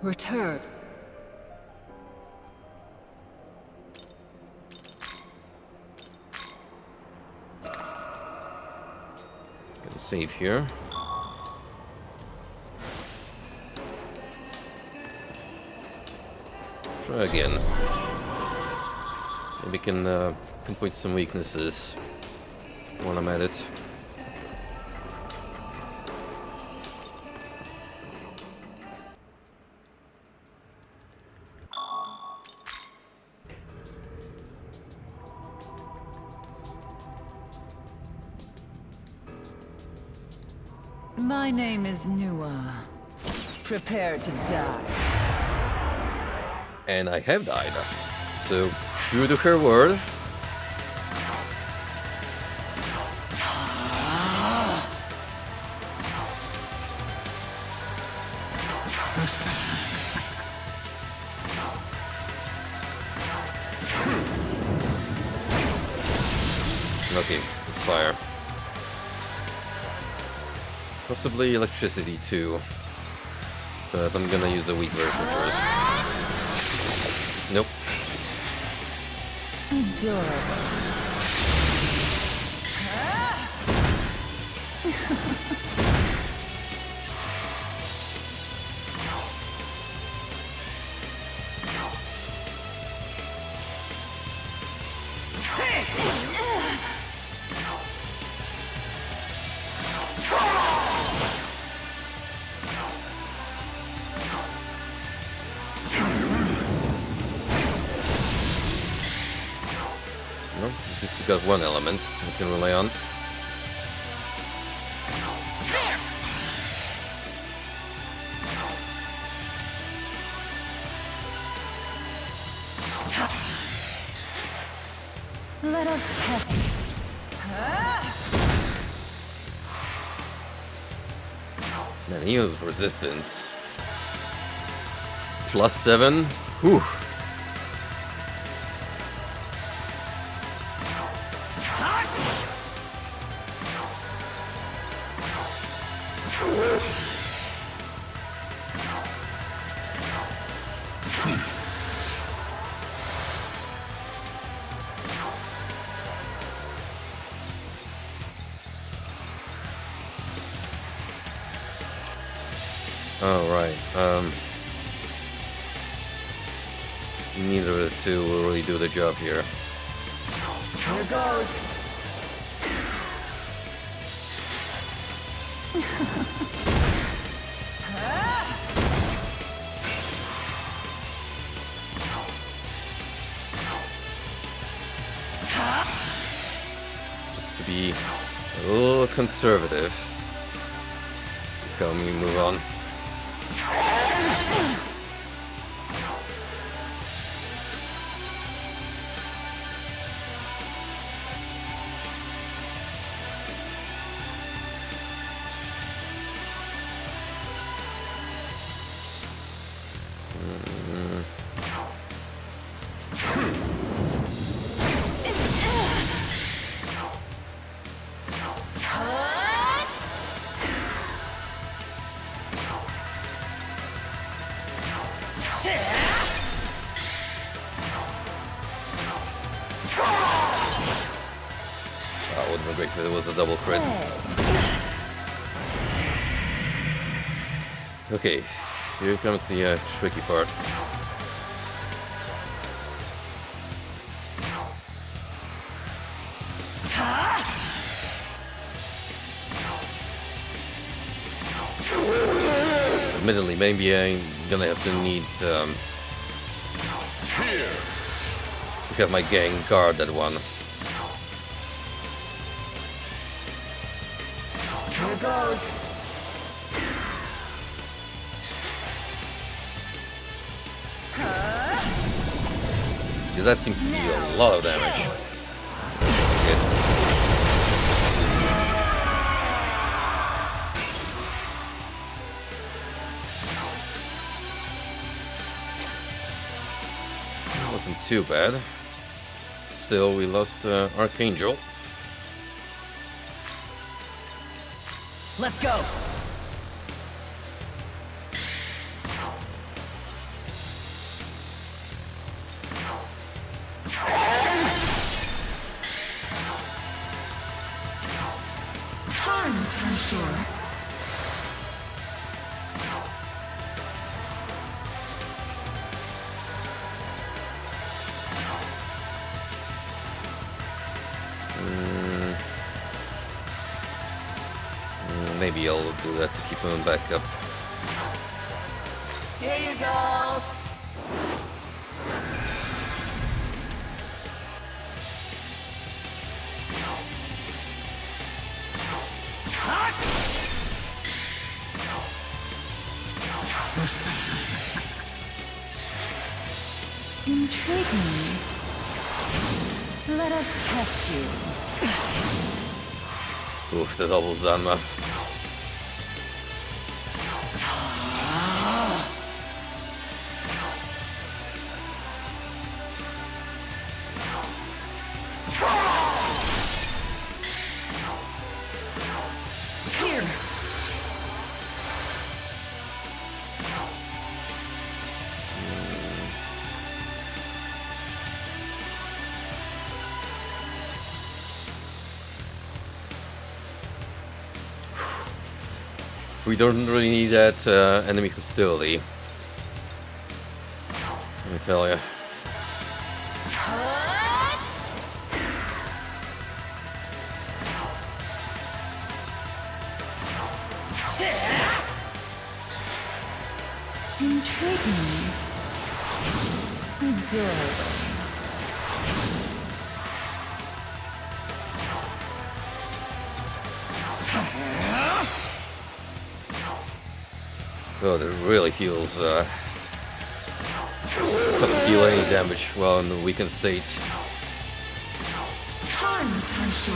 Return. Gotta save here. Try again. Maybe we can pinpoint some weaknesses while I'm at it. My name is Nua. Prepare to die. And I have died. So, true to her word. Okay, it's fire. Possibly electricity too. But I'm gonna use a weak version first. Nope. Adorable. Well, at least we got one element we can rely on. Let us test. Man, he has resistance. +7. Whew. Oh, right. Neither of the two will really do the job here. Here goes. Just to be a little conservative. Come, we move on. That would have been great if it was a double crit. Okay, here comes the tricky part. Admittedly, maybe I'm gonna have to need to have my gang guard that one. Here goes. Yeah, that seems to do a lot of damage. Wasn't too bad. Still, we lost Archangel. Let's go. Charmed, I'm sure. Maybe I'll do that to keep him back up. Here you go. Intriguing. Let us test you. Oof, the double Zanma. Here. We don't really need that enemy hostility. Let me tell you. Intriguing. Adorable. Oh, that really feels tough to deal any damage while in the weakened state. Charmed, I'm sure.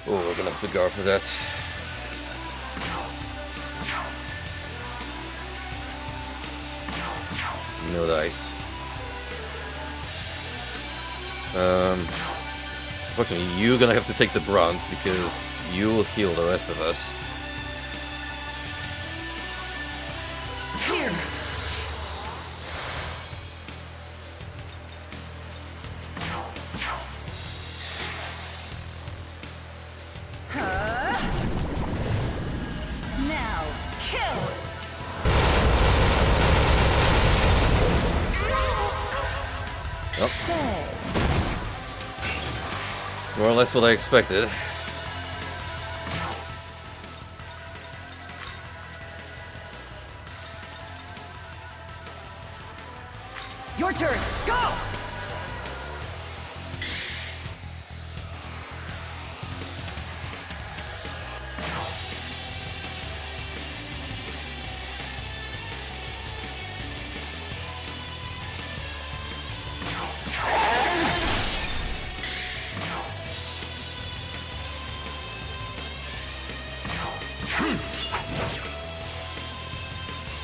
Oh, we're gonna have to guard for that. No dice. Unfortunately, you're gonna have to take the brunt because you will heal the rest of us. Here. Now, kill. Yep. Say. More or less what I expected. Your turn. Go.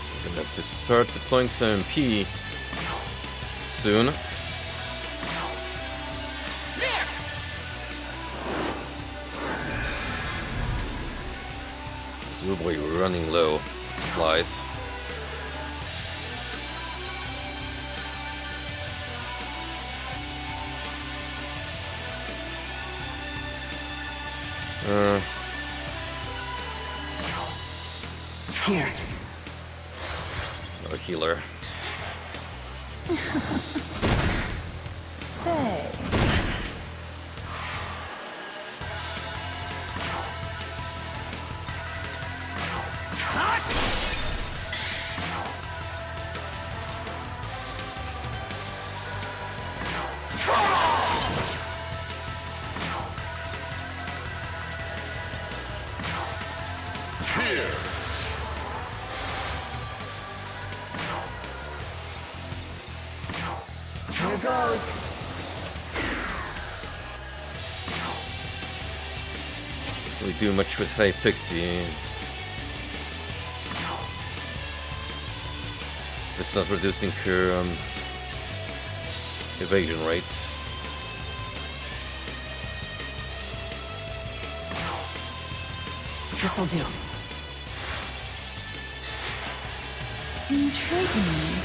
We're gonna have to start deploying some MP soon. Presumably we're running low on supplies. Here. No healer. Say. Here. Here goes. Really do much with High Pixie. It's not reducing her evasion rate. This'll do. Intriguing.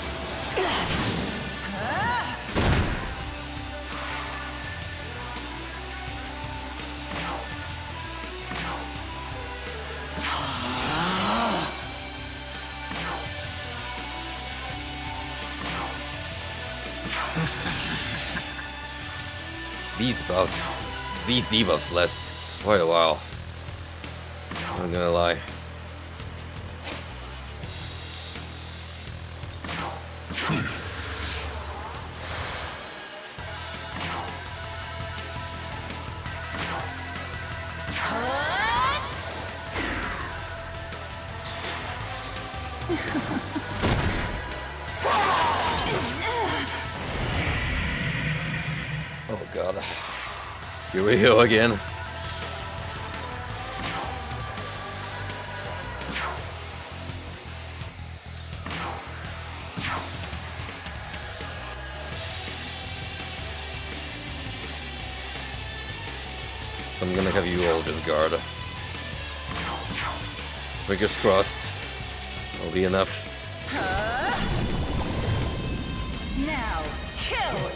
These debuffs last quite a while. I'm gonna lie. Oh god. Here we go again. So I'm gonna have you all just guard. Fingers crossed. That'll be enough. Now, kill.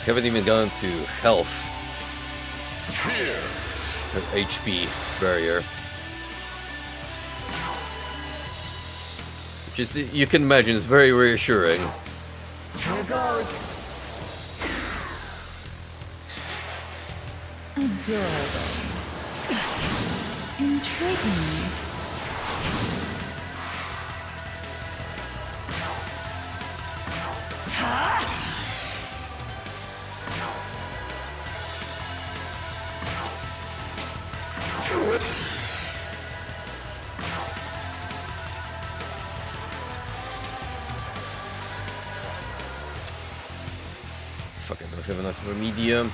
Haven't even gone to health. Here. Her HP barrier. Which is, you can imagine, is very reassuring. Here goes. Adorable. Intriguing. Fuck, I don't have enough of a medium.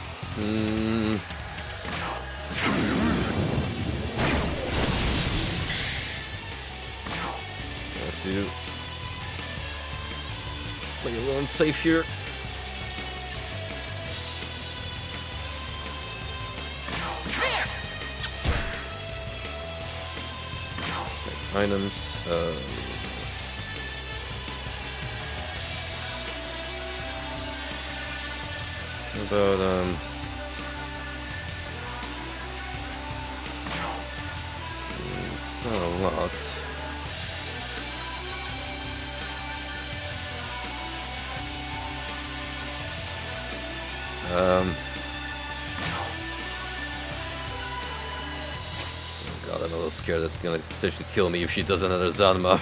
Have to play a little safe here. Items. About it's not a lot. Oh God, I'm a little scared that's gonna potentially kill me if she does another Zanma.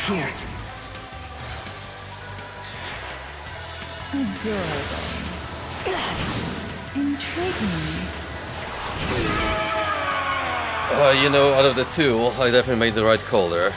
Here. Adorable. Intriguing. You know, out of the two, I definitely made the right call there.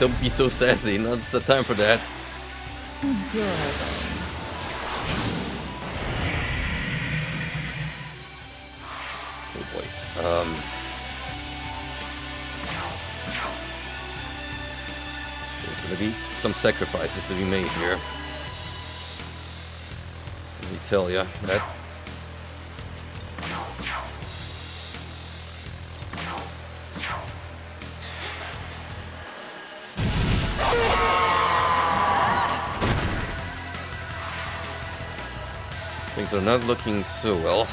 Don't be so sassy, now's the time for that. Adorable. Oh boy. There's gonna be some sacrifices to be made here. Let me tell ya that. Things are not looking so well.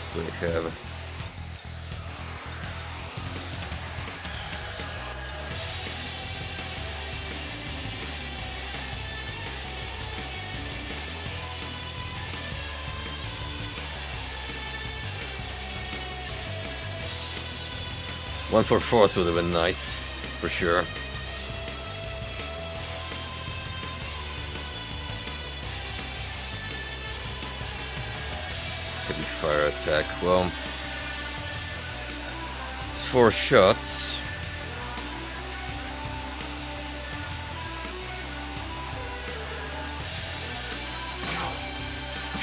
What do we have? One for force would have been nice, for sure. Heavy fire attack. Well, it's 4 shots.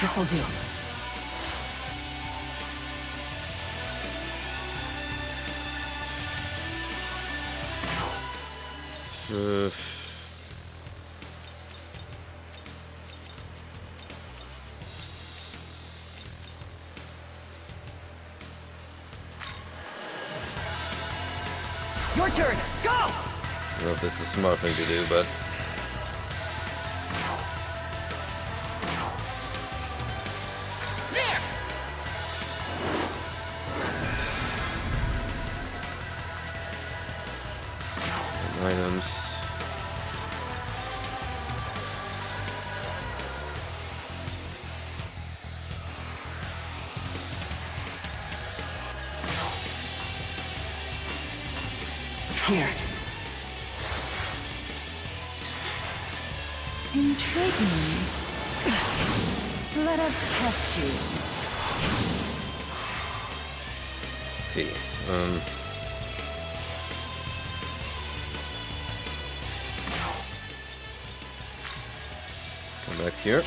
This'll do. Your turn. Go. I don't know if that's a smart thing to do, but There. items. Here. Intriguing. Let us test you. Okay. Come back here.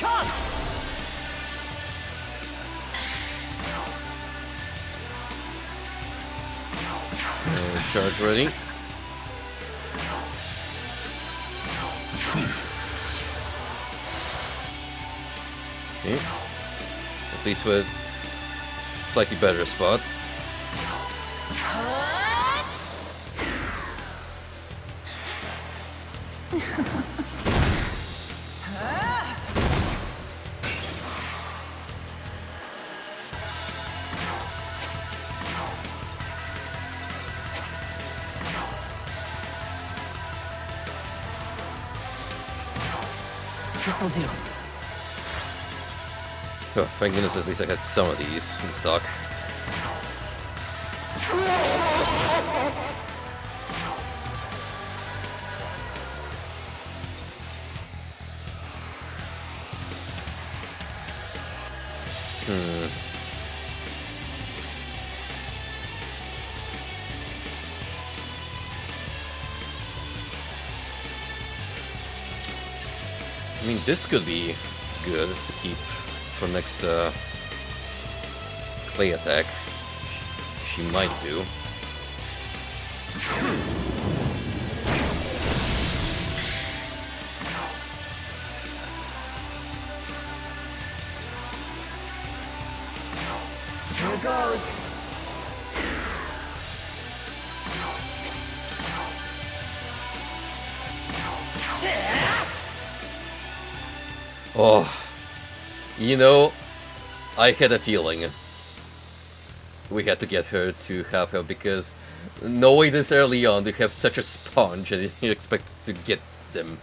Charge ready. Okay. At least with slightly better spot. This'll do. Oh, thank goodness at least I had some of these in stock. I mean, this could be good to keep for next clay attack. She might do. Here goes. Oh, you know, I had a feeling we had to get her to half health because knowing this early on, to have such a sponge and you expect to get them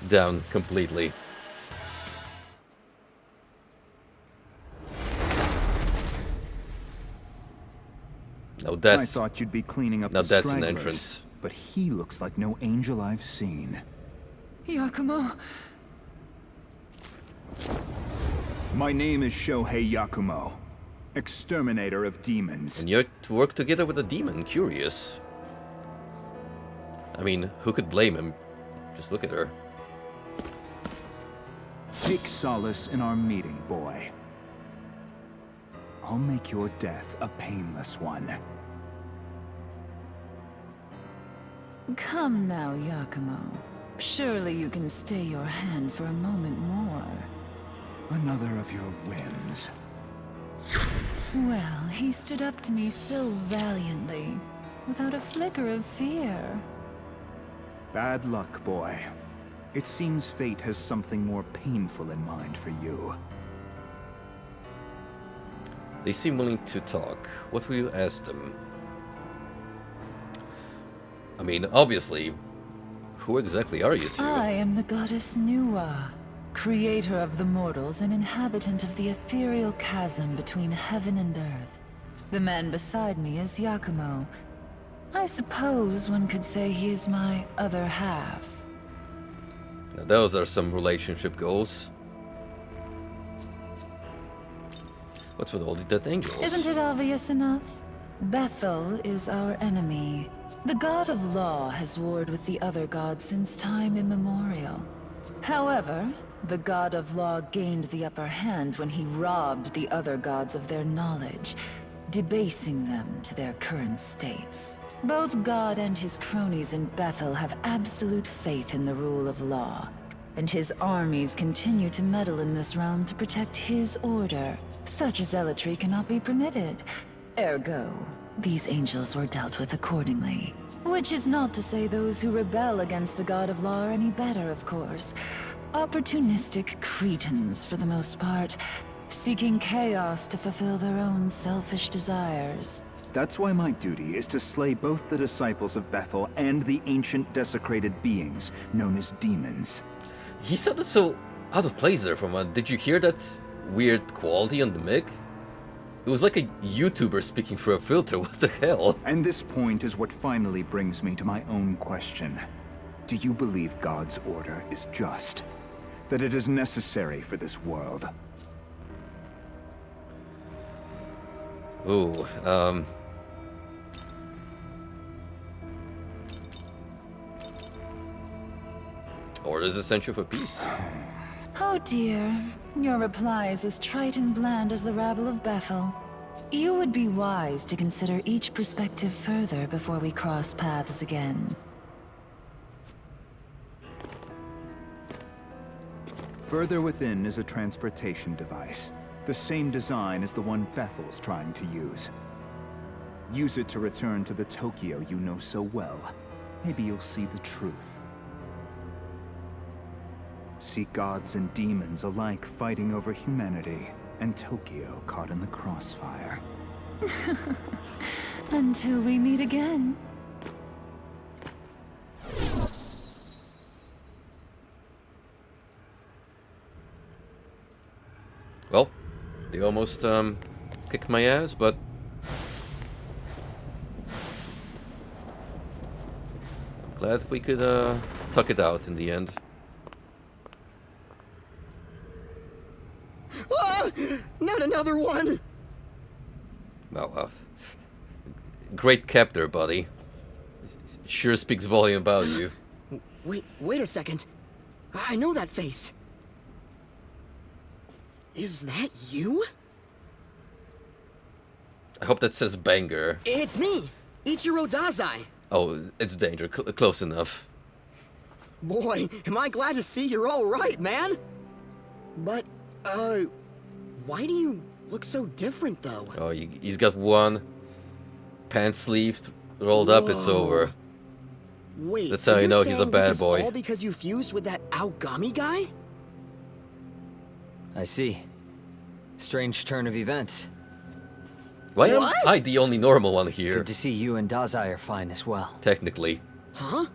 down completely. Now I that's thought you'd be cleaning up now the that's an stragglers, entrance. but he looks like no angel I've seen. Yakumo, My name is Shohei Yakumo, exterminator of demons. And you're to work together with a demon. Curious. I mean, who could blame him? Just look at her. Take solace in our meeting, boy. I'll make your death a painless one. come now, Yakumo. Surely you can stay your hand for a moment more. Another of your whims. Well, he stood up to me so valiantly, without a flicker of fear. Bad luck, boy. It seems fate has something more painful in mind for you. They seem willing to talk. What will you ask them? I mean, obviously, who exactly are you two? I am the goddess Nuwa, creator of the mortals and inhabitant of the ethereal chasm between heaven and earth. The man beside me is Yakumo. I suppose one could say he is my other half. Now, those are some relationship goals. What's with all the dead angels? Isn't it obvious enough? Bethel is our enemy. The god of law has warred with the other gods since time immemorial. However, the god of law gained the upper hand when he robbed the other gods of their knowledge, debasing them to their current states. Both God and his cronies in Bethel have absolute faith in the rule of law, and his armies continue to meddle in this realm to protect his order. Such zealotry cannot be permitted. Ergo, these angels were dealt with accordingly. Which is not to say those who rebel against the god of law are any better, of course. Opportunistic cretins, for the most part, seeking chaos to fulfill their own selfish desires. That's why my duty is to slay both the disciples of Bethel and the ancient desecrated beings known as demons. He sounded so out of place there for a moment. Did you hear that weird quality on the mic? It was like a YouTuber speaking through a filter. What the hell? And this point is what finally brings me to my own question. Do you believe God's order is just? That it is necessary for this world? Ooh, Order is essential for peace. Oh dear, your reply is as trite and bland as the rabble of Bethel. You would be wise to consider each perspective further before we cross paths again. Further within is a transportation device. The same design as the one Bethel's trying to use. Use it to return to the Tokyo you know so well. Maybe you'll see the truth. See gods and demons alike fighting over humanity, and Tokyo caught in the crossfire. Until we meet again. Well, they almost kicked my ass, but I'm glad we could tuck it out in the end. Not another one! Well, great captor, buddy. Sure speaks volume about you. Wait a second. I know that face. Is that you? I hope that says banger. It's me, Ichiro Dazai. Oh, it's danger. Close enough. Boy, am I glad to see you're all right, man. But, why do you look so different, though? Oh, he's got one pant sleeve rolled up. It's over. Wait, That's so how you you're know he's a saying bad this is boy. all because you fused with that Aogami guy? I see. Strange turn of events. Why am What? I the only normal one here? Good to see you and Dazai are fine as well. Technically. Huh?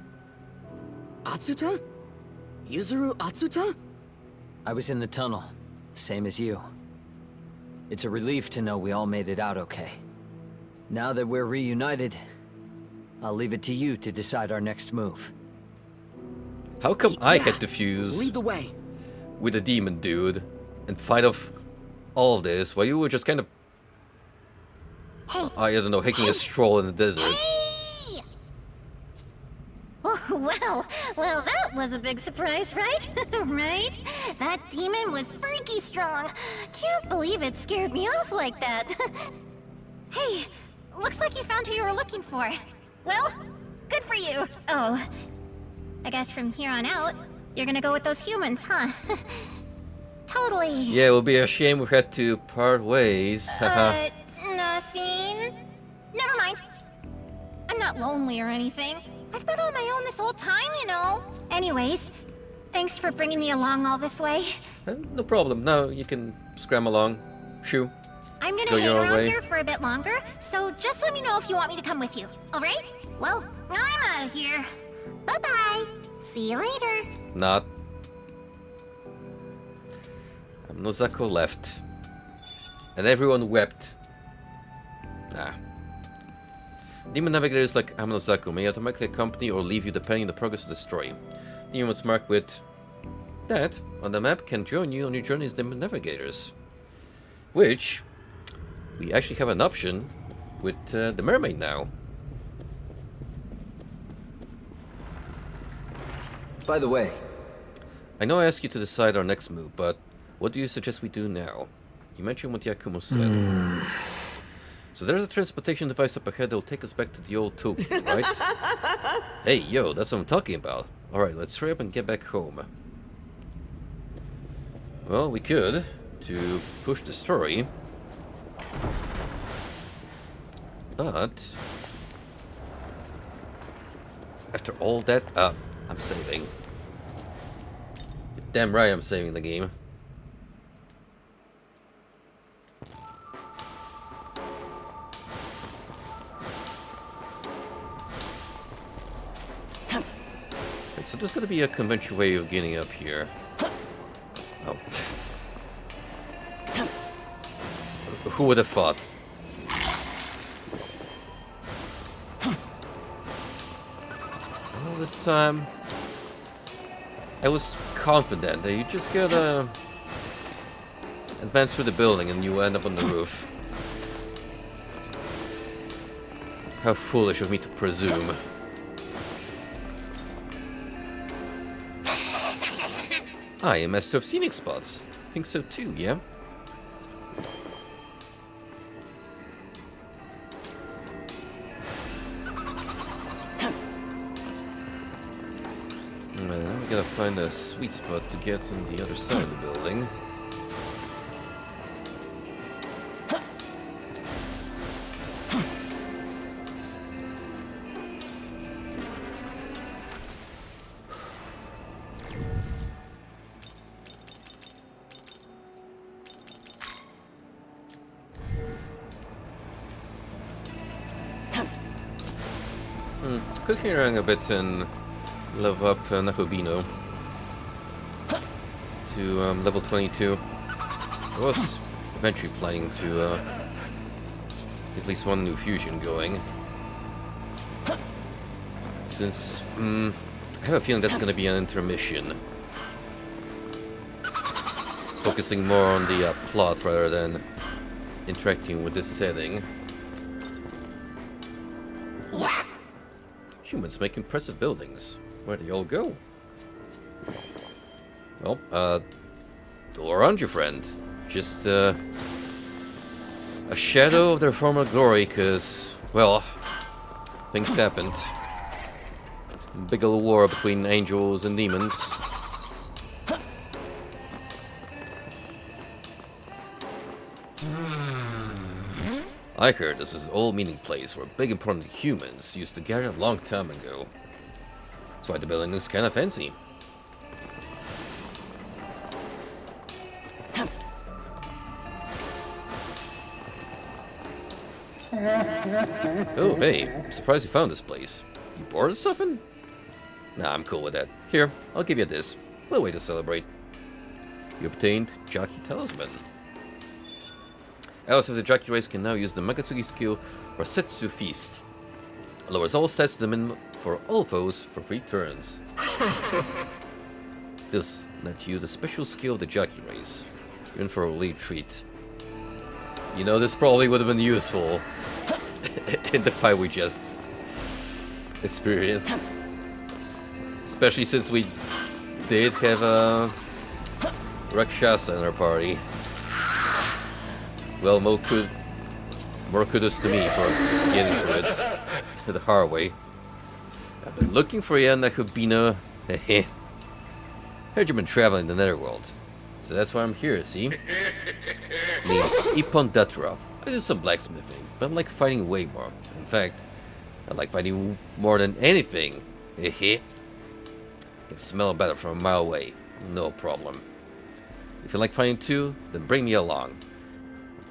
Atsuta? Yuzuru Atsuta? I was in the tunnel, same as you. It's a relief to know we all made it out okay. Now that we're reunited, I'll leave it to you to decide our next move. How come I Yeah, had to fuse Lead the way. with a demon dude and fight off all this while you were just kind of, I don't know, taking a stroll in the desert? Hey! Oh, well, that was a big surprise, right? Right? That demon was freaky strong. Can't believe it scared me off like that. Hey, looks like you found who you were looking for. Well, good for you. Oh, I guess from here on out, you're gonna go with those humans, huh? Totally. Yeah, it would be a shame we had to part ways. Haha. Nothing. Never mind. I'm not lonely or anything. I've been on my own this whole time, you know. Anyways, thanks for bringing me along all this way. No problem. Now you can scram along. Shoo. I'm gonna Go hang your own around way. here for a bit longer, so just let me know if you want me to come with you, alright? Well, I'm out of here. Bye-bye. See you later. Not. Nozako left. And everyone wept. Nah. Demon navigators like Amnozako may automatically accompany or leave you depending on the progress of the story. Demons marked with that on the map can join you on your journey as demon navigators. Which, we actually have an option with the mermaid now. By the way, I know I asked you to decide our next move, but what do you suggest we do now? You mentioned what Yakumo said. So there's a transportation device up ahead that will take us back to the old Tokyo, right? Hey, yo, that's what I'm talking about. Alright, let's hurry up and get back home. Well, we could, to push the story. But after all that, I'm saving. You're damn right I'm saving the game. Right, so there's gotta be a conventional way of getting up here. Oh. Who would have thought? All this time, I was confident that you just gotta advance through the building and you end up on the roof. How foolish of me to presume. I am master of scenic spots. Think so too, yeah? We gotta find a sweet spot to get on the other side of the building. Cooking around a bit and level up Nakobino to level 22. I was eventually planning to get at least one new fusion going. Since I have a feeling that's going to be an intermission. Focusing more on the plot rather than interacting with this setting. Humans make impressive buildings. Where do they all go? Well, all around you, friend. Just, a shadow of their former glory, cause, well, things happened. Big old war between angels and demons. I heard this was an old meeting place where big important humans used to gather a long time ago. That's why the building looks kind of fancy. Oh, hey, I'm surprised you found this place. You bored or something? Nah, I'm cool with that. Here, I'll give you this. What a way to celebrate. You obtained Jockey Talisman. Allies of the jockey race can now use the Magatsugi skill Rasetsu Feast. Lowers all stats to the minimum for all foes for 3 turns. This net you the special skill of the jockey race. You're in for a lead treat. You know, this probably would have been useful in the fight we just experienced. Especially since we did have a Rakshasa in our party. Well, more kudos to me for getting through it the hard way. I've been looking for you, Nakobino. Heard you've been traveling the netherworld, so that's why I'm here, see? Name's Ippon Datra. I do some blacksmithing, but I like fighting way more. In fact, I like fighting more than anything. Can smell better from a mile away. No problem. If you like fighting too, then bring me along.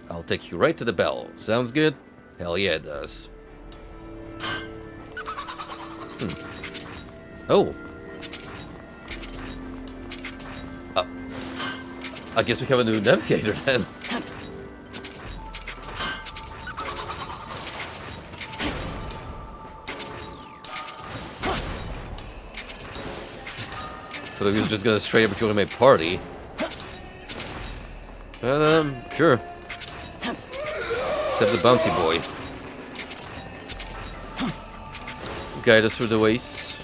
I'll take you right to the bell. Sounds good? Hell yeah, it does. Oh. I guess we have a new navigator then. So he was just gonna straight up join my party. But, sure. Except the bouncy boy. Guide us through the ways.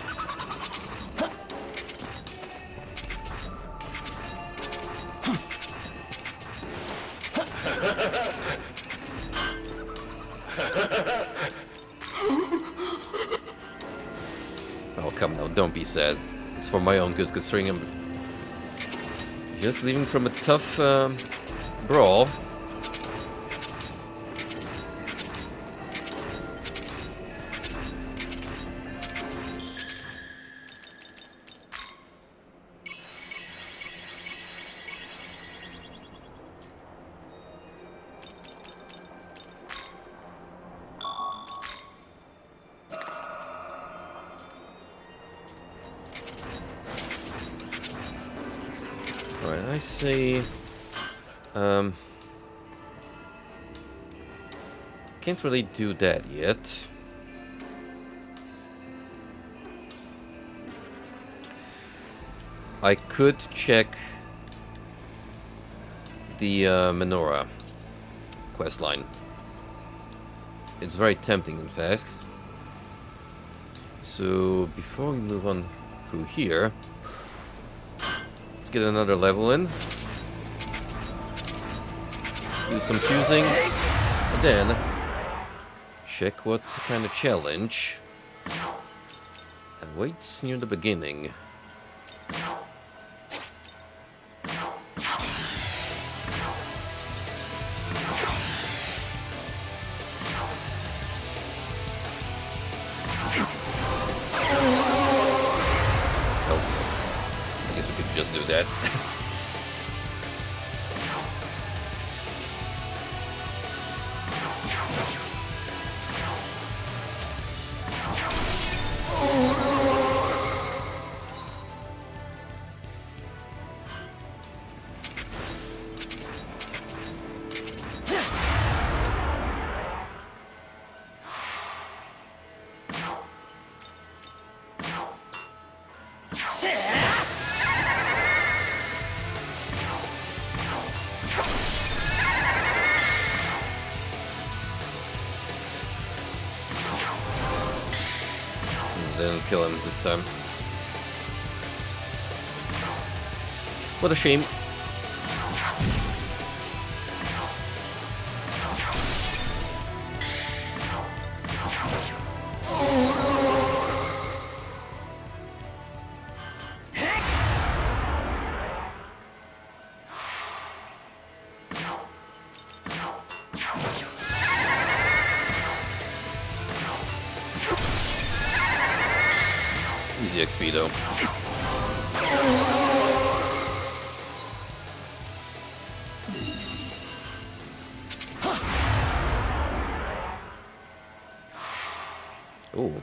Oh, come now, don't be sad. It's for my own good, considering I'm just leaving from a tough brawl. Alright, I say... can't really do that yet. I could check the Menorah questline. It's very tempting, in fact. So before we move on through here, let's get another level in. Do some fusing, and then check what kind of challenge awaits near the beginning. Just do that. Didn't kill him this time. What a shame. Easy XP though. Oh,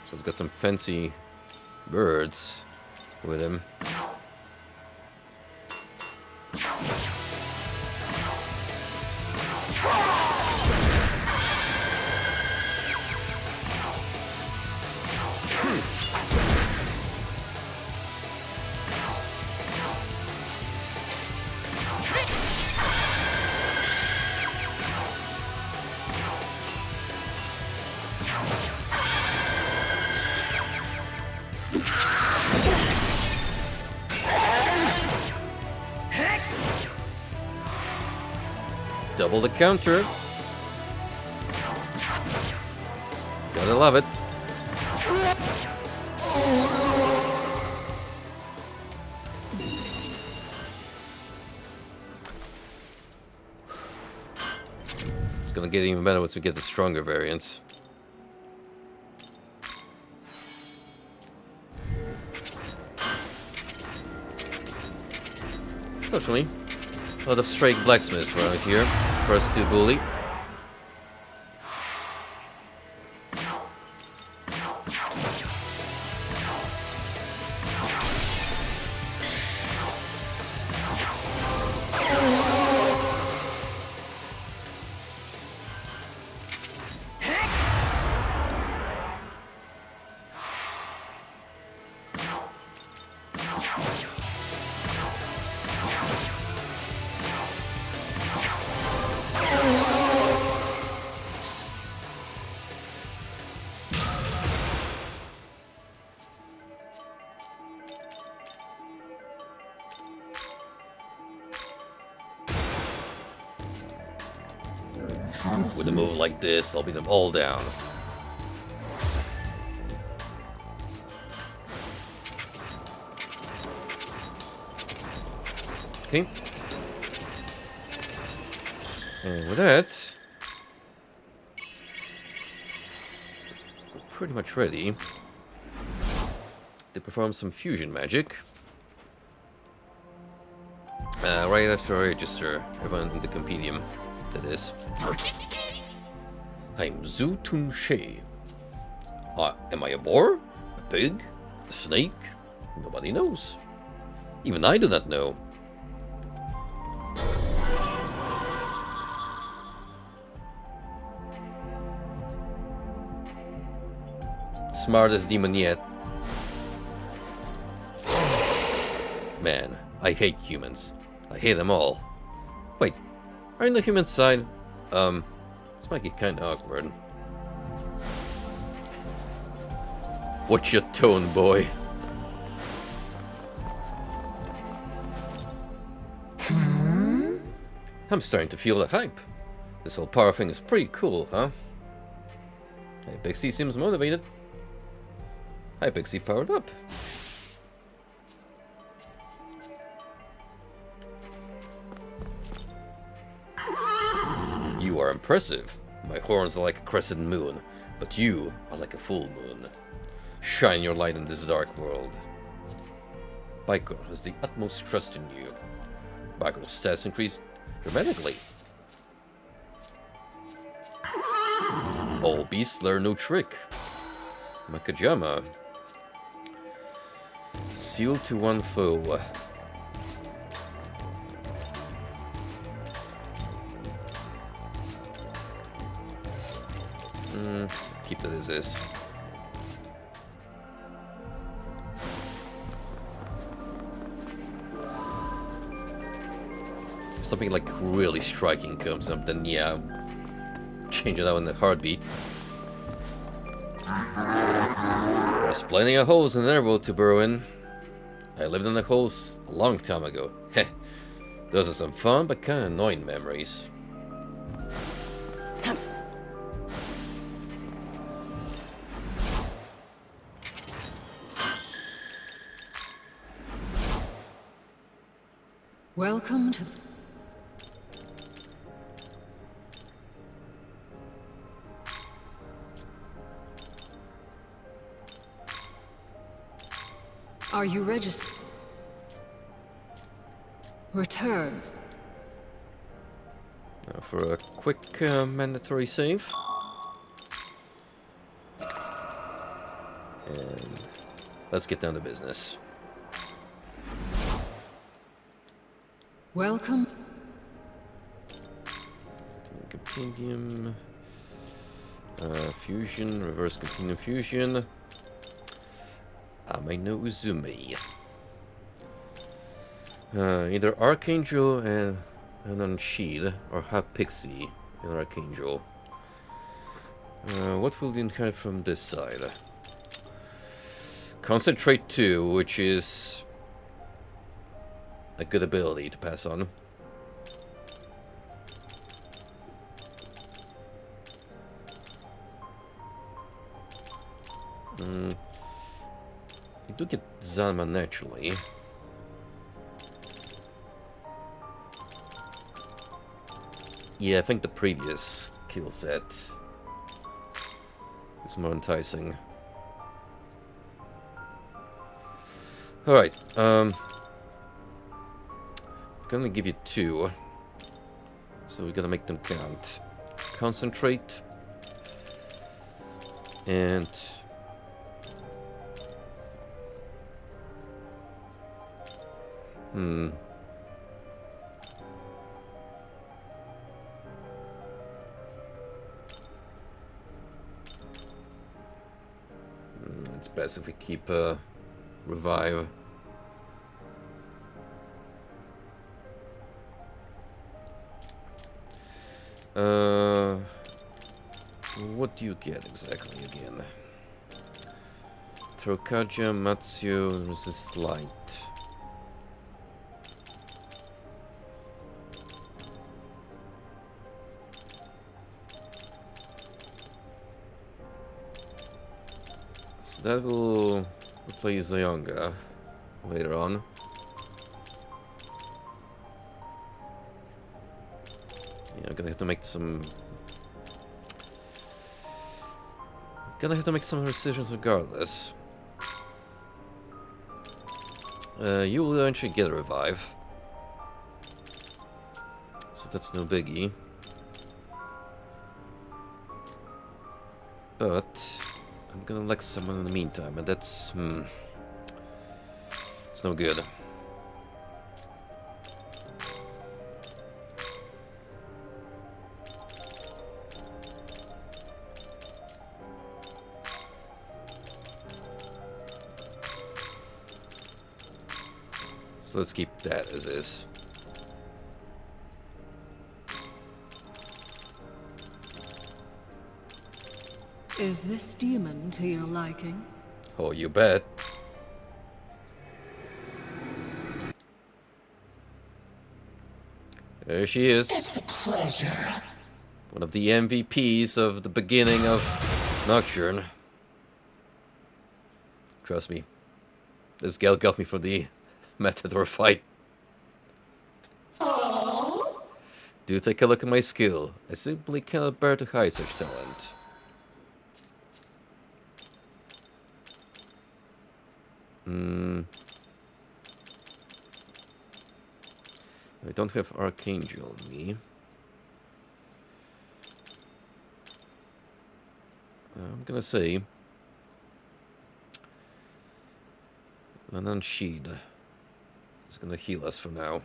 so he's got some fancy birds with him. Double the counter. Gotta love it. It's gonna get even better once we get the stronger variants. Fortunately, a lot of stray blacksmiths around here for us to bully. With a move like this, I'll beat them all down. Okay. And with that, we're pretty much ready to perform some fusion magic. Right after I register everyone in the compendium. That is. I'm Zhu Tunshe. Am I a boar? A pig? A snake? Nobody knows. Even I do not know. Smartest demon yet. Man, I hate humans. I hate them all. Wait, are you on the human side? This might get kinda awkward. Watch your tone, boy. I'm starting to feel the hype. This whole power thing is pretty cool, huh? Hey, Pixie seems motivated. Hi, Pixie, powered up. You are impressive. My horns are like a crescent moon, but you are like a full moon. Shine your light in this dark world. Bicorn has the utmost trust in you. Bicorn's stats increased dramatically. All beasts learn no trick. Makajama. Sealed to one foe. Keep it as is. If something like really striking comes up, then yeah, change it out in a heartbeat. There's plenty of holes in the netherworld to burrow in. I lived in the holes a long time ago. Heh. Those are some fun but kinda annoying memories. Welcome to... Are you registered? Return. Now for a quick mandatory save. And let's get down to business. Welcome. Compendium. Fusion, reverse compendium fusion. Ame no Uzumi. Either Archangel and Unsheed, or have Pixie and Archangel. What will you inherit from this side? Concentrate 2, which is a good ability to pass on. You do get Zanma naturally. Yeah, I think the previous kill set is more enticing. Alright, gonna give you 2. So we gotta make them count. Concentrate. And it's best if we keep revive. What do you get exactly again? Trokaja, Matsuo, resist light. So that will replace Zayonga later on. Yeah, I'm gonna have to make some... Gonna have to make some decisions regardless. You will eventually get a revive. So that's no biggie. But I'm gonna elect someone in the meantime, and that's... it's no good. So let's keep that as is. Is this demon to your liking? Oh, you bet. There she is. It's a pleasure. One of the MVPs of the beginning of Nocturne. Trust me. This gal got me from the Matador fight. Oh. Do take a look at my skill. I simply cannot bear to hide such talent. I don't have Archangel on me. I'm gonna say Manan Sheed is gonna heal us for now.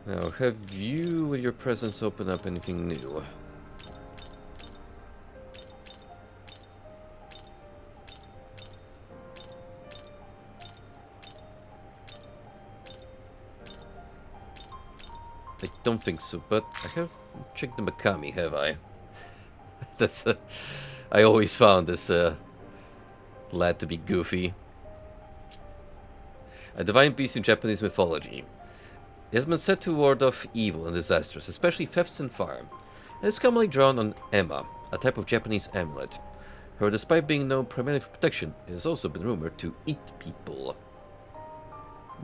Now, have you, with your presence, opened up anything new? I don't think so, but I have checked the Megami, have I? That's I always found this lad to be goofy. A divine beast in Japanese mythology. It has been said to ward off evil and disasters, especially thefts and fire. It is commonly drawn on Emma, a type of Japanese amulet. However, despite being known primarily for protection, it has also been rumored to eat people.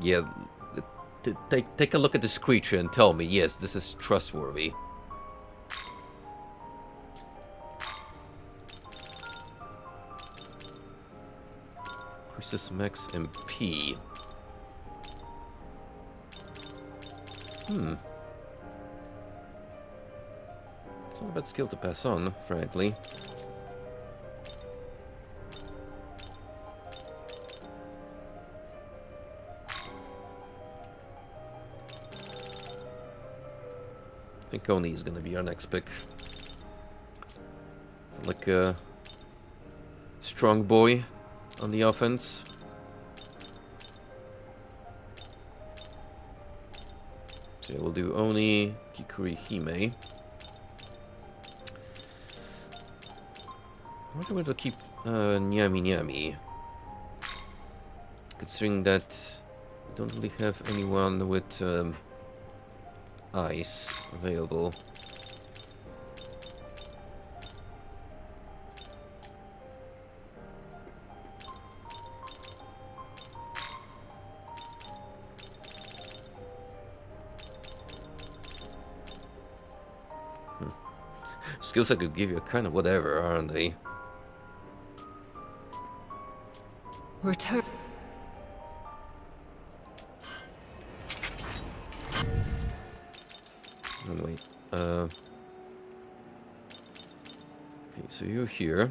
Yeah, take a look at this creature and tell me, yes, this is trustworthy. Increases max MP. It's not a bad skill to pass on, frankly. I think Oni is gonna be our next pick. Like a strong boy on the offense. So we'll do Oni, Kikuri, Hime. I wonder whether to keep Nyami Nyami. Considering that we don't really have anyone with ice available. Skills I could give you kind of whatever, aren't they? Return. Anyway, okay, so you're here.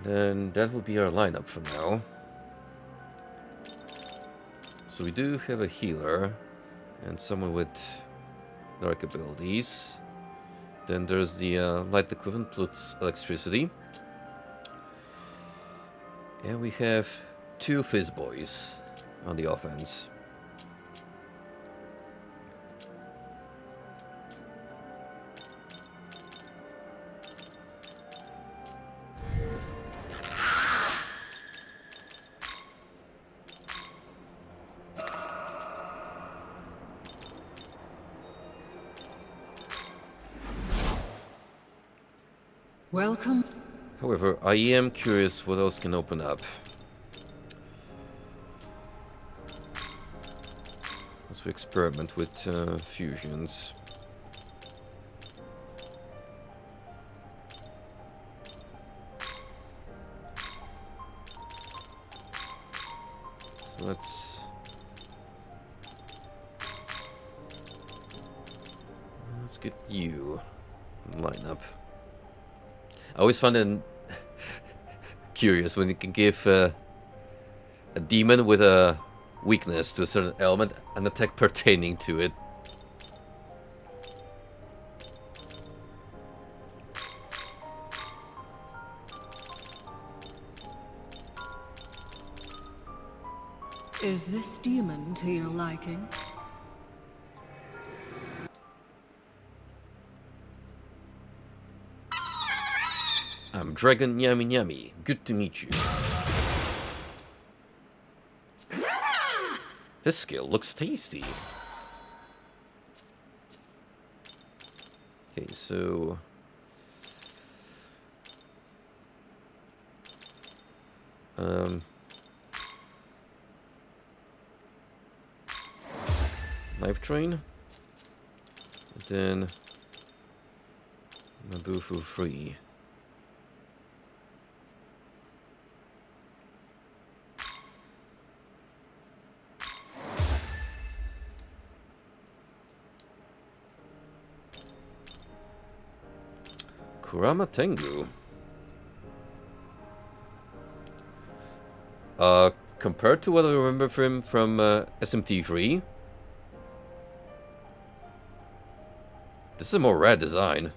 Then that will be our lineup for now. So we do have a healer and someone with dark abilities. Then there's the light equivalent plus electricity. And we have two Fizz Boys on the offense. Welcome. However, I am curious what else can open up. As we experiment with fusions. So let's get you in lineup. I always find it curious when you can give a demon with a weakness to a certain element and attack pertaining to it. Is this demon to your liking? I'm Dragon Nyami Nyami. Good to meet you. This skill looks tasty. Okay, so... Knife Train. And then... Mabufu Free. Kurama Tengu. Compared to what I remember from SMT3, this is a more rad design.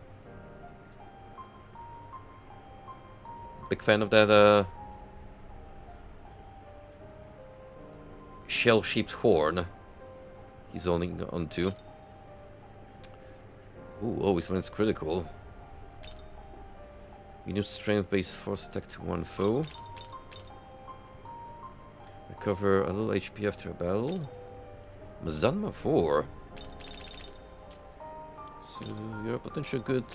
Big fan of that shell-shaped horn he's holding onto. Ooh, always lands critical. Unit strength based force attack to one foe. Recover a little HP after a battle. Mazanma 4. So you're a potential good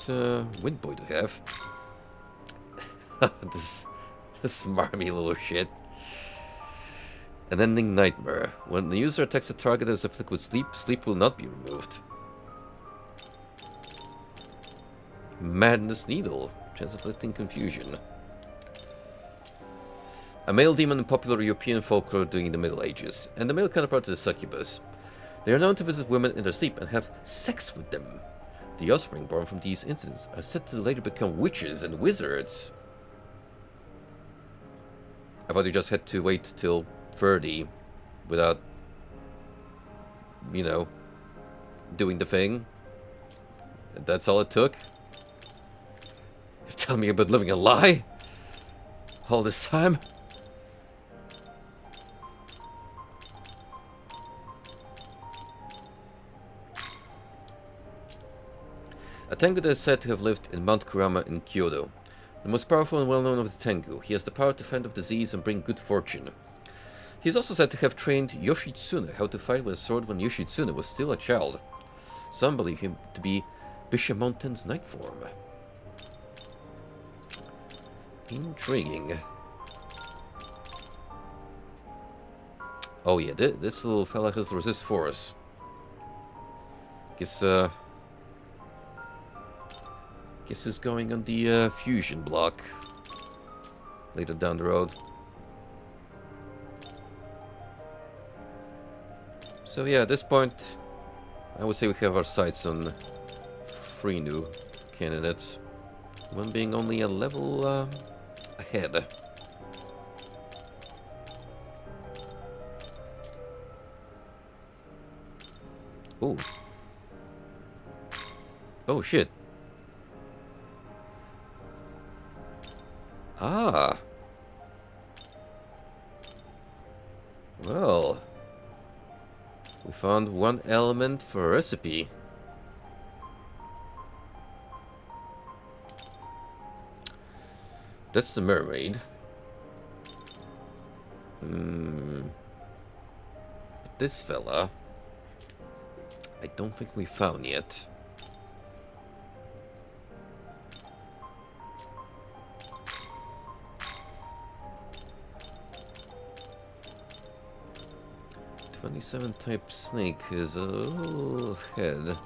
wind boy to have. this smarmy little shit. An ending nightmare. When the user attacks a target as afflicted with sleep, sleep will not be removed. Madness Needle. Trans-afflicting confusion. A male demon in popular European folklore during the Middle Ages, and the male counterpart to the succubus. They are known to visit women in their sleep and have sex with them. The offspring born from these incidents are said to later become witches and wizards. I thought you just had to wait till 30 without, you know, doing the thing. That's all it took. You're telling me about living a lie? All this time? A Tengu that is said to have lived in Mount Kurama in Kyoto. The most powerful and well-known of the Tengu, he has the power to fend off disease and bring good fortune. He is also said to have trained Yoshitsune how to fight with a sword when Yoshitsune was still a child. Some believe him to be Bishamonten's night form. Intriguing. Oh yeah, this little fella has resist force. Guess who's going on the fusion block later down the road. So yeah, at this point, I would say we have our sights on 3 new candidates. One being only a level ahead. Ooh. Oh shit. Ah. Well. We found one element for a recipe. That's the mermaid. This fella, I don't think we found yet. '27 type snake is a little ahead.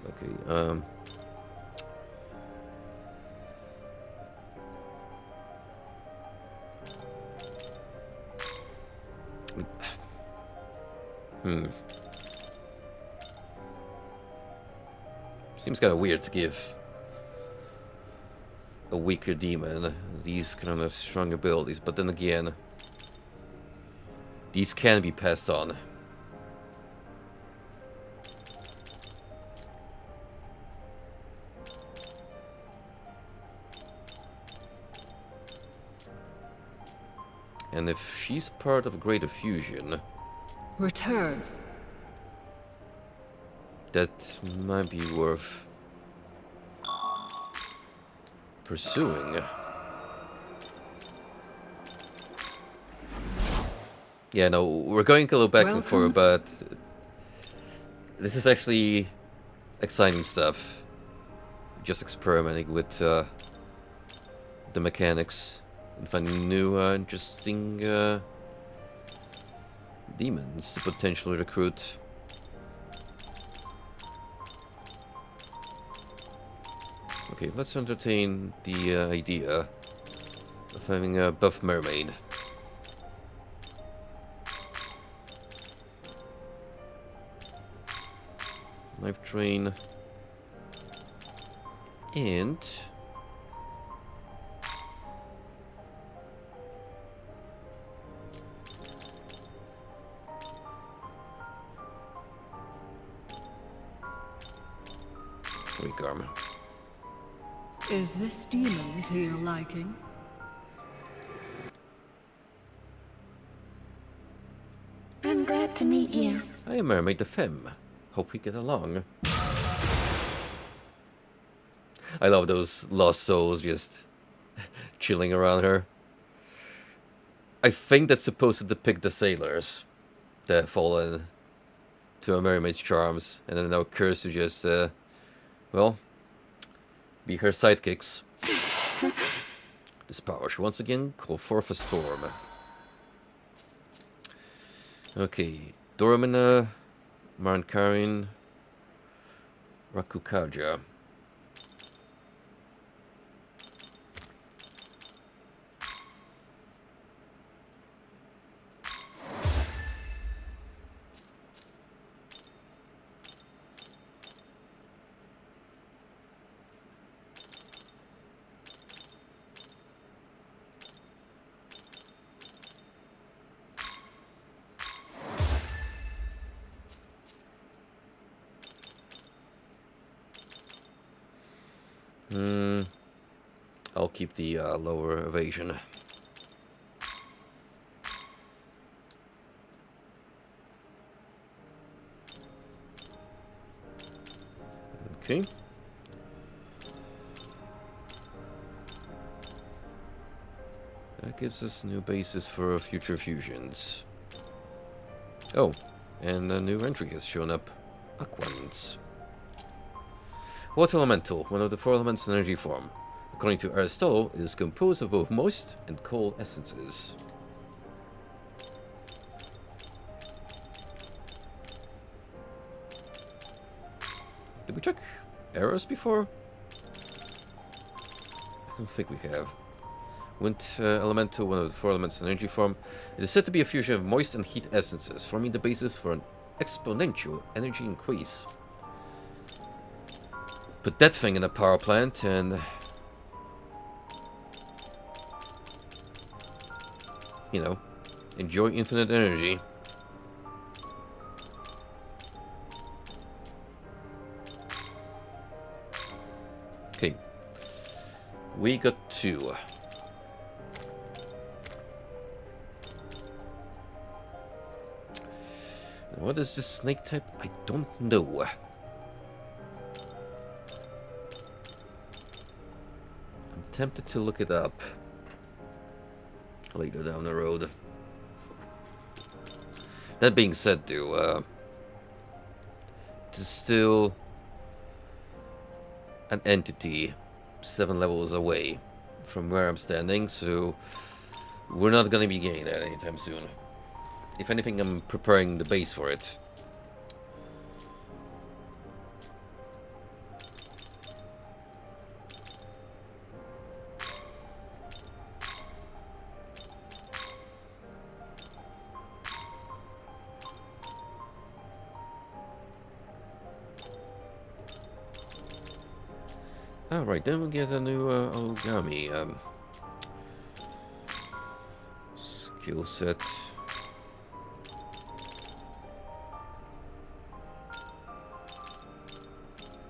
Okay, Seems kind of weird to give a weaker demon these kind of strong abilities, but then again, these can be passed on. And if she's part of a greater fusion, Return. that might be worth pursuing. Yeah, no, we're going a little back and forth, but this is actually exciting stuff. Just experimenting with the mechanics and finding new, interesting demons to potentially recruit. Okay, let's entertain the idea of having a buff mermaid. Life drain. And weak armor. Is this demon to your liking? I'm glad to meet you. I am Mermaid the Femme. Hope we get along. I love those lost souls just chilling around her. I think that's supposed to depict the sailors that have fallen to a mermaid's charms and are now cursed to just, well, be her sidekicks. This power should once again call forth a storm. Okay, Dormina, Marnkarin, Rakukaja. I'll keep the lower evasion. Okay. That gives us new basis for future fusions. Oh, and a new entry has shown up. Aquans. Water Elemental, one of the four elements in energy form. According to Aristotle, it is composed of both moist and cold essences. Did we check arrows before? I don't think we have. Wind Elemental, one of the four elements in energy form. It is said to be a fusion of moist and heat essences, forming the basis for an exponential energy increase. Put that thing in a power plant and, you know, enjoy infinite energy. Okay. We got two. What is this snake type? I don't know. I'm tempted to look it up later down the road. That being said, though, it is still an entity 7 levels away from where I'm standing, so we're not gonna be getting that anytime soon. If anything, I'm preparing the base for it. Alright, then we'll get a new Megami skill set.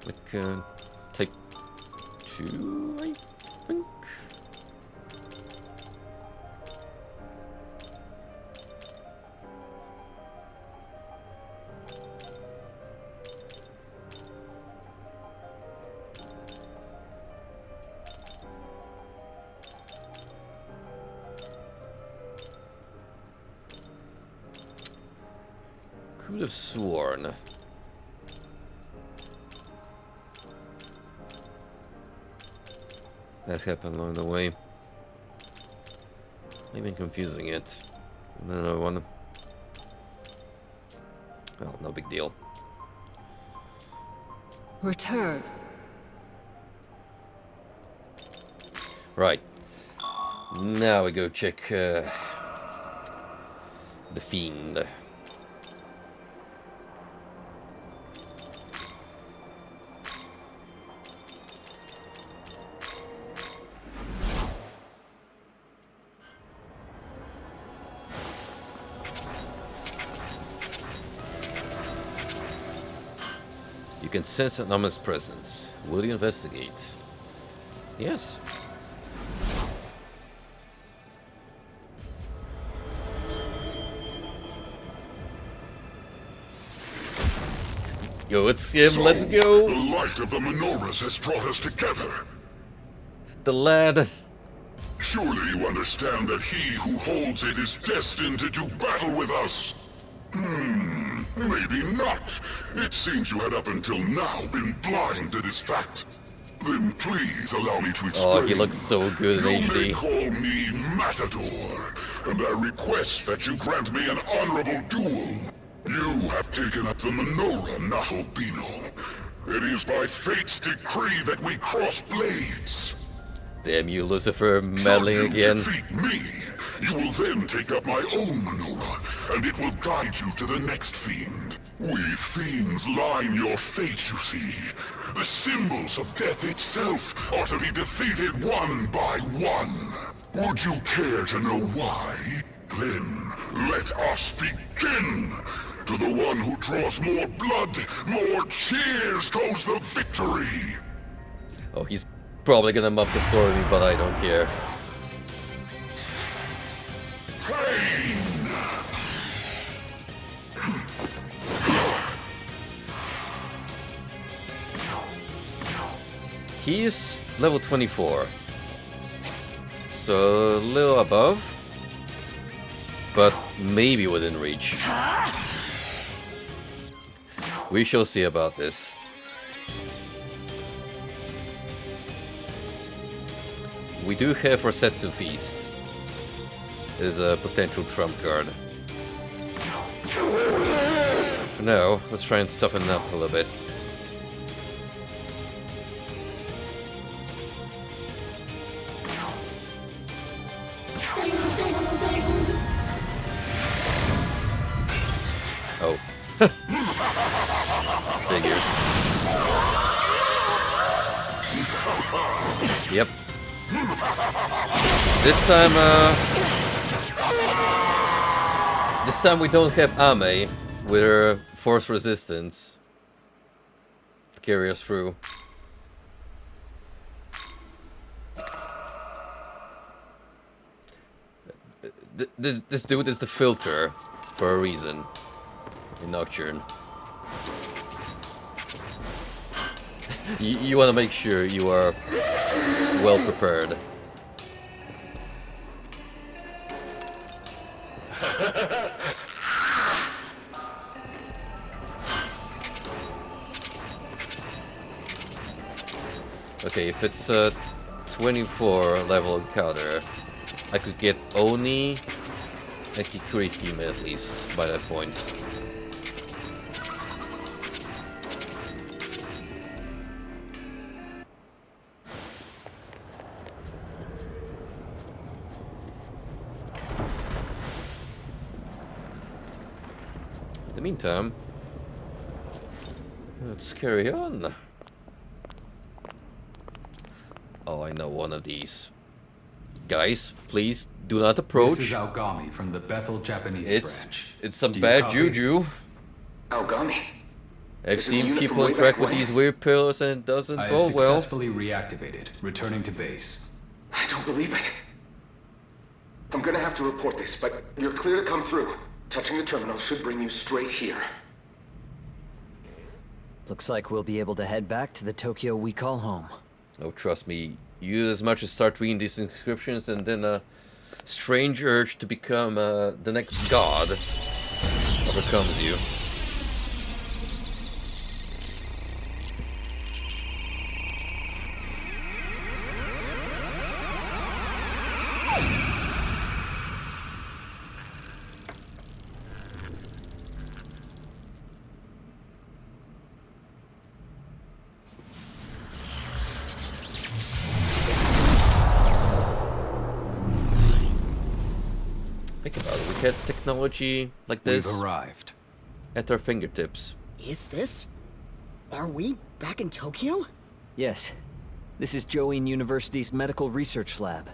Like, take 2, I think? Could have sworn. That happened along the way. Maybe I'm confusing it. Another one. Well, no big deal. Return. Right. Now we go check the Fiend. You can sense an ominous presence. Will you investigate? Yes. Yo, it's him. So, Let's go. The light of the menorahs has brought us together. The lad. Surely you understand that he who holds it is destined to do battle with us. Maybe not. It seems you had up until now been blind to this fact. Then please allow me to explain. Oh, he looks so good in You may HD. call me Matador, and I request that you grant me an honorable duel. You have taken up the menorah, Nahobino. It is by fate's decree that we cross blades. Damn you, Lucifer, meddling Should you again. defeat me, you will then take up my own menorah, and it will guide you to the next fiend. We fiends line your fate, you see. The symbols of death itself are to be defeated one by one. Would you care to know why? Then, let us begin! To the one who draws more blood, more cheers goes the victory! Oh, he's probably gonna mop the floor with me, but I don't care. Pain! He is level 24. So a little above. But maybe within reach. We shall see about this. We do have Rosetsu Feast. Is a potential trump card. For now, let's try and soften up a little bit. Oh. Figures. Yep. This time we don't have Ame with her force resistance to carry us through. This dude is the filter for a reason in Nocturne. You want to make sure you are well prepared. Okay, if it's a 24 level encounter, I could get Oni and Kikurihime at least by that point. In the meantime, let's carry on. Oh, I know one of these. Guys, please do not approach. This is Aogami from the Bethel Japanese branch. It's some Do you bad copy? juju. Aogami. I've This is the seen unit people from way interact back with when. these weird pillars and it doesn't I have go well. successfully reactivated, returning to base. I don't believe it. I'm gonna have to report this, but you're clear to come through. Touching the terminal should bring you straight here. Looks like we'll be able to head back to the Tokyo we call home. Oh, trust me, you as much as start reading these inscriptions and then a strange urge to become the next god overcomes you. Think about it, we had technology like this We've arrived. at our fingertips. Is this? Are we back in Tokyo? Yes. This is Join University's medical research lab.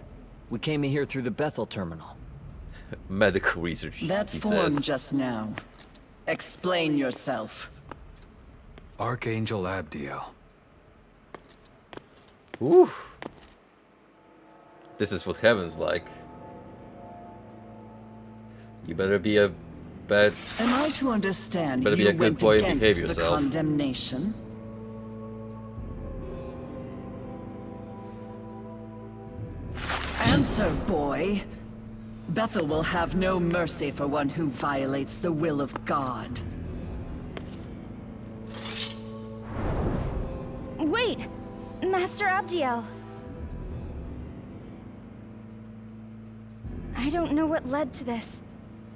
We came in here through the Bethel terminal. Medical research, That he form says. just now. Explain yourself. Archangel Abdiel. Ooh. This is what heaven's like. You better be a bad... Am I to understand Better be you a good went boy and against behave the yourself. condemnation? Answer, boy. Bethel will have no mercy for one who violates the will of God. Wait! Master Abdiel. I don't know what led to this,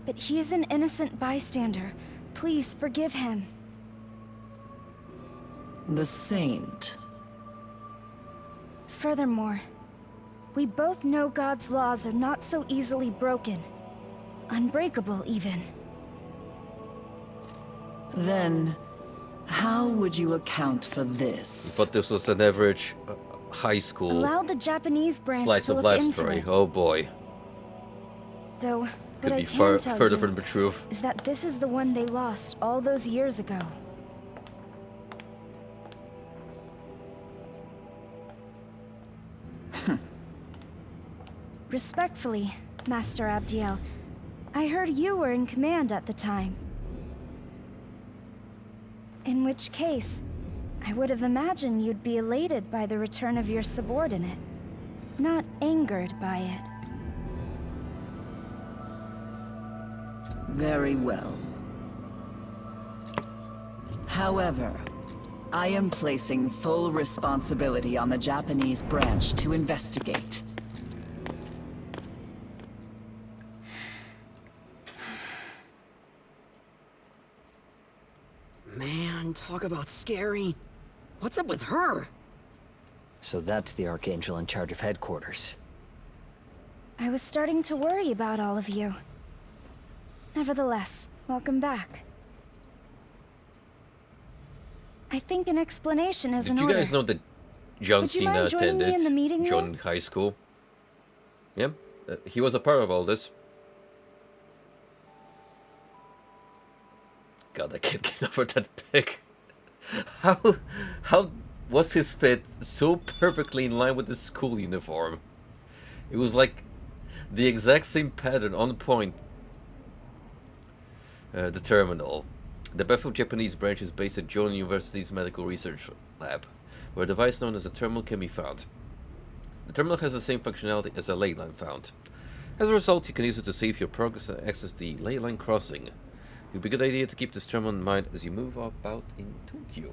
but he is an innocent bystander. Please forgive him. The saint. Furthermore, we both know God's laws are not so easily broken. Unbreakable, even. Then, how would you account for this? But this was an average high school Allow the Japanese branch slice to of look life into story. it. Oh boy. Though, Could what I be can tell further you from the truth. is that this is the one they lost all those years ago. Respectfully, Master Abdiel, I heard you were in command at the time. In which case, I would have imagined you'd be elated by the return of your subordinate, not angered by it. Very well. However, I am placing full responsibility on the Japanese branch to investigate. Man, talk about scary. What's up with her? So that's the Archangel in charge of headquarters. I was starting to worry about all of you. Nevertheless, welcome back. I think an explanation is Did in you order. guys know that John Would you Cena mind joining me attended in the meeting John room? High School? Yeah, he was a part of all this. God, I can't get over that pic. How was his fit so perfectly in line with the school uniform? It was like the exact same pattern on point. The terminal. The Bethel Japanese branch is based at Join University's Medical Research Lab, where a device known as a terminal can be found. The terminal has the same functionality as a ley line found. As a result, you can use it to save your progress and access the ley line crossing. It would be a good idea to keep this terminal in mind as you move about in Tokyo.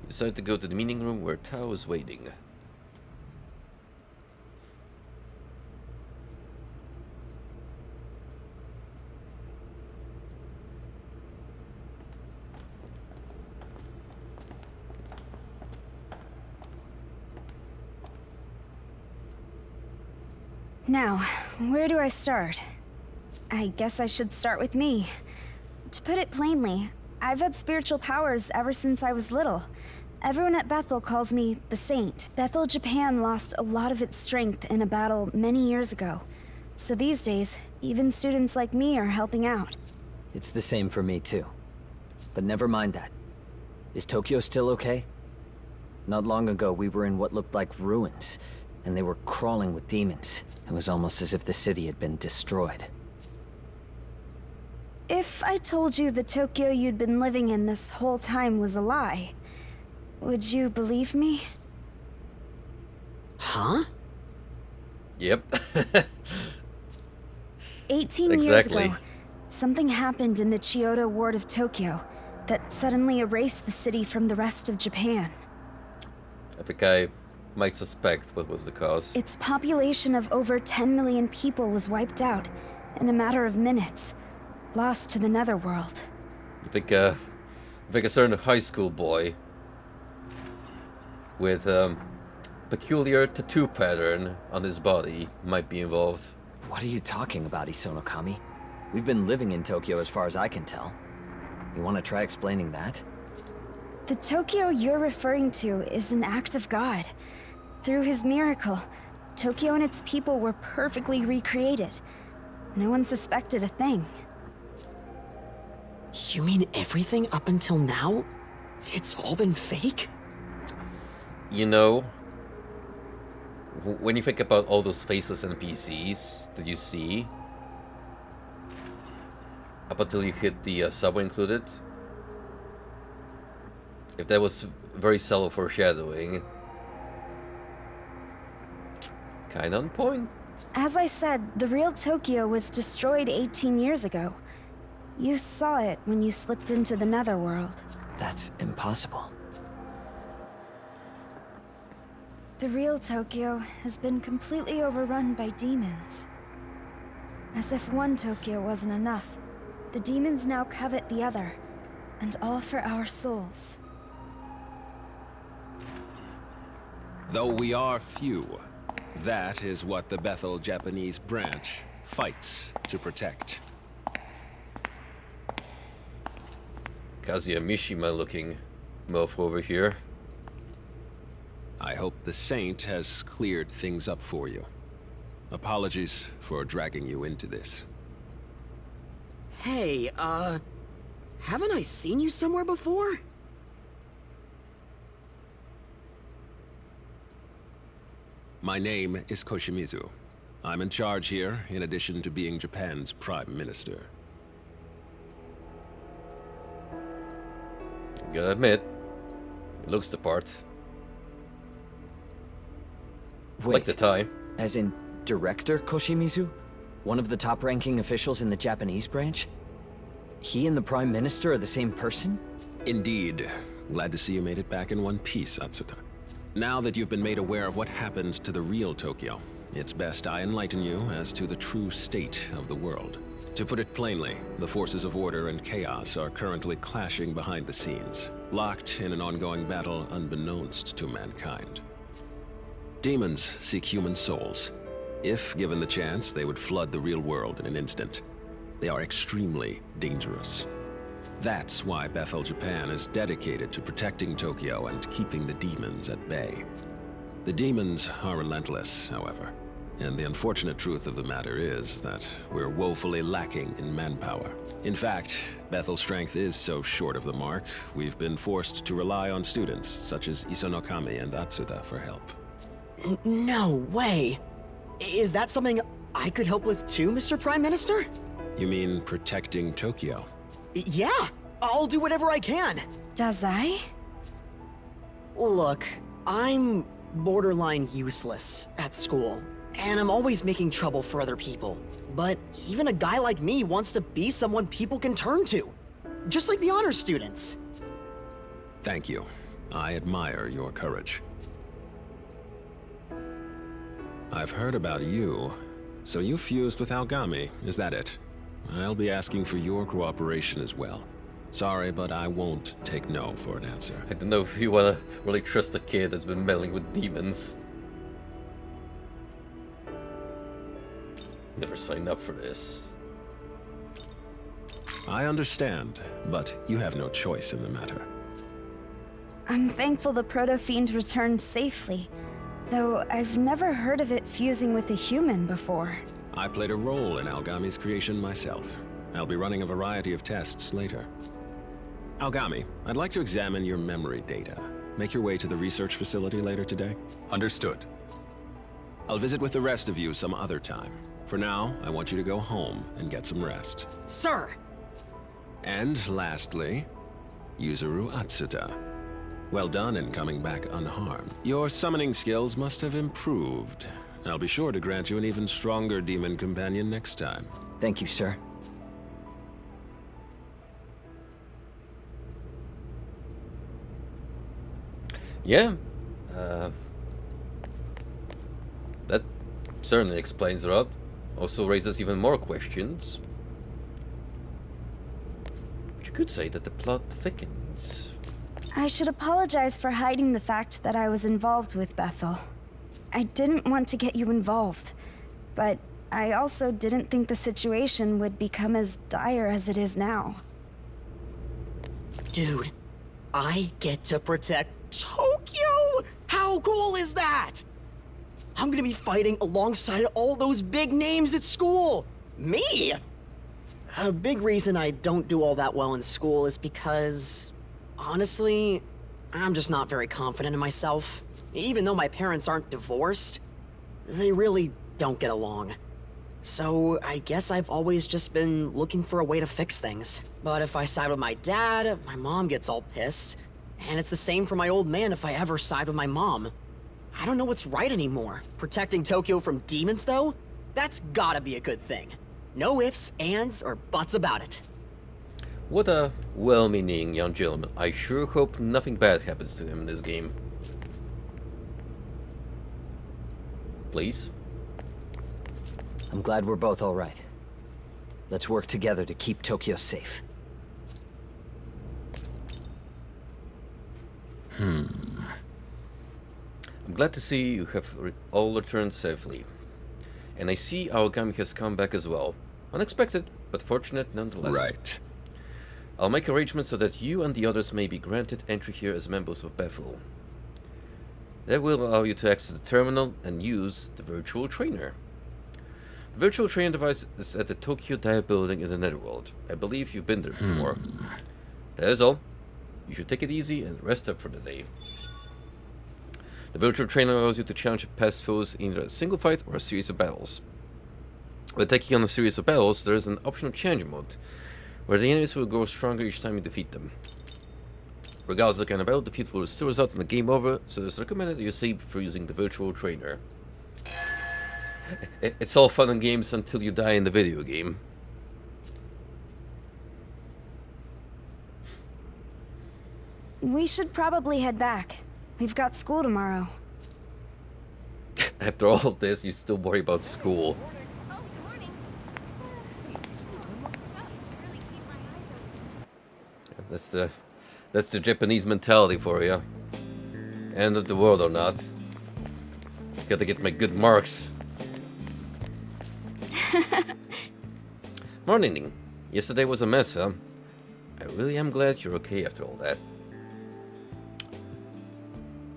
You decide to go to the meeting room where Tao is waiting. Now, where do I start? I guess I should start with me. To put it plainly, I've had spiritual powers ever since I was little. Everyone at Bethel calls me the Saint. Bethel, Japan lost a lot of its strength in a battle many years ago. So these days, even students like me are helping out. It's the same for me too. But never mind that. Is Tokyo still okay? Not long ago, we were in what looked like ruins, and they were crawling with demons. It was almost as if the city had been destroyed. If I told you the Tokyo you'd been living in this whole time was a lie, would you believe me? Huh? Yep. 18 years ago, something happened in the Chiyoda ward of Tokyo that suddenly erased the city from the rest of Japan. I think I might suspect what was the cause. Its population of over 10 million people was wiped out in a matter of minutes, lost to the netherworld. I think a certain high school boy with peculiar tattoo pattern on his body might be involved. What are you talking about, Isonokami? We've been living in Tokyo as far as I can tell. You want to try explaining that? The Tokyo you're referring to is an act of God. Through his miracle, Tokyo and its people were perfectly recreated. No one suspected a thing. You mean everything up until now? It's all been fake? You know, when you think about all those faceless NPCs that you see, up until you hit the subway included, if that was very subtle foreshadowing, kinda on point. As I said, the real Tokyo was destroyed 18 years ago. You saw it when you slipped into the netherworld. That's impossible. The real Tokyo has been completely overrun by demons. As if one Tokyo wasn't enough, the demons now covet the other, and all for our souls. Though we are few, that is what the Bethel Japanese branch fights to protect. Kazuya Mishima looking mofo over here. I hope the Saint has cleared things up for you. Apologies for dragging you into this. Hey, haven't I seen you somewhere before? My name is Koshimizu. I'm in charge here, in addition to being Japan's Prime Minister. Gotta admit, it looks the part. Wait, like the tie. As in Director Koshimizu? One of the top-ranking officials in the Japanese branch? He and the Prime Minister are the same person? Indeed. Glad to see you made it back in one piece, Atsuta. Now that you've been made aware of what happened to the real Tokyo, it's best I enlighten you as to the true state of the world. To put it plainly, the forces of order and chaos are currently clashing behind the scenes, locked in an ongoing battle unbeknownst to mankind. Demons seek human souls. If given the chance, they would flood the real world in an instant. They are extremely dangerous. That's why Bethel Japan is dedicated to protecting Tokyo and keeping the demons at bay. The demons are relentless, however, and the unfortunate truth of the matter is that we're woefully lacking in manpower. In fact, Bethel's strength is so short of the mark, we've been forced to rely on students such as Isonokami and Atsuta for help. No way! Is that something I could help with too, Mr. Prime Minister? You mean protecting Tokyo? Yeah! I'll do whatever I can! Does I? Look, I'm borderline useless at school, and I'm always making trouble for other people. But even a guy like me wants to be someone people can turn to. Just like the honor students. Thank you. I admire your courage. I've heard about you. So you fused with Algami, is that it? I'll be asking for your cooperation as well. Sorry, but I won't take no for an answer. I don't know if you wanna really trust a kid that's been meddling with demons. never signed up for this. I understand, but you have no choice in the matter. I'm thankful the Proto-Fiend returned safely, though I've never heard of it fusing with a human before. I played a role in Algami's creation myself. I'll be running a variety of tests later. Algami, I'd like to examine your memory data. Make your way to the research facility later today. Understood. I'll visit with the rest of you some other time. For now, I want you to go home and get some rest. Sir! And lastly, Yuzuru Atsuta. Well done in coming back unharmed. Your summoning skills must have improved. I'll be sure to grant you an even stronger demon companion next time. Thank you, sir. Yeah. That certainly explains a lot. Also raises even more questions. But you could say that the plot thickens. I should apologize for hiding the fact that I was involved with Bethel. I didn't want to get you involved, but I also didn't think the situation would become as dire as it is now. Dude, I get to protect Tokyo! How cool is that? I'm gonna be fighting alongside all those big names at school! Me! A big reason I don't do all that well in school is because, honestly, I'm just not very confident in myself. Even though my parents aren't divorced, they really don't get along. So I guess I've always just been looking for a way to fix things. But if I side with my dad, my mom gets all pissed. And it's the same for my old man if I ever side with my mom. I don't know what's right anymore. Protecting Tokyo from demons, though? That's gotta be a good thing. No ifs, ands, or buts about it. What a well-meaning young gentleman. I sure hope nothing bad happens to him in this game. Please? I'm glad we're both all right. Let's work together to keep Tokyo safe. I'm glad to see you have all returned safely. And I see Aogami has come back as well. Unexpected, but fortunate nonetheless. Right. I'll make arrangements so that you and the others may be granted entry here as members of Bethel. That will allow you to access the terminal and use the virtual trainer. The virtual trainer device is at the Tokyo Daya building in the Netherworld. I believe you've been there before. That is all. You should take it easy and rest up for the day. The virtual trainer allows you to challenge past foes in either a single fight or a series of battles. When taking on a series of battles, there is an optional challenge mode, where the enemies will grow stronger each time you defeat them. Regardless of the kind of battle, defeat will still result in the game over, so it's recommended that you save before using the virtual trainer. It's all fun and games until you die in the video game. We should probably head back. We've got school tomorrow. After all of this, you still worry about school. That's the Japanese mentality for you. End of the world or not. Gotta get my good marks. Morning. Yesterday was a mess, huh? I really am glad you're okay after all that.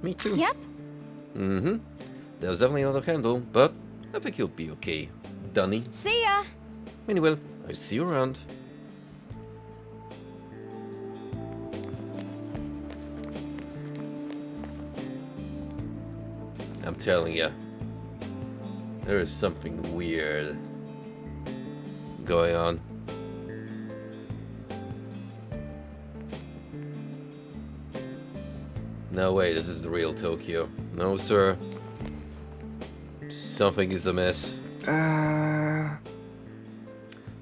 Me too. Yep. Mm-hmm. That was definitely another handle, but I think you'll be okay, Dunny. See ya! Anyway, I'll see you around. I'm telling you, there is something weird going on. No way, this is the real Tokyo. No, sir. Something is amiss. I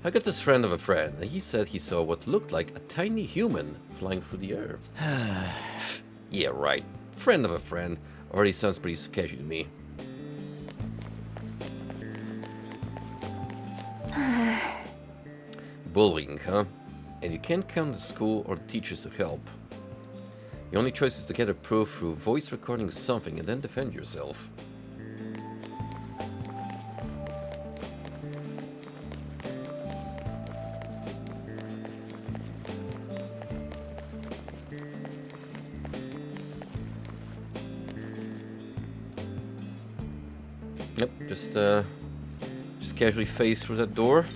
got this friend of a friend, and he said he saw what looked like a tiny human flying through the air. Yeah, right. Friend of a friend. Already sounds pretty sketchy to me. Bullying, huh? And you can't count on the school or the teachers to help. The only choice is to get a proof through voice recording something and then defend yourself. Yep, just casually phase through that door.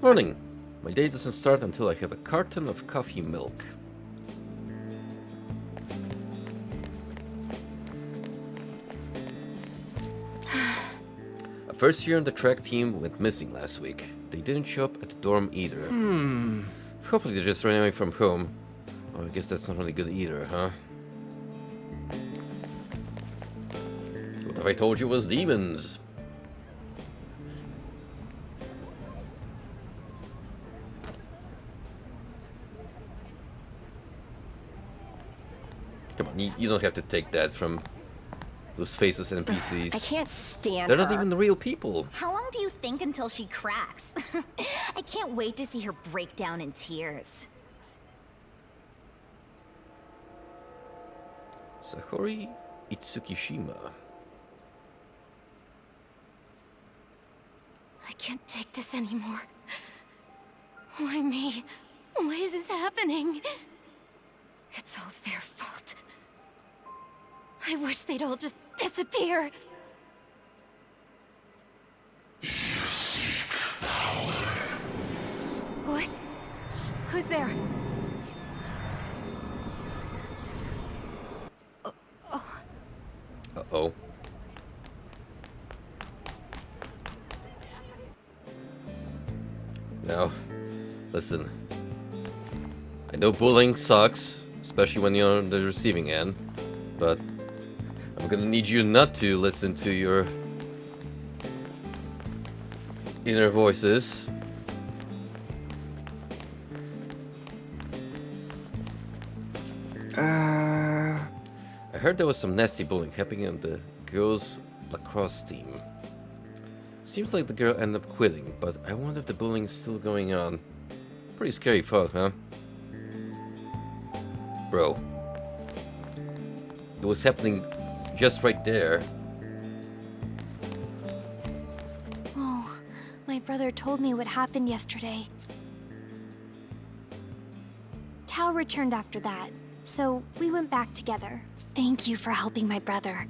Morning. My day doesn't start until I have a carton of coffee milk. A first year on the track team went missing last week. They didn't show up at the dorm either. Hopefully they just ran away from home. Oh, I guess that's not really good either, huh? What if I told you it was demons? Come on, you don't have to take that from those faceless NPCs. I can't stand They're her. not even the real people. How long do you think until she cracks? I can't wait to see her break down in tears. Sakori Itsukishima. I can't take this anymore. Why me? Why is this happening? It's all their fault. I wish they'd all just disappear. You seek power. What? Who's there? Uh-oh. Now, listen. I know bullying sucks, especially when you're on the receiving end, but I'm gonna need you not to listen to your inner voices. I heard there was some nasty bullying happening on the girls' lacrosse team. Seems like the girl ended up quitting, but I wonder if the bullying is still going on. Pretty scary thought, huh? Bro. It was happening just right there. Oh, my brother told me what happened yesterday. Tao returned after that, so we went back together. Thank you for helping my brother.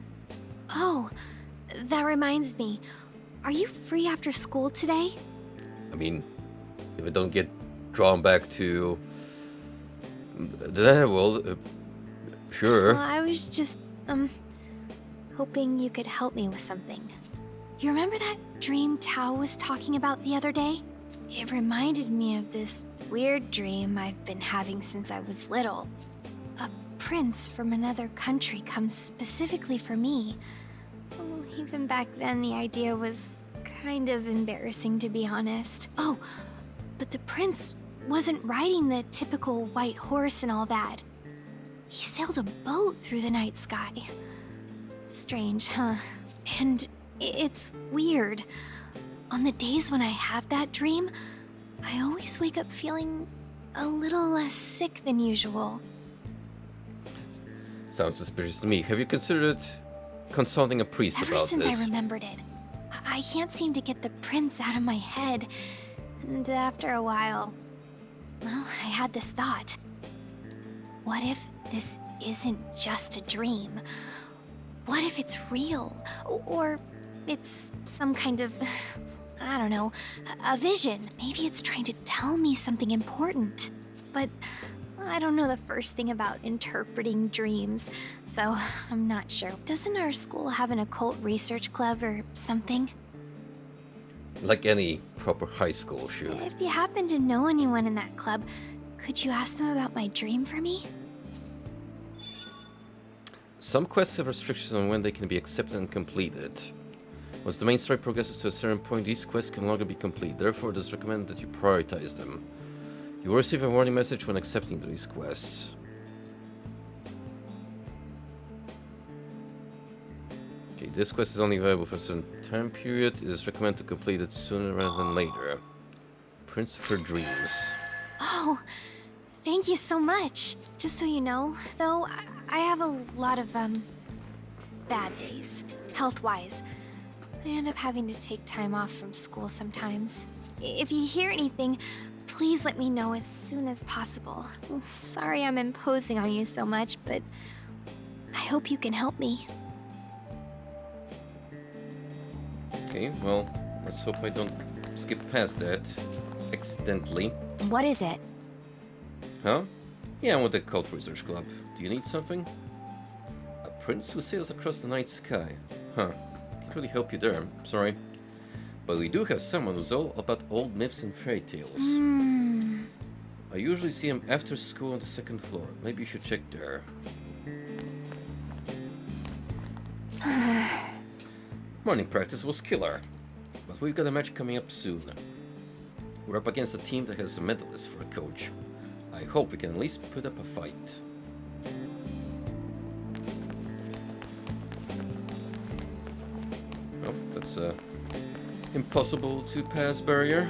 Oh, that reminds me. Are you free after school today? I mean, if I don't get drawn back to the netherworld, sure. Well, I was just, hoping you could help me with something. You remember that dream Tao was talking about the other day? It reminded me of this weird dream I've been having since I was little. A prince from another country comes specifically for me. Oh, even back then, the idea was kind of embarrassing, to be honest. Oh, but the prince wasn't riding the typical white horse and all that. He sailed a boat through the night sky. Strange, huh? And it's weird. On the days when I have that dream, I always wake up feeling a little less sick than usual. Sounds suspicious to me. Have you considered consulting a priest Ever about since this? I remembered it, I can't seem to get the prince out of my head. And after a while, well, I had this thought. What if this isn't just a dream? What if it's real? Or it's some kind of, I don't know, a vision. Maybe it's trying to tell me something important. But I don't know the first thing about interpreting dreams, so I'm not sure. Doesn't our school have an occult research club or something? Like any proper high school should. If you happen to know anyone in that club, could you ask them about my dream for me? Some quests have restrictions on when they can be accepted and completed. Once the main story progresses to a certain point, these quests can no longer be complete. Therefore, it is recommended that you prioritize them. You will receive a warning message when accepting these quests. Okay, this quest is only available for a certain time period. It is recommended to complete it sooner rather than later. Prince of Her Dreams. Oh, thank you so much. Just so you know, though, I have a lot of, bad days, health-wise. I end up having to take time off from school sometimes. If you hear anything, Please let me know as soon as possible. Sorry I'm imposing on you so much, but I hope you can help me. Okay, well, let's hope I don't skip past that accidentally. What is it? Huh? Yeah, I'm with the Cult Research Club. Do you need something? A prince who sails across the night sky. Huh. Can't really help you there, sorry. But we do have someone who's all about old myths and fairy tales. I usually see him after school on the second floor. Maybe you should check there. Morning practice was killer, but we've got a match coming up soon. We're up against a team that has a medalist for a coach. I hope we can at least put up a fight. Oh, that's impossible to pass barrier.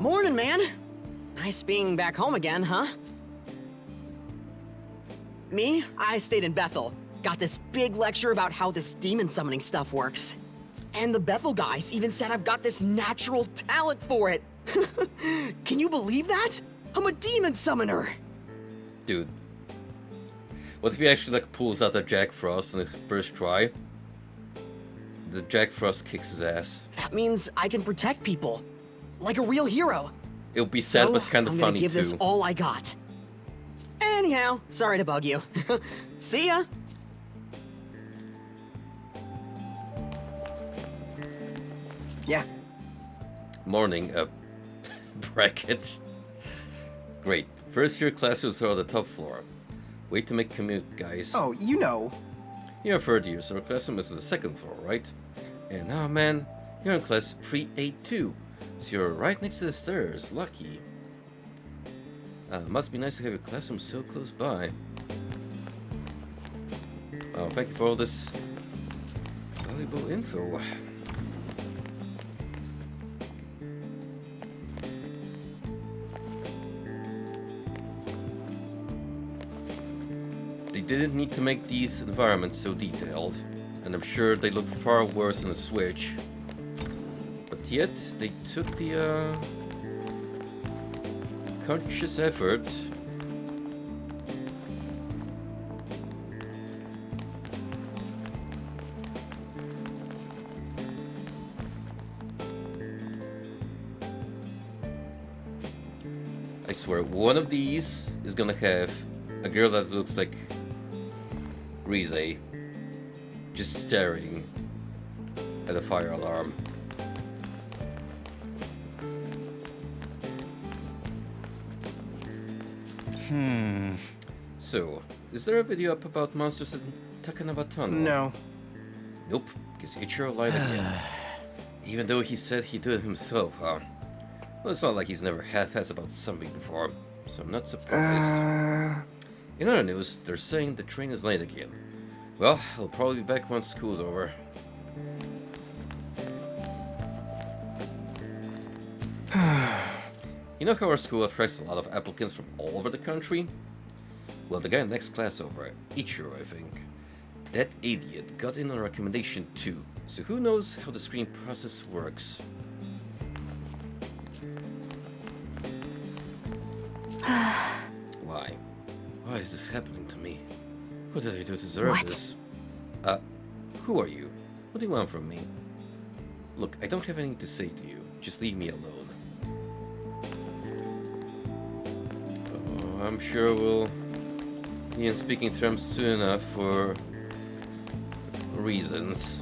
Morning, man. Nice being back home again, huh? Me? I stayed in Bethel. Got this big lecture about how this demon summoning stuff works. And the Bethel guys even said I've got this natural talent for it. Can you believe that? I'm a demon summoner! Dude. What if he actually like pulls out a Jack Frost on his first try? The Jack Frost kicks his ass. That means I can protect people. Like a real hero. It'll be sad So, but kind of I'm funny gonna give too. this all I got. Anyhow, sorry to bug you. See ya! Yeah. Morning, bracket. Great. First year classrooms are on the top floor. Wait to make commute, guys. Oh, you know. You're third year, so our classroom is on the second floor, right? And now, man, you're in class 382. So you're right next to the stairs. Lucky. Must be nice to have your classroom so close by. Oh, thank you for all this valuable info. They didn't need to make these environments so detailed, and I'm sure they looked far worse on the Switch. But yet, they took the conscious effort I swear, one of these is gonna have a girl that looks like Rize just staring at a fire alarm. So, is there a video up about monsters in Takanaba Tunnel? No. Nope, guess Ichiro lied again. Even though he said he did it himself, huh? Well, it's not like he's never half-assed about something before, so I'm not surprised. In other news, they're saying the train is late again. Well, I'll probably be back once school's over. You know how our school attracts a lot of applicants from all over the country? Well, the guy next class over, Ichiro, I think. That idiot got in on a recommendation too, so who knows how the screening process works. Why? Why is this happening to me? What did I do to deserve this? Who are you? What do you want from me? Look, I don't have anything to say to you. Just leave me alone. Oh, I'm sure we'll be in speaking terms soon enough for reasons.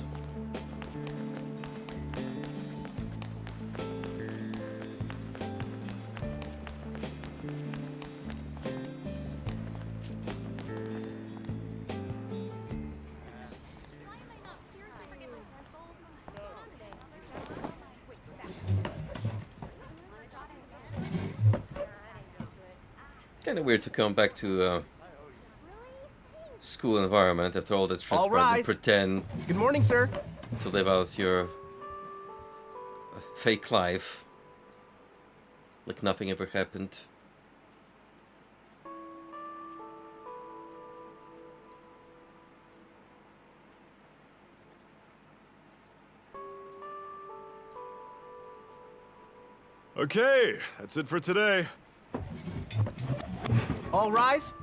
Kind of weird to come back to school environment after all that's transparent and pretend. Good morning, sir. To live out your fake life like nothing ever happened. Okay, that's it for today. All rise.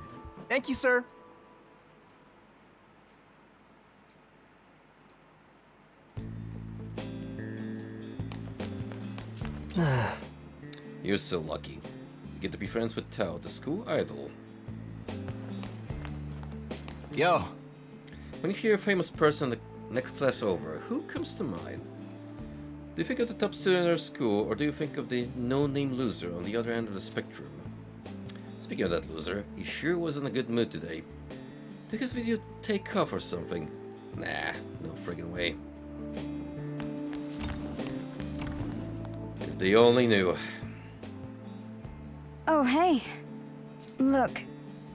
Thank you, sir. You're so lucky. You get to be friends with Tao, the school idol. Yo. When you hear a famous person the next class over, who comes to mind? Do you think of the top student at our school, or do you think of the no-name loser on the other end of the spectrum? Speaking of that loser, he sure was in a good mood today. Did his video take off or something? Nah, no friggin' way. If they only knew. Oh, hey. Look,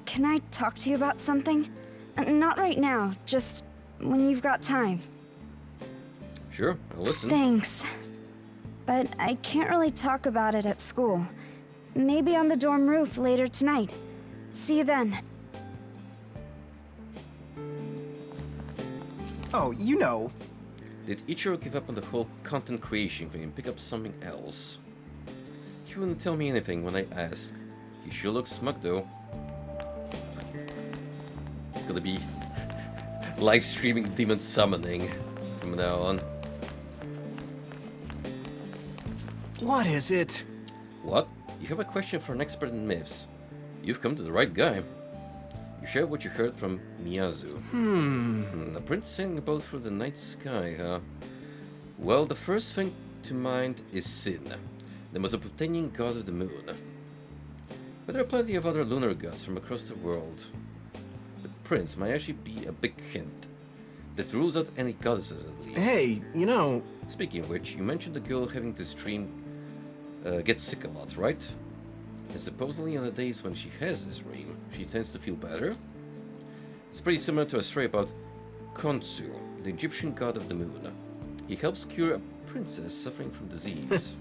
can I talk to you about something? Not right now, just when you've got time. Sure, I'll listen. Thanks. But I can't really talk about it at school. Maybe on the dorm roof later tonight. See you then. Oh, you know. Did Ichiro give up on the whole content creation thing and pick up something else? He wouldn't tell me anything when I asked. He sure looks smug though. It's gonna be live streaming demon summoning from now on. What is it? What? You have a question for an expert in myths. You've come to the right guy. You share what you heard from Miyazu. A prince sailing a boat through the night sky, huh? Well, the first thing to mind is Shin, the Mesopotamian god of the moon. But there are plenty of other lunar gods from across the world. The prince might actually be a big hint that rules out any goddesses at least. Hey, you know... Speaking of which, you mentioned the girl having this dream gets sick a lot, right? And supposedly on the days when she has this dream, she tends to feel better. It's pretty similar to a story about Khonsu, the Egyptian god of the moon. He helps cure a princess suffering from disease.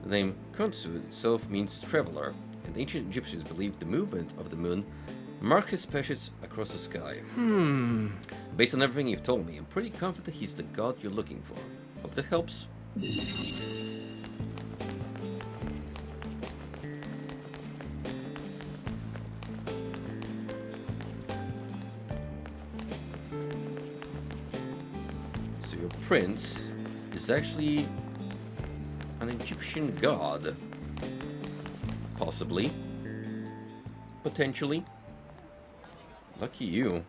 The name Khonsu itself means traveler, and ancient Egyptians believed the movement of the moon marked his passage across the sky. Based on everything you've told me, I'm pretty confident he's the god you're looking for. Hope that helps. Prince is actually an Egyptian god. Possibly. Potentially. Lucky you.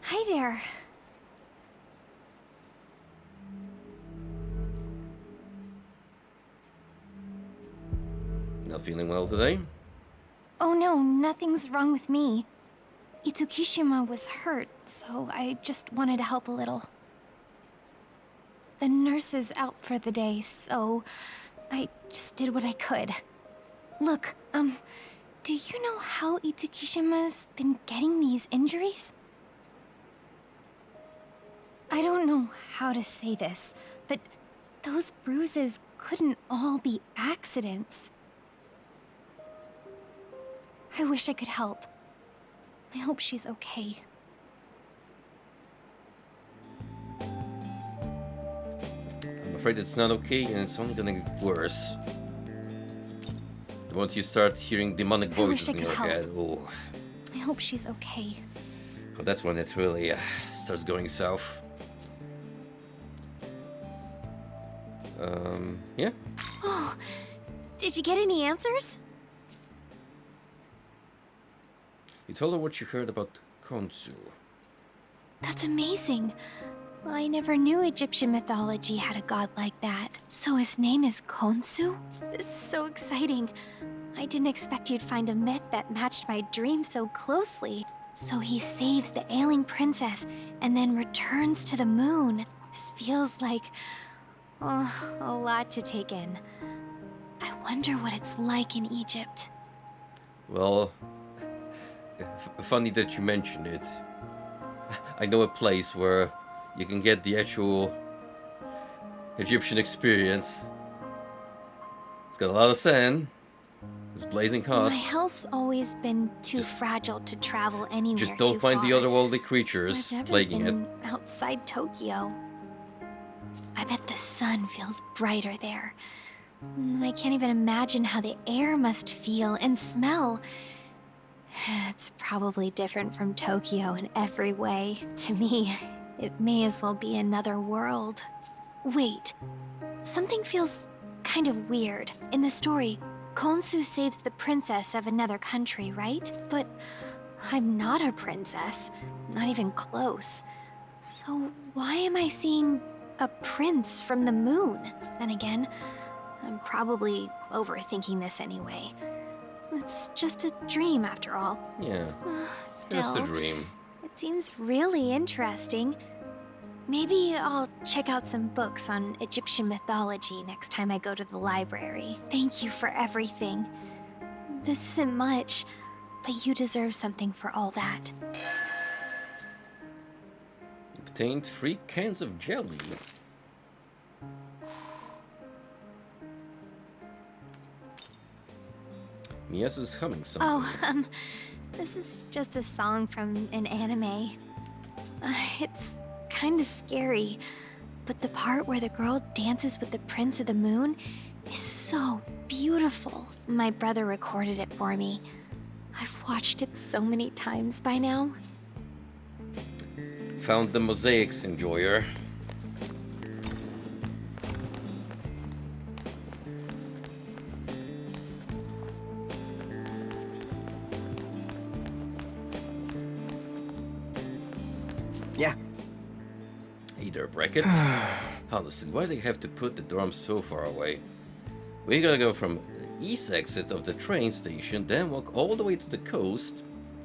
Hi there. Not feeling well today? Oh no, nothing's wrong with me. Itsukishima was hurt, so I just wanted to help a little. The nurse is out for the day, so I just did what I could. Look, do you know how Itsukishima's been getting these injuries? I don't know how to say this, but those bruises couldn't all be accidents. I wish I could help. I hope she's okay. I'm afraid it's not okay, and it's only gonna get worse. The moment you start hearing demonic voices in your head, oh. I hope she's okay. Well, that's when it really starts going south. Yeah? Oh, did you get any answers? You told her what you heard about Khonsu. That's amazing. I never knew Egyptian mythology had a god like that. So his name is Khonsu? This is so exciting. I didn't expect you'd find a myth that matched my dream so closely. So he saves the ailing princess and then returns to the moon. This feels like... oh, a lot to take in. I wonder what it's like in Egypt. Well, funny that you mentioned it. I know a place where you can get the actual Egyptian experience. It's got a lot of sand, It's blazing hot. My health's always been too fragile to travel anywhere Just don't too find far. the otherworldly creatures I've never plaguing it. been outside Tokyo. I bet the sun feels brighter there. I can't even imagine how the air must feel and smell. It's probably different from Tokyo in every way. To me, it may as well be another world. Wait, something feels kind of weird. In the story, Khonsu saves the princess of another country, right? But I'm not a princess, not even close. So why am I seeing a prince from the moon? Then again, I'm probably overthinking this anyway. It's just a dream after all. Yeah, Still, just a dream. it seems really interesting. Maybe I'll check out some books on Egyptian mythology next time I go to the library. Thank you for everything. This isn't much, but you deserve something for all that. Obtained 3 cans of jelly. Miyazu's humming something. Oh, this is just a song from an anime. It's kind of scary, but the part where the girl dances with the Prince of the Moon is so beautiful. My brother recorded it for me. I've watched it so many times by now. Found the mosaics, enjoyer. Yeah. Hey there, Bracket. Honestly, why do they have to put the dorm so far away? We gotta go from the east exit of the train station, then walk all the way to the coast.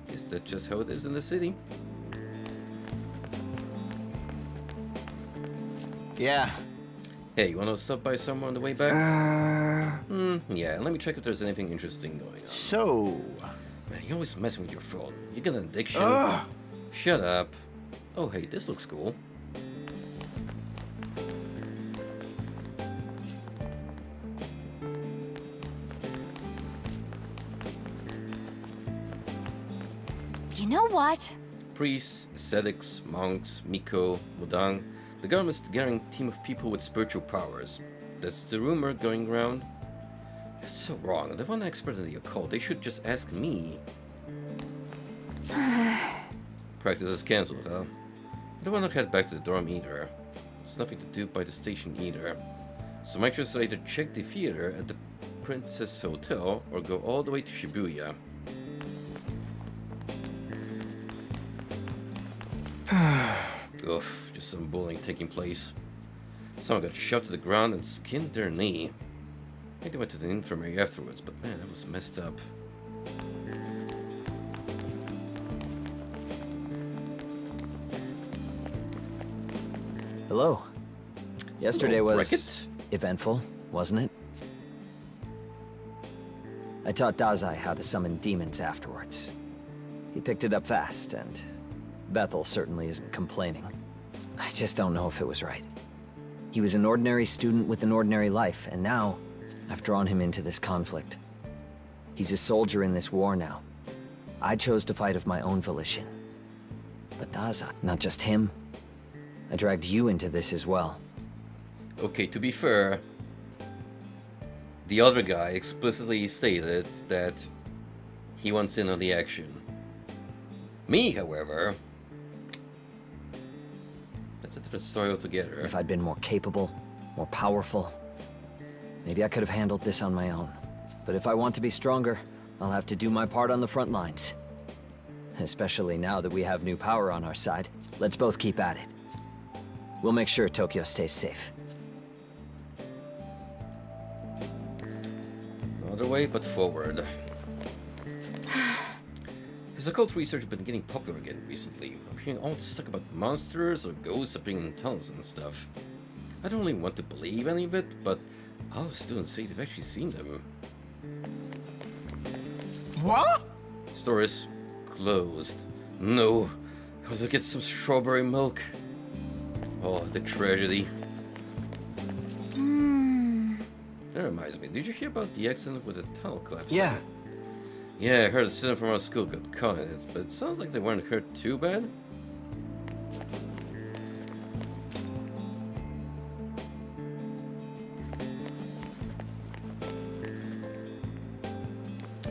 Is that just how it is in the city? Yeah. Hey, you wanna stop by somewhere on the way back? Yeah, let me check if there's anything interesting going on. So... Man, you're always messing with your phone. You got an addiction? Ugh. Shut up. Oh, hey, this looks cool. You know what? Priests, ascetics, monks, Miko, Mudang. The government's gathering a team of people with spiritual powers. That's the rumor going around. That's so wrong. They're one expert in the occult. They should just ask me. Practice is cancelled, huh? I don't want to head back to the dorm either. There's nothing to do by the station either. So make sure to either check the theater at the Princess Hotel or go all the way to Shibuya. Oof, just some bullying taking place. Someone got shoved to the ground and skinned their knee. I think they went to the infirmary afterwards, but man, that was messed up. Hello. Yesterday Hello, was Bracket. eventful, wasn't it? I taught Dazai how to summon demons afterwards. He picked it up fast, and Bethel certainly isn't complaining. I just don't know if it was right. He was an ordinary student with an ordinary life, and now I've drawn him into this conflict. He's a soldier in this war now. I chose to fight of my own volition. But Dazai, not just him. I dragged you into this as well. Okay, to be fair, the other guy explicitly stated that he wants in on the action. Me, however, that's a different story altogether. If I'd been more capable, more powerful, maybe I could have handled this on my own. But if I want to be stronger, I'll have to do my part on the front lines. Especially now that we have new power on our side. Let's both keep at it. We'll make sure Tokyo stays safe. No other way but forward. Has occult research been getting popular again recently? I'm hearing all this talk about monsters or ghosts appearing in tunnels and stuff. I don't really want to believe any of it, but all the students say they've actually seen them. What? Store is closed. No, I was to get some strawberry milk. Oh, the tragedy. That reminds me, did you hear about the accident with the tunnel collapse? Yeah. Yeah, I heard a student from our school got caught in it, but it sounds like they weren't hurt too bad.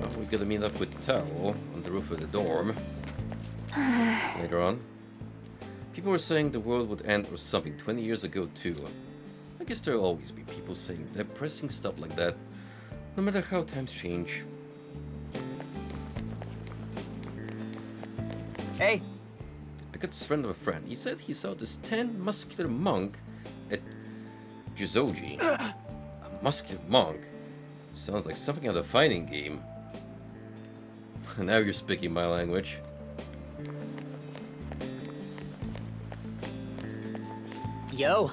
Oh, we gotta meet up with Tao on the roof of the dorm later on. People were saying the world would end or something 20 years ago too. I guess there'll always be people saying depressing stuff like that, no matter how times change. Hey! I got this friend of a friend. He said he saw this 10 muscular monk at Jizoji. A muscular monk? Sounds like something out of a fighting game. Now you're speaking my language. Yo!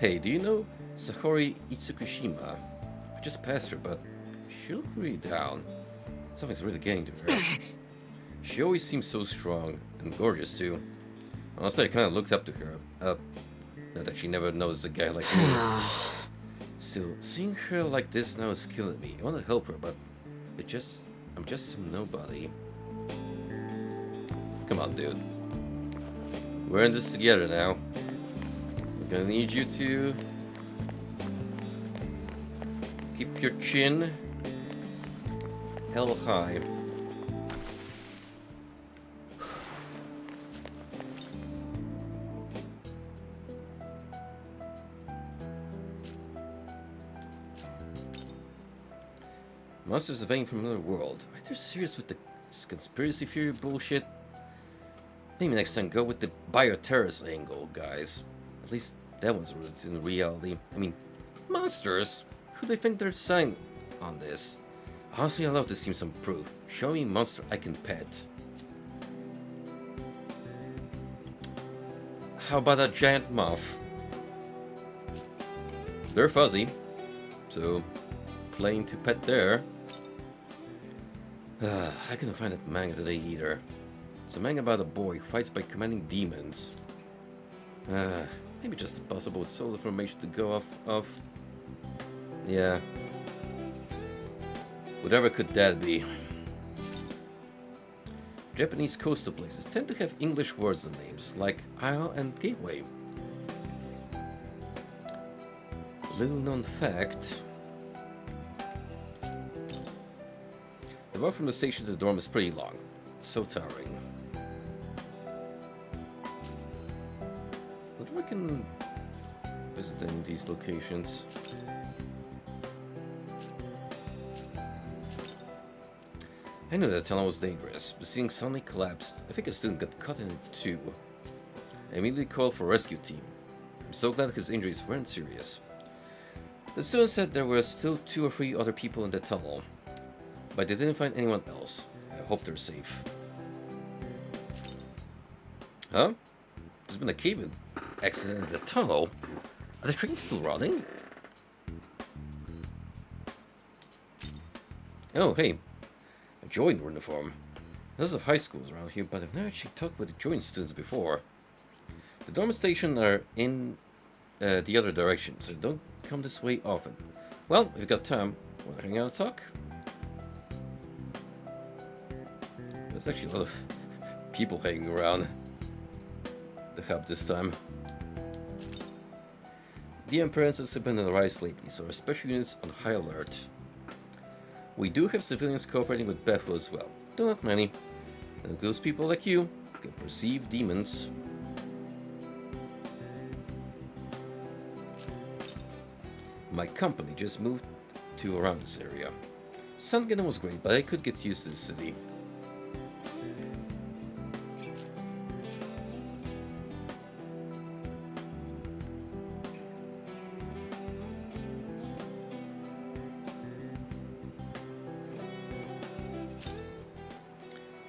Hey, do you know Sakori Itsukushima? I just passed her, but she looked really down. Something's really getting to her. She always seems so strong and gorgeous too. Honestly, I kind of looked up to her. Not that she never noticed a guy like me. Still, seeing her like this now is killing me. I want to help her, but I'm just some nobody. Come on, dude. We're in this together now. I'm gonna need you to keep your chin held high. Monsters evading from another world. Are they serious with this conspiracy theory bullshit? Maybe next time go with the bioterrorist angle, guys. At least that one's rooted in reality. I mean, monsters? Who do they think they're selling on this? Honestly, I'd love to see some proof. Show me a monster I can pet. How about a giant moth? They're fuzzy, so plain to pet there. I couldn't find that manga today either. It's a manga about a boy who fights by commanding demons. Maybe just impossible with so little information to go off of. Yeah. Whatever could that be? Japanese coastal places tend to have English words and names, like Isle and Gateway. Little known fact. The walk from the station to the dorm is pretty long. It's so tiring. What do I can visit in these locations? I knew that tunnel was dangerous, but seeing suddenly collapsed, I think a student got caught in it too. I immediately called for a rescue team. I'm so glad his injuries weren't serious. The student said there were still 2 or 3 other people in the tunnel, but they didn't find anyone else. I hope they're safe. Huh? There's been a cave-in accident in the tunnel. Are the trains still running? Oh, hey. A joint uniform. There's of high schools around here, but I've never actually talked with the joint students before. The dorm station are in the other direction, so don't come this way often. Well, if you've got time, wanna hang out and talk? There's actually a lot of people hanging around the hub this time. The appearances have been on the rise lately, so our special units on high alert. We do have civilians cooperating with Bethel as well, though not many. And those people like you can perceive demons. My company just moved to around this area. Sungen was great, but I could get used to the city.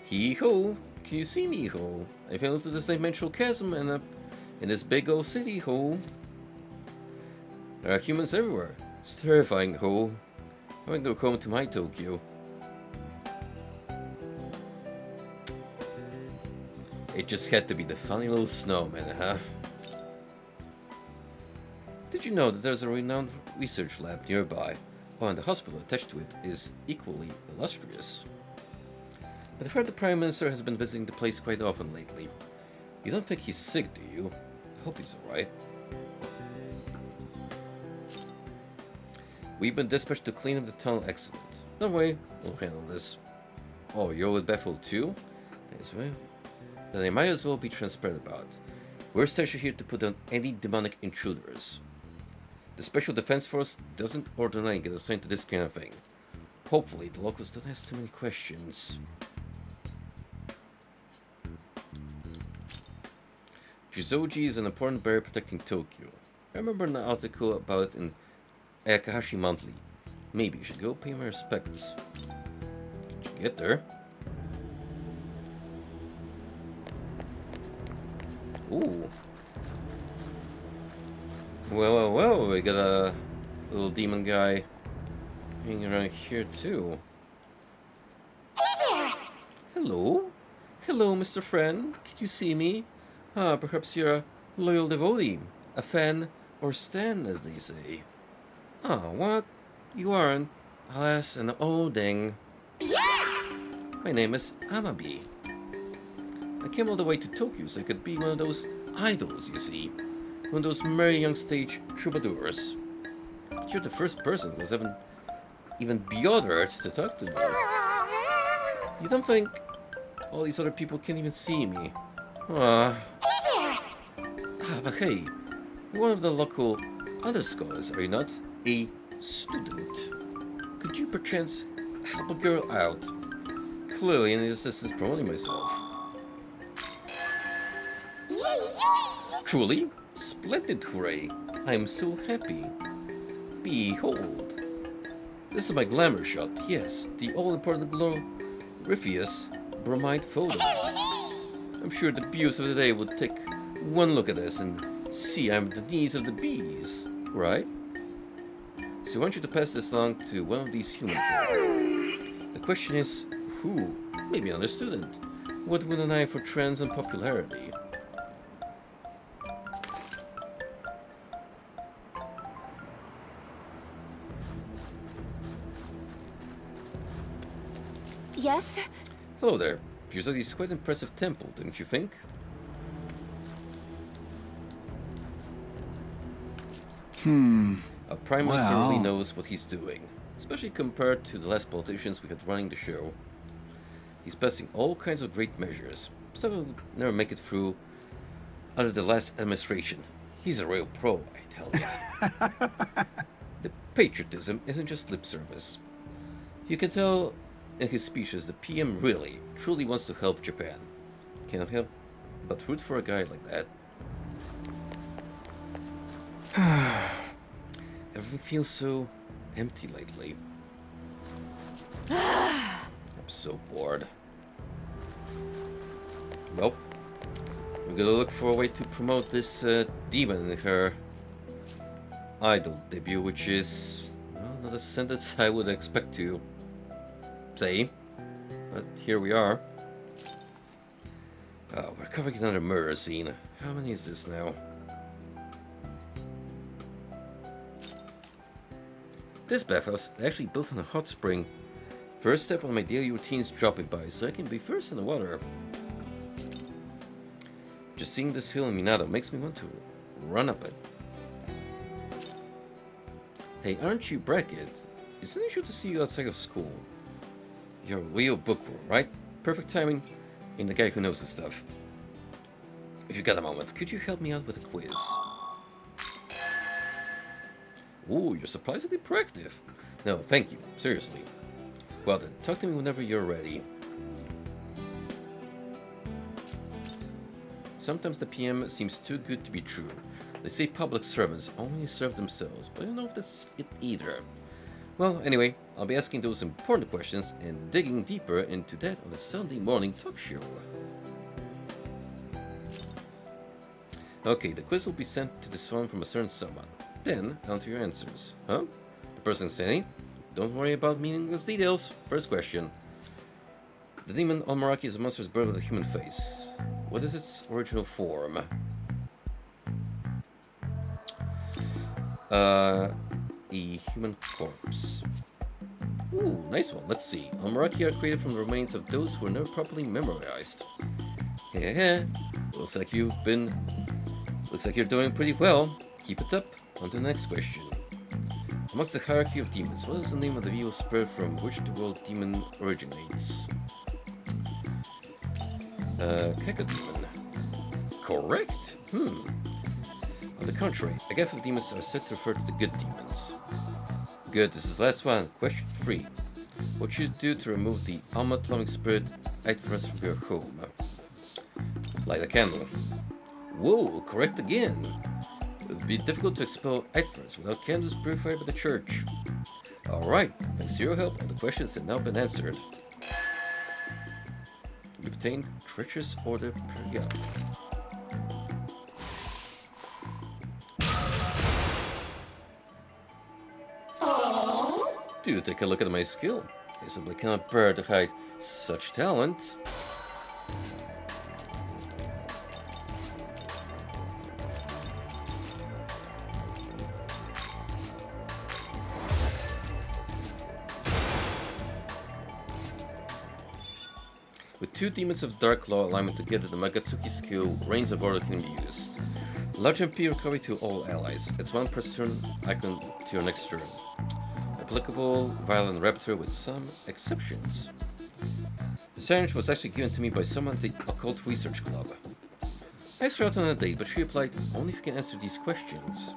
Hee-ho! Can you see me, ho? I fell into this dimensional chasm and up in this big old city, ho. There are humans everywhere. It's terrifying, ho. I want to go home to my Tokyo. It just had to be the funny little snowman, huh? Did you know that there's a renowned research lab nearby? Oh, and the hospital attached to it is equally illustrious. But I've heard the Prime Minister has been visiting the place quite often lately. You don't think he's sick, do you? I hope he's alright. We've been dispatched to clean up the tunnel. Excellent. Don't worry, we'll handle this. Oh, you're with Bethel too? That's right. Then I might as well be transparent about it. We're stationed here to put down any demonic intruders. The Special Defense Force doesn't ordinarily get assigned to this kind of thing. Hopefully, the locals don't ask too many questions. Jizoji is an important barrier protecting Tokyo. I remember an article about it in Ayakahashi Monthly. Maybe you should go pay my respects. Did you get there? Ooh. Well, we got a little demon guy hanging around here too. Hey there! Hello? Hello, Mr. Friend. Can you see me? Ah, perhaps you're a loyal devotee, a fan, or stan, as they say. Ah, what? You aren't. Alas, and oh dang. Yeah! My name is Amabi. I came all the way to Tokyo so I could be one of those idols, you see. One of those merry young stage troubadours. But you're the first person who has even bothered to talk to me. You don't think all these other people can't even see me? Ah. But hey, you're one of the local other scholars, are you not? A student. Could you perchance help a girl out? Clearly I need assistance promoting myself. Truly? Splendid, hooray! I am so happy. Behold. This is my glamour shot, yes, the all-important glorifious bromide photo. I'm sure the beauties of the day would take one look at this and see I'm the knees of the bees, right? So I want you to pass this along to one of these human folk. The question is, who? Maybe another student. What with an eye for trends and popularity? Yes? Hello there. Yuzaki's quite impressive temple, don't you think? A Prime Minister really knows what he's doing, especially compared to the last politicians we had running the show. He's passing all kinds of great measures, stuff that would never make it through under the last administration. He's a real pro, I tell you. The patriotism isn't just lip service. You can tell in his speeches the PM really, truly wants to help Japan. Cannot help but root for a guy like that. Everything feels so empty lately. I'm so bored. Well, we're gonna look for a way to promote this demon in her idol debut, which is, well, not a sentence I would expect to say, but here we are. We're covering another murder scene. How many is this now? This bathhouse is actually built on a hot spring. First step on my daily routine is dropping by, so I can be first in the water. Just seeing this hill in Minato makes me want to run up it. Hey, aren't you Brackett? It's an issue to see you outside of school. You're a real bookworm, right? Perfect timing in the guy who knows his stuff. If you got a moment, could you help me out with a quiz? Ooh, you're surprisingly proactive. No, thank you. Seriously. Well then, talk to me whenever you're ready. Sometimes the PM seems too good to be true. They say public servants only serve themselves, but I don't know if that's it either. Well, anyway, I'll be asking those important questions and digging deeper into that on the Sunday morning talk show. Okay, the quiz will be sent to this phone from a certain someone. Then, on to your answers. Huh? The person saying, don't worry about meaningless details. First question. The demon Almaraki is a monstrous bird with a human face. What is its original form? A human corpse. Ooh, nice one. Let's see. Almaraki are created from the remains of those who were never properly memorized. Heh. Looks like you're doing pretty well. Keep it up. On to the next question. Amongst the hierarchy of demons, what is the name of the evil spirit from which the world demon originates? Cacodemon. Correct. On the contrary, Agathid demons are said to refer to the good demons. Good, this is the last one. Question 3. What should you do to remove the almond-loving spirit Eidfras from your home? Light a candle. Whoa, correct again. It would be difficult to expel Eidfras without candles purified by the church. Alright, thanks to your help, all the questions have now been answered. You obtained Treacherous Order Period. Do take a look at my skill. I simply cannot bear to hide such talent. With 2 Demons of Dark Law alignment together, the Magatsuki skill Reigns of Order can be used. Large MP recovery to all allies. It's 1 per turn icon to your next turn. Applicable Violent Raptor with some exceptions. The challenge was actually given to me by someone at the Occult Research Club. I asked her out on a date, but she replied, only if you can answer these questions.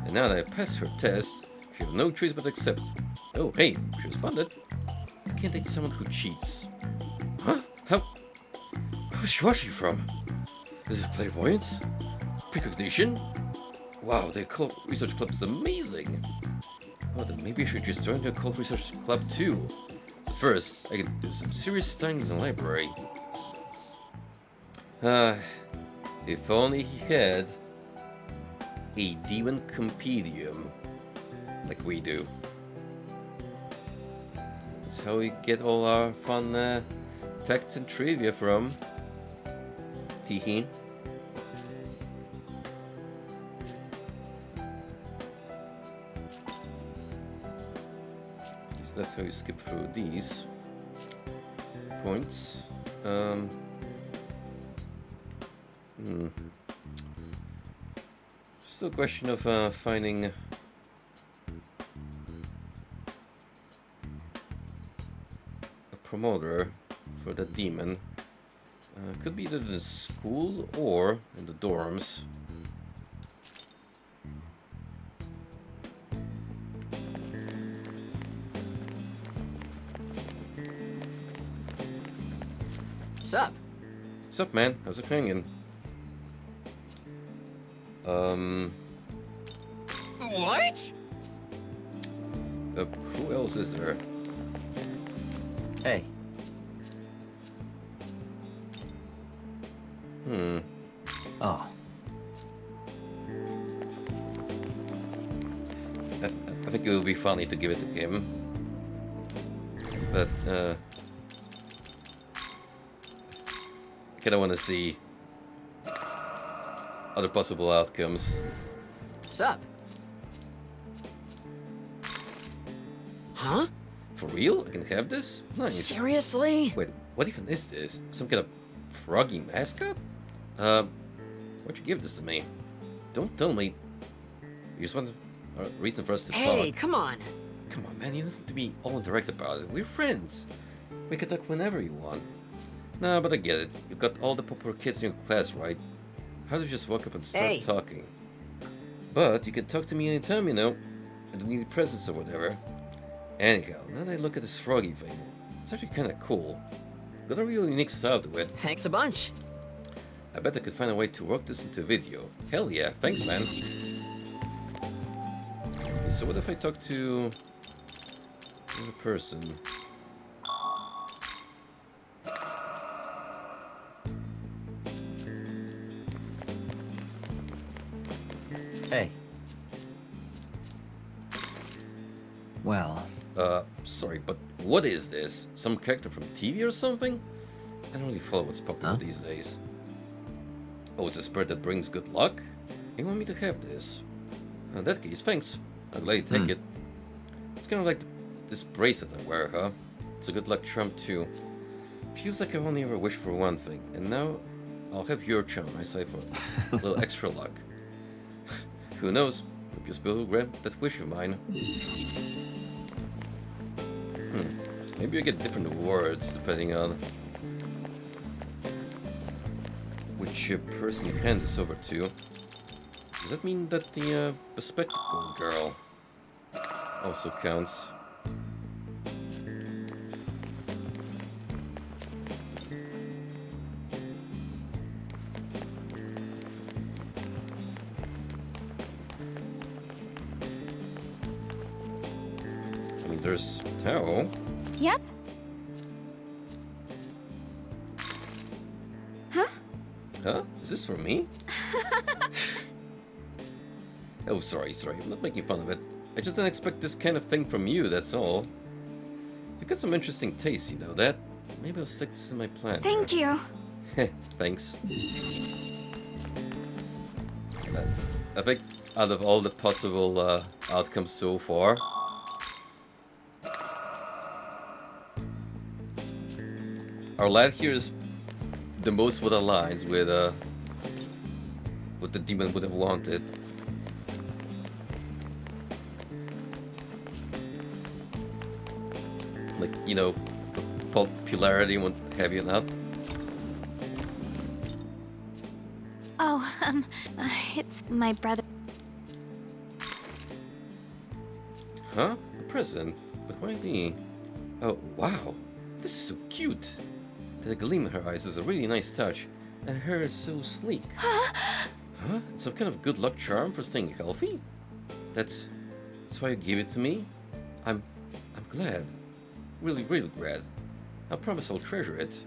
And now that I passed her test, she had no choice but to accept. Oh, hey, she responded. I can't date someone who cheats. Huh? Who's she from? Is it clairvoyance? Precognition? Wow, the Occult Research Club is amazing! Well, then maybe I should just join the Occult Research Club too. But first, I can do some serious studying in the library. If only he had a demon compendium like we do. That's how we get all our fun facts and trivia from. Teehee. So that's how you skip through these points. Still a question of finding a promoter for the demon. Could be either in the school or in the dorms. Sup? Sup, man? How's it hanging? What? Who else is there? Hey. Oh. I think it would be funny to give it to him. But, I kinda wanna see other possible outcomes. Sup? Huh? For real? I can have this? Nice. Seriously? Wait, what even is this? Some kind of froggy mascot? Why'd you give this to me? Don't tell me. You just want a reason for us to talk. Hey, come on. Come on, man. You don't have to be all direct about it. We're friends. We can talk whenever you want. Nah, but I get it. You've got all the popular kids in your class, right? How do you just walk up and start talking? But you can talk to me anytime, you know. I don't need presents or whatever. Anyhow, now that I look at this froggy thing, it's actually kind of cool. Got a real unique style to it. Thanks a bunch. I bet I could find a way to work this into a video. Hell yeah, thanks, man. Okay, so what if I talk to another person? Hey. Well. Sorry, but what is this? Some character from TV or something? I don't really follow what's popular these days. Oh, it's a spirit that brings good luck? You want me to have this? In that case, thanks. I'll gladly take it. It's kind of like this bracelet I wear, huh? It's a good luck charm too. Feels like I've only ever wished for one thing, and now I'll have your charm on my side for a little extra luck. Who knows? Maybe you'll still grant that wish of mine. Maybe I get different rewards depending on which person you hand this over to. Does that mean that the bespectacled girl also counts? I mean, there's Tao. Yep. Huh? Huh? Is this for me? Oh, sorry. I'm not making fun of it. I just didn't expect this kind of thing from you, that's all. You've got some interesting taste, you know that? Maybe I'll stick this in my plan. Thank you. Thanks. I think out of all the possible outcomes so far, our lad here is the most what aligns with what the demon would have wanted. Like, you know, popularity and what have you not. Oh, it's my brother. Huh? A present? But why me? Oh, wow. This is so cute. The gleam in her eyes is a really nice touch, and her hair is so sleek. Huh? It's some kind of good luck charm for staying healthy? That's why you gave it to me? I'm glad. Really glad. I promise I'll treasure it.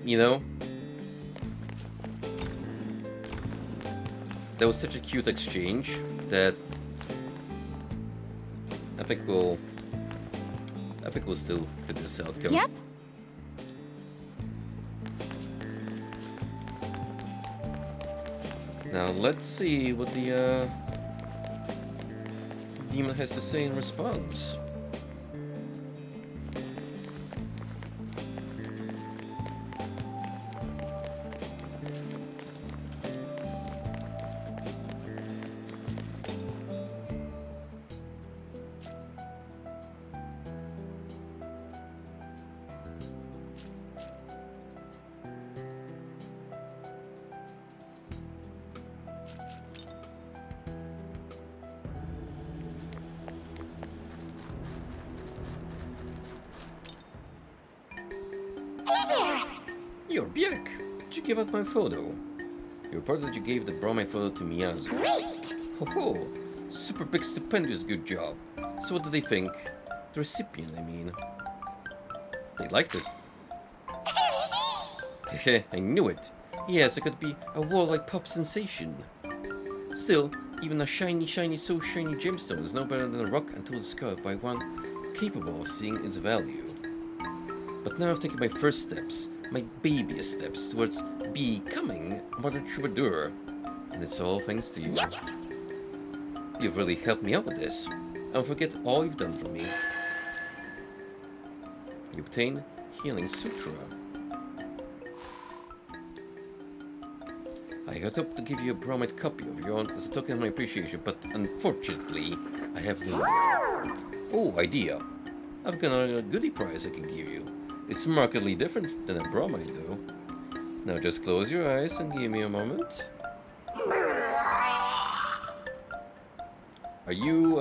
You know, that was such a cute exchange that I think we'll still get this outcome. Yep. Now let's see what the demon has to say in response. You're back! Did you give out my photo? You reported that you gave the bromide photo to Miyazu. Great! Ho! Super big stupendous good job. So what did they think? The recipient, I mean. They liked it. Heh, I knew it. Yes, it could be a warlike pop sensation. Still, even a shiny gemstone is no better than a rock until discovered by one capable of seeing its value. But now I've taken my first steps, my babyest steps towards becoming a modern troubadour. And it's all thanks to you. You've really helped me out with this. I'll forget all you've done for me. You obtain Healing Sutra. I had hoped to give you a bromide copy of your own as a token of my appreciation, but unfortunately, I have no. Oh, idea. I've got a goodie prize I can give you. It's markedly different than a bromide, though. Now just close your eyes and give me a moment. Are you,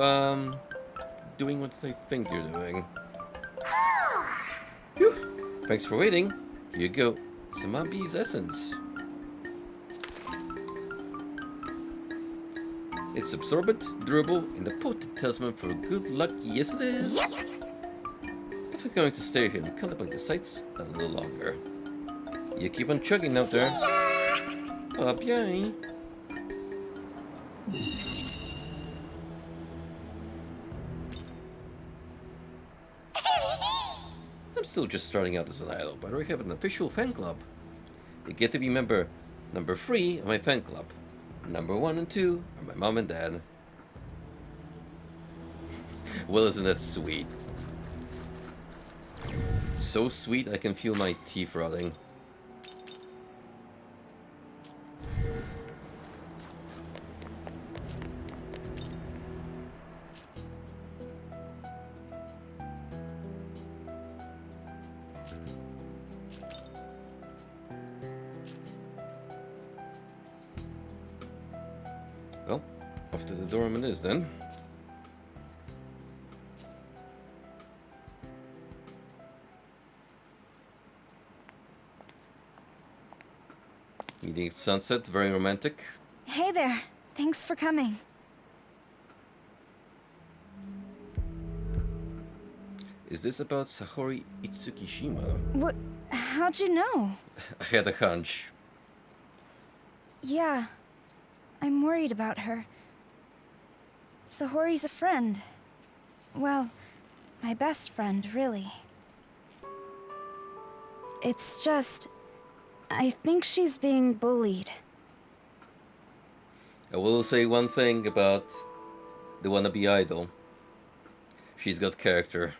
doing what I think you're doing? Whew. Thanks for waiting. Here you go. Samabi's essence. It's absorbent, durable, and a potent talisman for good luck. Yes, it is. If we're going to stay here and contemplate the sights a little longer. You keep on chugging out there. Bye. I'm still just starting out as an idol, but I have an official fan club. You get to be member number 3 of my fan club. Number 1 and 2 are my mom and dad. Well, isn't that sweet? So sweet I can feel my teeth rotting. Well, off to the dorm it is then. Meeting at sunset, very romantic. Hey there. Thanks for coming. Is this about Saori Itsukishima? What? How'd you know? I had a hunch. Yeah. I'm worried about her. Sahori's a friend. Well, my best friend, really. It's just... I think she's being bullied. I will say one thing about the wannabe idol. She's got character.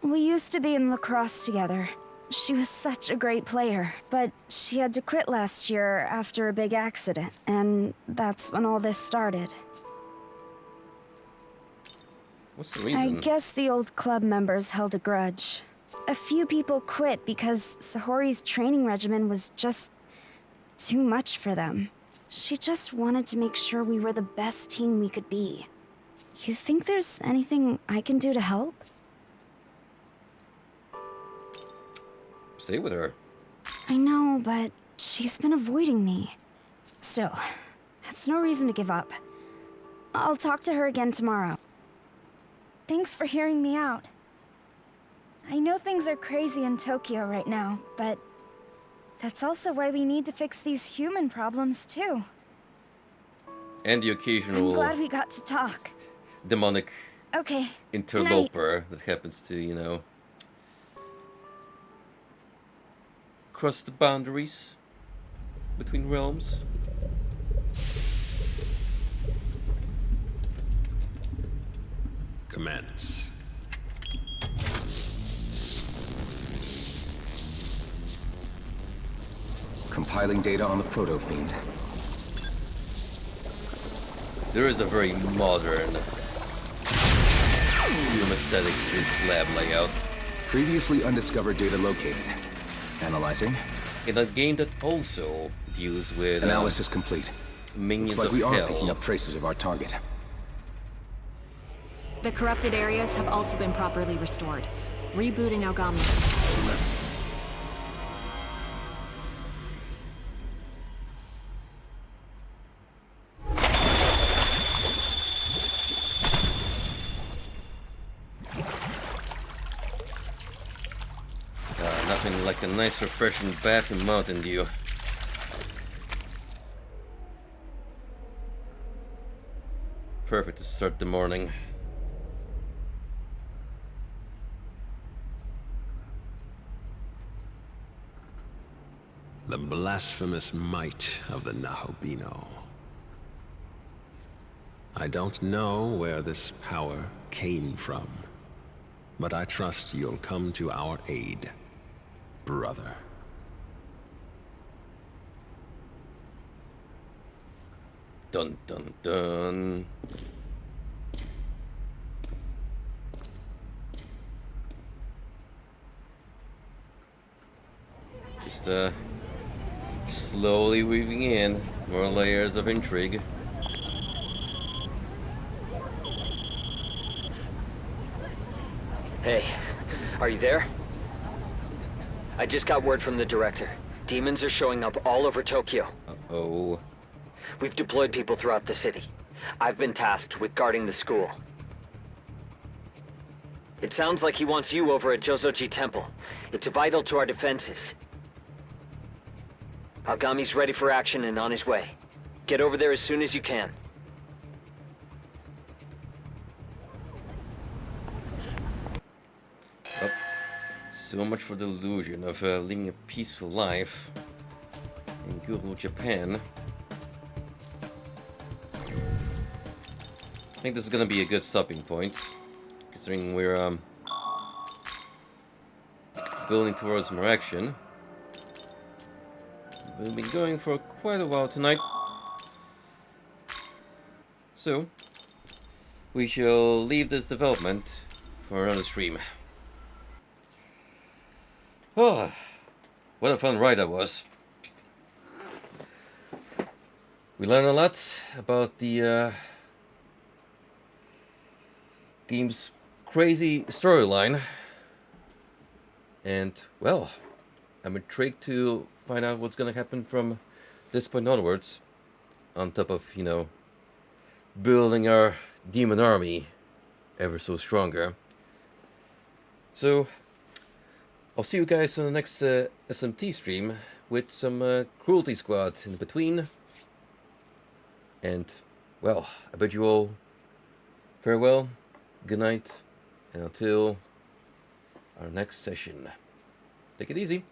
We used to be in lacrosse together. She was such a great player, but she had to quit last year after a big accident, and that's when all this started. What's the reason? I guess the old club members held a grudge. A few people quit because Sahori's training regimen was just too much for them. She just wanted to make sure we were the best team we could be. You think there's anything I can do to help? Stay with her. I know, but she's been avoiding me. Still, that's no reason to give up. I'll talk to her again tomorrow. Thanks for hearing me out. I know things are crazy in Tokyo right now, but that's also why we need to fix these human problems too. And the occasional I'm glad we got to talk. demonic Okay. interloper that happens to, you know, cross the boundaries between realms. Commence. Compiling data on the proto-fiend. There is a very modern room aesthetic to this lab layout. Previously undiscovered data located. Analyzing. In a game that also deals with analysis complete. Minions Looks like we of are hell. picking up traces of our target. The corrupted areas have also been properly restored. Rebooting Megami. Nothing like a nice refreshing bath in Mountain Dew. Perfect to start the morning. The blasphemous might of the Nahobino. I don't know where this power came from, but I trust you'll come to our aid, brother. Dun dun dun. Just slowly weaving in more layers of intrigue. Hey, are you there? I just got word from the director. Demons are showing up all over Tokyo. Uh-oh. We've deployed people throughout the city. I've been tasked with guarding the school. It sounds like he wants you over at Jozoji Temple. It's vital to our defenses. Agami's ready for action and on his way. Get over there as soon as you can. Oh, so much for the illusion of living a peaceful life in Guru, Japan. think this is gonna be a good stopping point, considering we're building towards more action. We've been going for quite a while tonight, so we shall leave this development for another stream. Oh, what a fun ride that was. We learned a lot about the game's crazy storyline, and well, I'm intrigued to find out what's gonna happen from this point onwards, on top of, you know, building our demon army ever so stronger. So I'll see you guys on the next SMT stream with some Cruelty Squad in between. And, well, I bid you all farewell, good night, and until our next session. Take it easy.